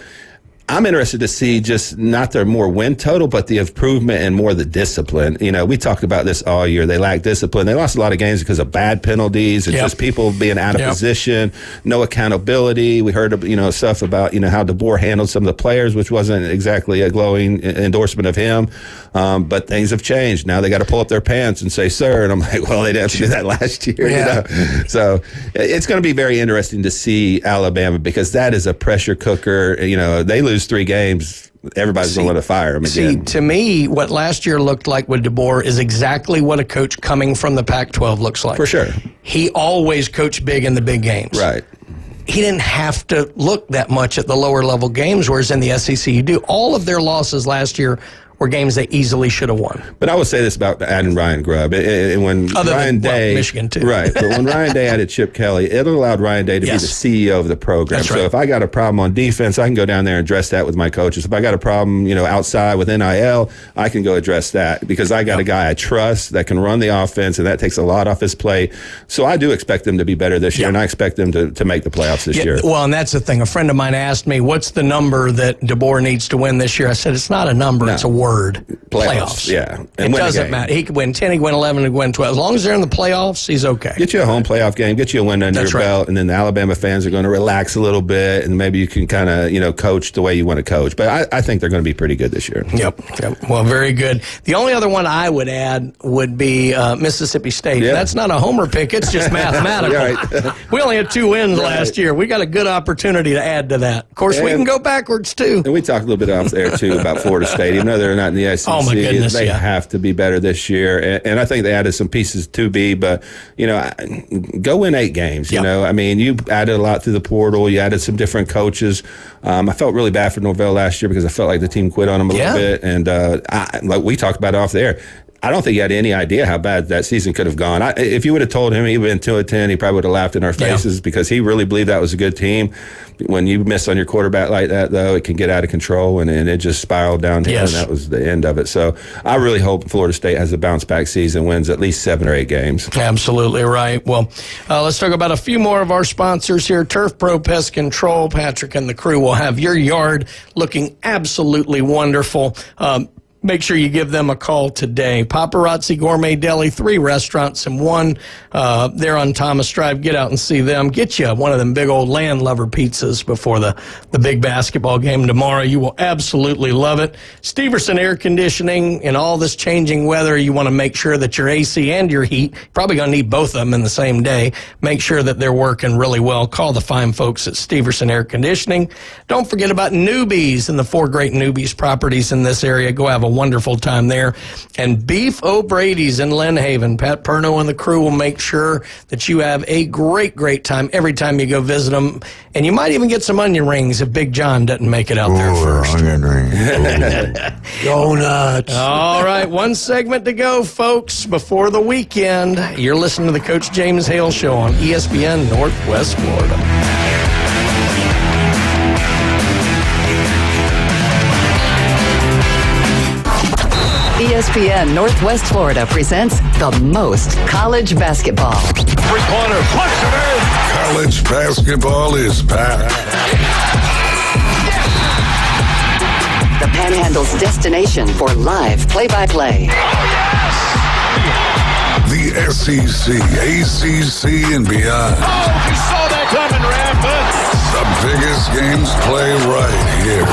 I'm interested to see just not their more win total, but the improvement and more the discipline. We talked about this all year. They lack discipline. They lost a lot of games because of bad penalties and just people being out of position, no accountability. We heard, stuff about, how DeBoer handled some of the players, which wasn't exactly a glowing endorsement of him. But things have changed. Now they got to pull up their pants and say, sir. And I'm like, well, they didn't have to do that last year. So it's going to be very interesting to see Alabama, because that is a pressure cooker. They lose 3 games, everybody's going to let it fire them again. To me, what last year looked like with DeBoer is exactly what a coach coming from the Pac-12 looks like. For sure. He always coached big in the big games. Right. He didn't have to look that much at the lower level games, whereas in the SEC you do. All of their losses last year were games they easily should have won. But I would say this about adding Ryan Grubb. And when Ryan Day, Michigan too. Right. But when Ryan Day added Chip Kelly, it allowed Ryan Day to be the CEO of the program. That's so right. if I got a problem on defense, I can go down there and address that with my coaches. If I got a problem, outside with NIL, I can go address that, because I got a guy I trust that can run the offense, and that takes a lot off his plate. So I do expect them to be better this year, and I expect them to make the playoffs this year. Well, and that's the thing. A friend of mine asked me, what's the number that DeBoer needs to win this year? I said, it's not a number, it's a word. Playoffs. Yeah. And it doesn't matter. He could win 10, he could win 11, he could win 12. As long as they're in the playoffs, he's okay. Get you a home playoff game, get you a win under your belt, and then the Alabama fans are going to relax a little bit, and maybe you can kind of, coach the way you want to coach. But I think they're going to be pretty good this year. Yep. Well, very good. The only other one I would add would be Mississippi State. Yeah. That's not a homer pick. It's just mathematical. Right. We only had 2 wins last year. We got a good opportunity to add to that. Of course, we can go backwards, too. And we talked a little bit off there, too, about Florida State. Even though they're not in the SEC, oh, my goodness, they have to be better this year. And I think they added some pieces to be, but, go win 8 games. You added a lot through the portal. You added some different coaches. I felt really bad for Norvell last year, because I felt like the team quit on him a little bit. And like we talked about off there, I don't think he had any idea how bad that season could have gone. If you would have told him he'd been 2-10, he probably would have laughed in our faces, because he really believed that was a good team. When you miss on your quarterback like that, though, it can get out of control, and it just spiraled downhill, and that was the end of it. So I really hope Florida State has a bounce-back season, wins at least 7 or 8 games. Absolutely right. Well, let's talk about a few more of our sponsors here. Turf Pro Pest Control. Patrick and the crew will have your yard looking absolutely wonderful. Make sure you give them a call today. Paparazzi Gourmet Deli, 3 restaurants in one. They're on Thomas Drive. Get out and see them. Get you one of them big old Land Lover pizzas before the big basketball game tomorrow. You will absolutely love it. Steverson Air Conditioning. In all this changing weather, you want to make sure that your AC and your heat, probably going to need both of them in the same day. Make sure that they're working really well. Call the fine folks at Steverson Air Conditioning. Don't forget about Newbies and the 4 great Newbies properties in this area. Go have a wonderful time there. And Beef O'Brady's in Lynn Haven. Pat Perno and the crew will make sure that you have a great time every time you go visit them. And you might even get some onion rings if Big John doesn't make it out there first. Onion rings. Donuts. All right, 1 segment to go, folks, before the weekend. You're listening to the Coach James Hale Show on ESPN Northwest Florida. ESPN Northwest Florida presents the most college basketball. 3-pointer, college basketball is back. The Panhandle's destination for live play-by-play. The SEC, ACC, and beyond. Oh, you saw that coming, The biggest games play right here.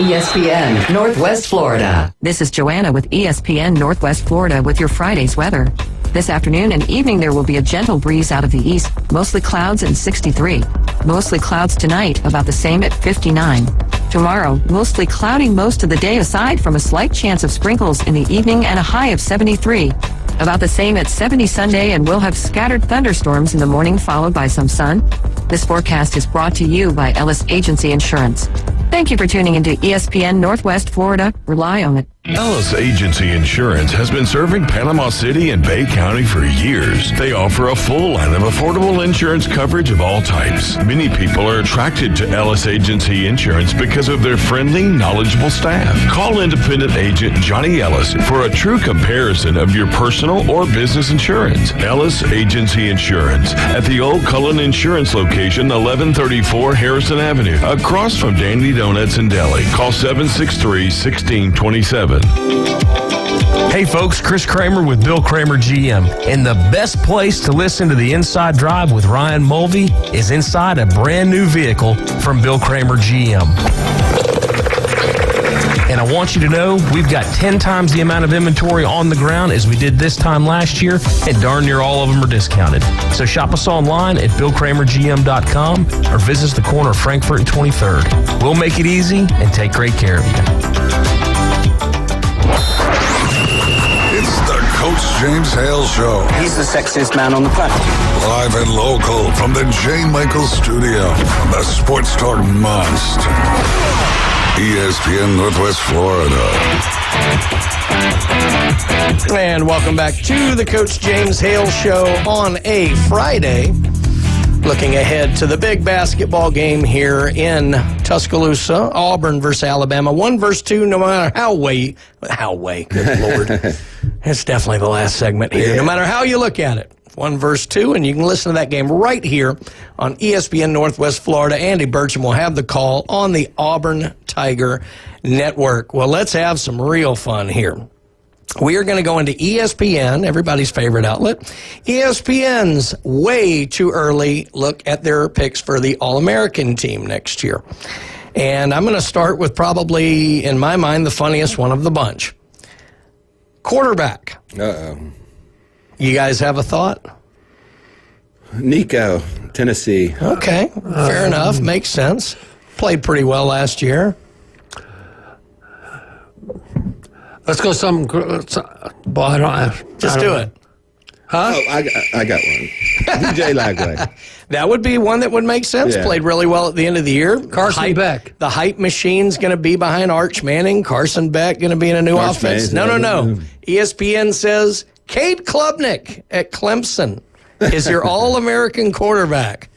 ESPN Northwest Florida. This is Joanna with ESPN Northwest Florida with your Friday's weather. This afternoon and evening there will be a gentle breeze out of the east, mostly clouds and 63. Mostly clouds tonight, about the same at 59. Tomorrow, mostly cloudy most of the day aside from a slight chance of sprinkles in the evening and a high of 73. About the same at 70 Sunday, and we'll have scattered thunderstorms in the morning followed by some sun. This forecast is brought to you by Ellis Agency Insurance. Thank you for tuning into ESPN Northwest Florida. Rely on it. Ellis Agency Insurance has been serving Panama City and Bay County for years. They offer a full line of affordable insurance coverage of all types. Many people are attracted to Ellis Agency Insurance because of their friendly, knowledgeable staff. Call independent agent Johnny Ellis for a true comparison of your personal or business insurance. Ellis Agency Insurance at the Old Cullen Insurance location, 1134 Harrison Avenue, across from Dandy Donuts and Deli. Call 763-1627. Hey folks, Chris Kramer with Bill Kramer GM. And the best place to listen to the Inside Drive with Ryan Mulvey is inside a brand new vehicle from Bill Kramer GM. And I want you to know we've got 10 times the amount of inventory on the ground as we did this time last year, and darn near all of them are discounted. So shop us online at BillKramerGM.com or visit us the corner of Frankfurt and 23rd. We'll make it easy and take great care of you. It's the Coach James Hale Show. He's the sexiest man on the planet. Live and local from the J. Michael Studio on the Sports Talk Monster. ESPN Northwest Florida. And welcome back to the Coach James Hale Show on a Friday. Looking ahead to the big basketball game here in Tuscaloosa, Auburn versus Alabama. 1 versus 2, no matter how way, good Lord. It's definitely the last segment here. Yeah. No matter how you look at it. 1 versus 2, and you can listen to that game right here on ESPN Northwest Florida. Andy Burcham will have the call on the Auburn Tiger Network. Well, let's have some real fun here. We are going to go into ESPN, everybody's favorite outlet. ESPN's way too early look at their picks for the All-American team next year. And I'm going to start with probably, in my mind, the funniest one of the bunch. Quarterback. Uh-oh. You guys have a thought? Nico, Tennessee. Okay, fair enough. Makes sense. Played pretty well last year. Let's go some. Well, I don't. Just do it. Huh? Oh, I got one. DJ Lagway. That would be one that would make sense. Yeah. Played really well at the end of the year. Carson Beck. The hype machine's going to be behind Arch Manning. Carson Beck going to be in a new offense. No. ESPN says Cade Klubnik at Clemson is your All-American quarterback.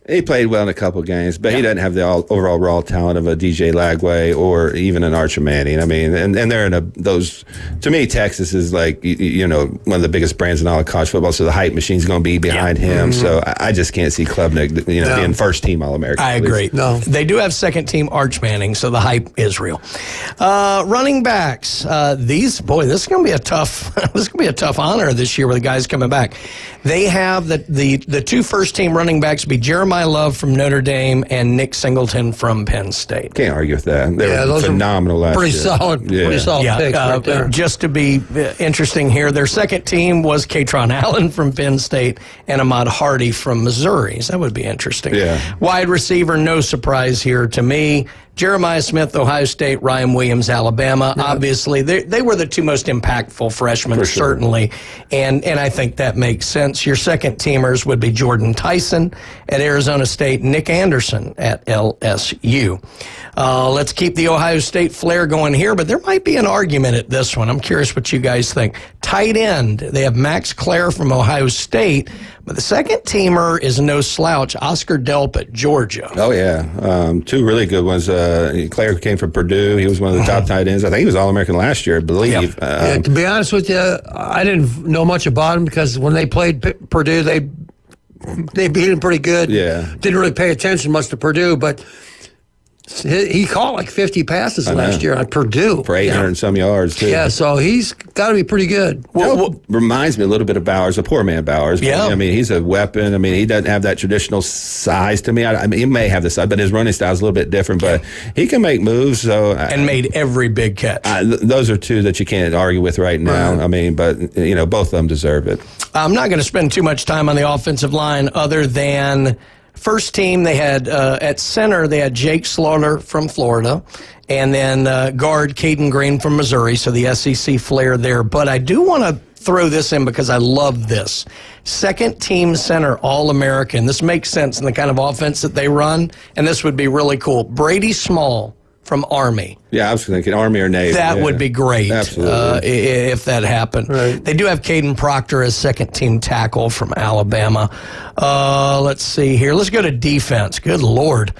He played well in a couple games, but he doesn't have the overall raw talent of a DJ Lagway or even an Archer Manning. I mean, and they're in those. To me, Texas is like one of the biggest brands in all of college football. So the hype machine's going to be behind him. Mm-hmm. So I just can't see Klubnik, being first team All-American. I agree. No, they do have second team Arch Manning, so the hype is real. Running backs. This is going to be a tough. This is going to be a tough honor this year with the guys coming back. They have the two first team running backs be Jeremiah Love from Notre Dame and Nick Singleton from Penn State. Can't argue with that. They were phenomenal last year. Pretty solid picks right there. Just to be interesting here, their second team was Katron Allen from Penn State and Ahmad Hardy from Missouri. So that would be interesting. Yeah. Wide receiver, no surprise here to me. Jeremiah Smith, Ohio State, Ryan Williams, Alabama. Yeah. Obviously, they were the two most impactful freshmen, certainly, and I think that makes sense. Your second teamers would be Jordan Tyson at Arizona State, Nick Anderson at LSU. Let's keep the Ohio State flair going here, but there might be an argument at this one. I'm curious what you guys think. Tight end, they have Max Clare from Ohio State, but the second teamer is no slouch, Oscar Delp at Georgia. Oh, yeah. Two really good ones. Clare came from Purdue. He was one of the top tight ends. I think he was All-American last year, I believe. Yep. To be honest with you, I didn't know much about him because when they played Purdue, they beat him pretty good. Yeah. Didn't really pay attention much to Purdue, but he caught like 50 passes last year at Purdue. For 800 and some yards, too. Yeah, so he's got to be pretty good. Well, reminds me a little bit of Bowers, a poor man Bowers. Yeah. I mean, he's a weapon. I mean, he doesn't have that traditional size to me. I mean, he may have the size, but his running style is a little bit different. But he can make moves. And made every big catch. Those are two that you can't argue with right now. Right. I mean, but, both of them deserve it. I'm not going to spend too much time on the offensive line other than... First team, they had at center, they had Jake Slaughter from Florida, and then guard Caden Green from Missouri, so the SEC flair there. But I do want to throw this in because I love this. Second team center All-American. This makes sense in the kind of offense that they run, and this would be really cool. Brady Small from Army. Yeah, I was thinking Army or Navy. That would be great. Absolutely. If that happened. Right. They do have Caden Proctor as second team tackle from Alabama. Let's see here. Let's go to defense. Good Lord.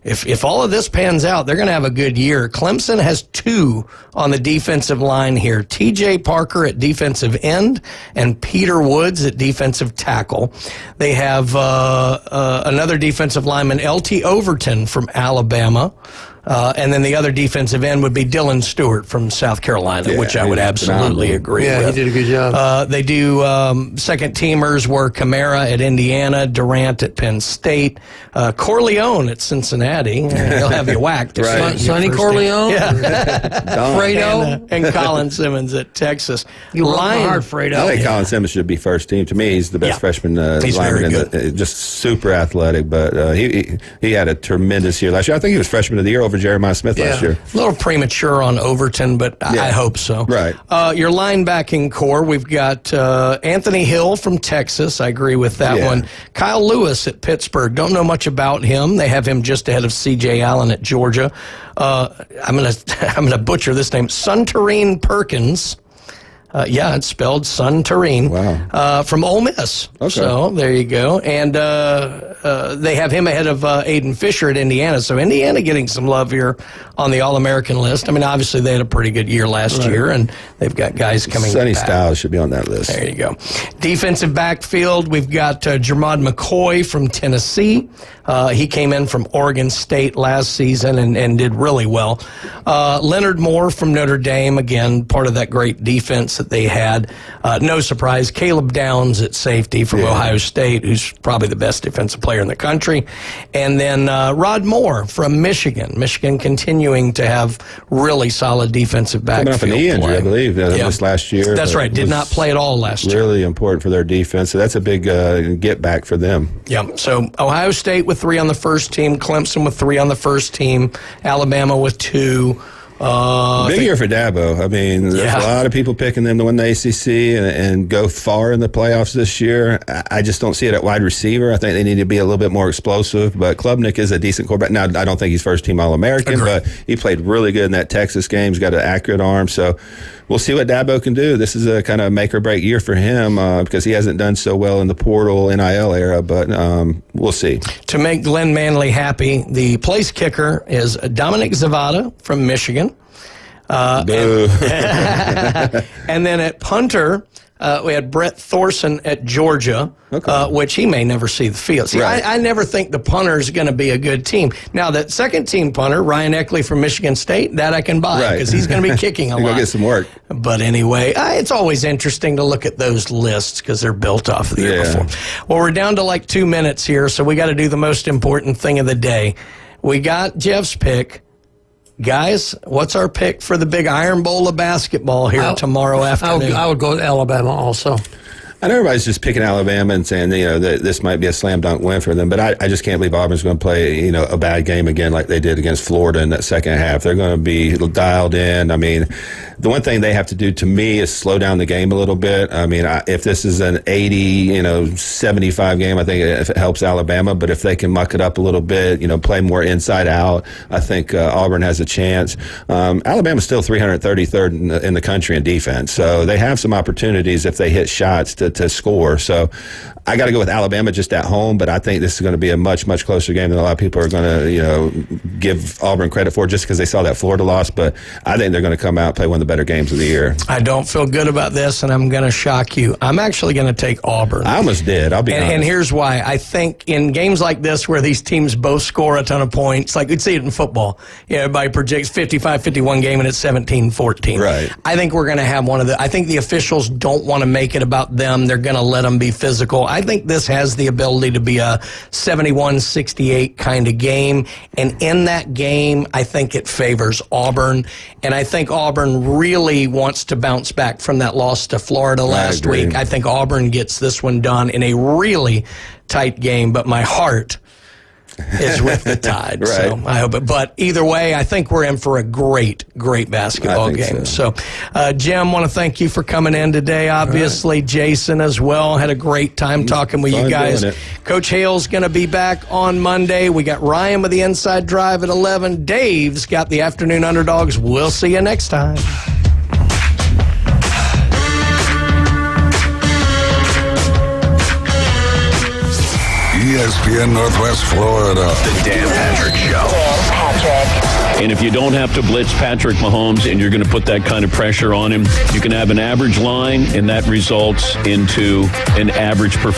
If all of this pans out, they're going to have a good year. Clemson has 2 on the defensive line here. T.J. Parker at defensive end and Peter Woods at defensive tackle. They have another defensive lineman, L.T. Overton from Alabama. And then the other defensive end would be Dylan Stewart from South Carolina, which I would absolutely agree with. Yeah, he did a good job. They do second teamers were Kamara at Indiana, Durant at Penn State, Corleone at Cincinnati. He'll have you whacked. Right. Sonny Corleone? Yeah. Fredo? And Colin Simmons at Texas. You worked hard, Fredo. I think Colin Simmons should be first team. To me, he's the best freshman lineman. Just super athletic, but he had a tremendous year last year. I think he was freshman of the year over Jeremiah Smith last year. A little premature on Overton, but I hope so. Right. Your linebacking core, we've got Anthony Hill from Texas. I agree with that one. Kyle Lewis at Pittsburgh. Don't know much about him. They have him just ahead of C.J. Allen at Georgia. I'm gonna butcher this name. Suntarine Perkins. It's spelled Suntarine. Wow. From Ole Miss. Okay. So there you go. And they have him ahead of Aiden Fisher at Indiana. So Indiana getting some love here on the All-American list. I mean, obviously they had a pretty good year last year, and they've got guys coming Sonny back. Styles should be on that list. There you go. Defensive backfield, we've got Jermod McCoy from Tennessee. He came in from Oregon State last season and did really well. Leonard Moore from Notre Dame, again, part of that great defense that they had. No surprise, Caleb Downs at safety from Ohio State, who's probably the best defensive player in the country. And then Rod Moore from Michigan. Michigan continuing to have really solid defensive backfield Coming off an knee injury, I believe, this last year. That's right. Did not play at all last year. Really important for their defense. So that's a big get back for them. Yeah. So Ohio State with 3 on the first team, Clemson with 3 on the first team, Alabama with 2. Big year for Dabo. I mean, there's a lot of people picking them to win the ACC and go far in the playoffs this year. I just don't see it at wide receiver. I think they need to be a little bit more explosive. But Klubnik is a decent quarterback. Now, I don't think he's first team All-American, but he played really good in that Texas game. He's got an accurate arm. So we'll see what Dabo can do. This is a kind of make or break year for him because he hasn't done so well in the portal NIL era. But we'll see. To make Glenn Manley happy, the place kicker is Dominic Zavada from Michigan. And then at punter, we had Brett Thorson at Georgia, which he may never see the field. See, I never think the punter is going to be a good team. Now, that second team punter, Ryan Eckley from Michigan State, that I can buy because he's going to be kicking a lot. Go get some work. But anyway, it's always interesting to look at those lists because they're built off of the year before. Well, we're down to like 2 minutes here, so we got to do the most important thing of the day. We got Jeff's pick. Guys, what's our pick for the big Iron Bowl of basketball here tomorrow afternoon? I would go to Alabama also. I know everybody's just picking Alabama and saying, that this might be a slam dunk win for them, but I just can't believe Auburn's going to play, a bad game again like they did against Florida in that second half. They're going to be dialed in. I mean, the one thing they have to do to me is slow down the game a little bit. I mean, if this is an 80, 75 game, I think it helps Alabama, but if they can muck it up a little bit, play more inside out, I think Auburn has a chance. Alabama's still 333rd in the country in defense, so they have some opportunities if they hit shots to score. So I got to go with Alabama just at home, but I think this is going to be a much, much closer game than a lot of people are going to, give Auburn credit for just because they saw that Florida loss. But I think they're going to come out and play one of the better games of the year. I don't feel good about this, and I'm going to shock you. I'm actually going to take Auburn. I almost did. I'll be honest. And here's why. I think in games like this where these teams both score a ton of points, like we'd see it in football, everybody projects 55-51 game and it's 17-14. Right. I think we're going to have I think the officials don't want to make it about them. They're going to let them be physical. I think this has the ability to be a 71-68 kind of game. And in that game, I think it favors Auburn. And I think Auburn really wants to bounce back from that loss to Florida last week. I think Auburn gets this one done in a really tight game. But my heart is with the Tide. Right. So I hope it. But either way, I think we're in for a great basketball game. So, Jim, want to thank you for coming in today. Obviously, Jason as well. Had a great time talking with you guys. Coach Hale's going to be back on Monday. We got Ryan with the Inside Drive at 11. Dave's got the Afternoon Underdogs. We'll see you next time. ESPN Northwest Florida. The Dan Patrick Show. Dan Patrick. And if you don't have to blitz Patrick Mahomes and you're going to put that kind of pressure on him, you can have an average line, and that results into an average performance.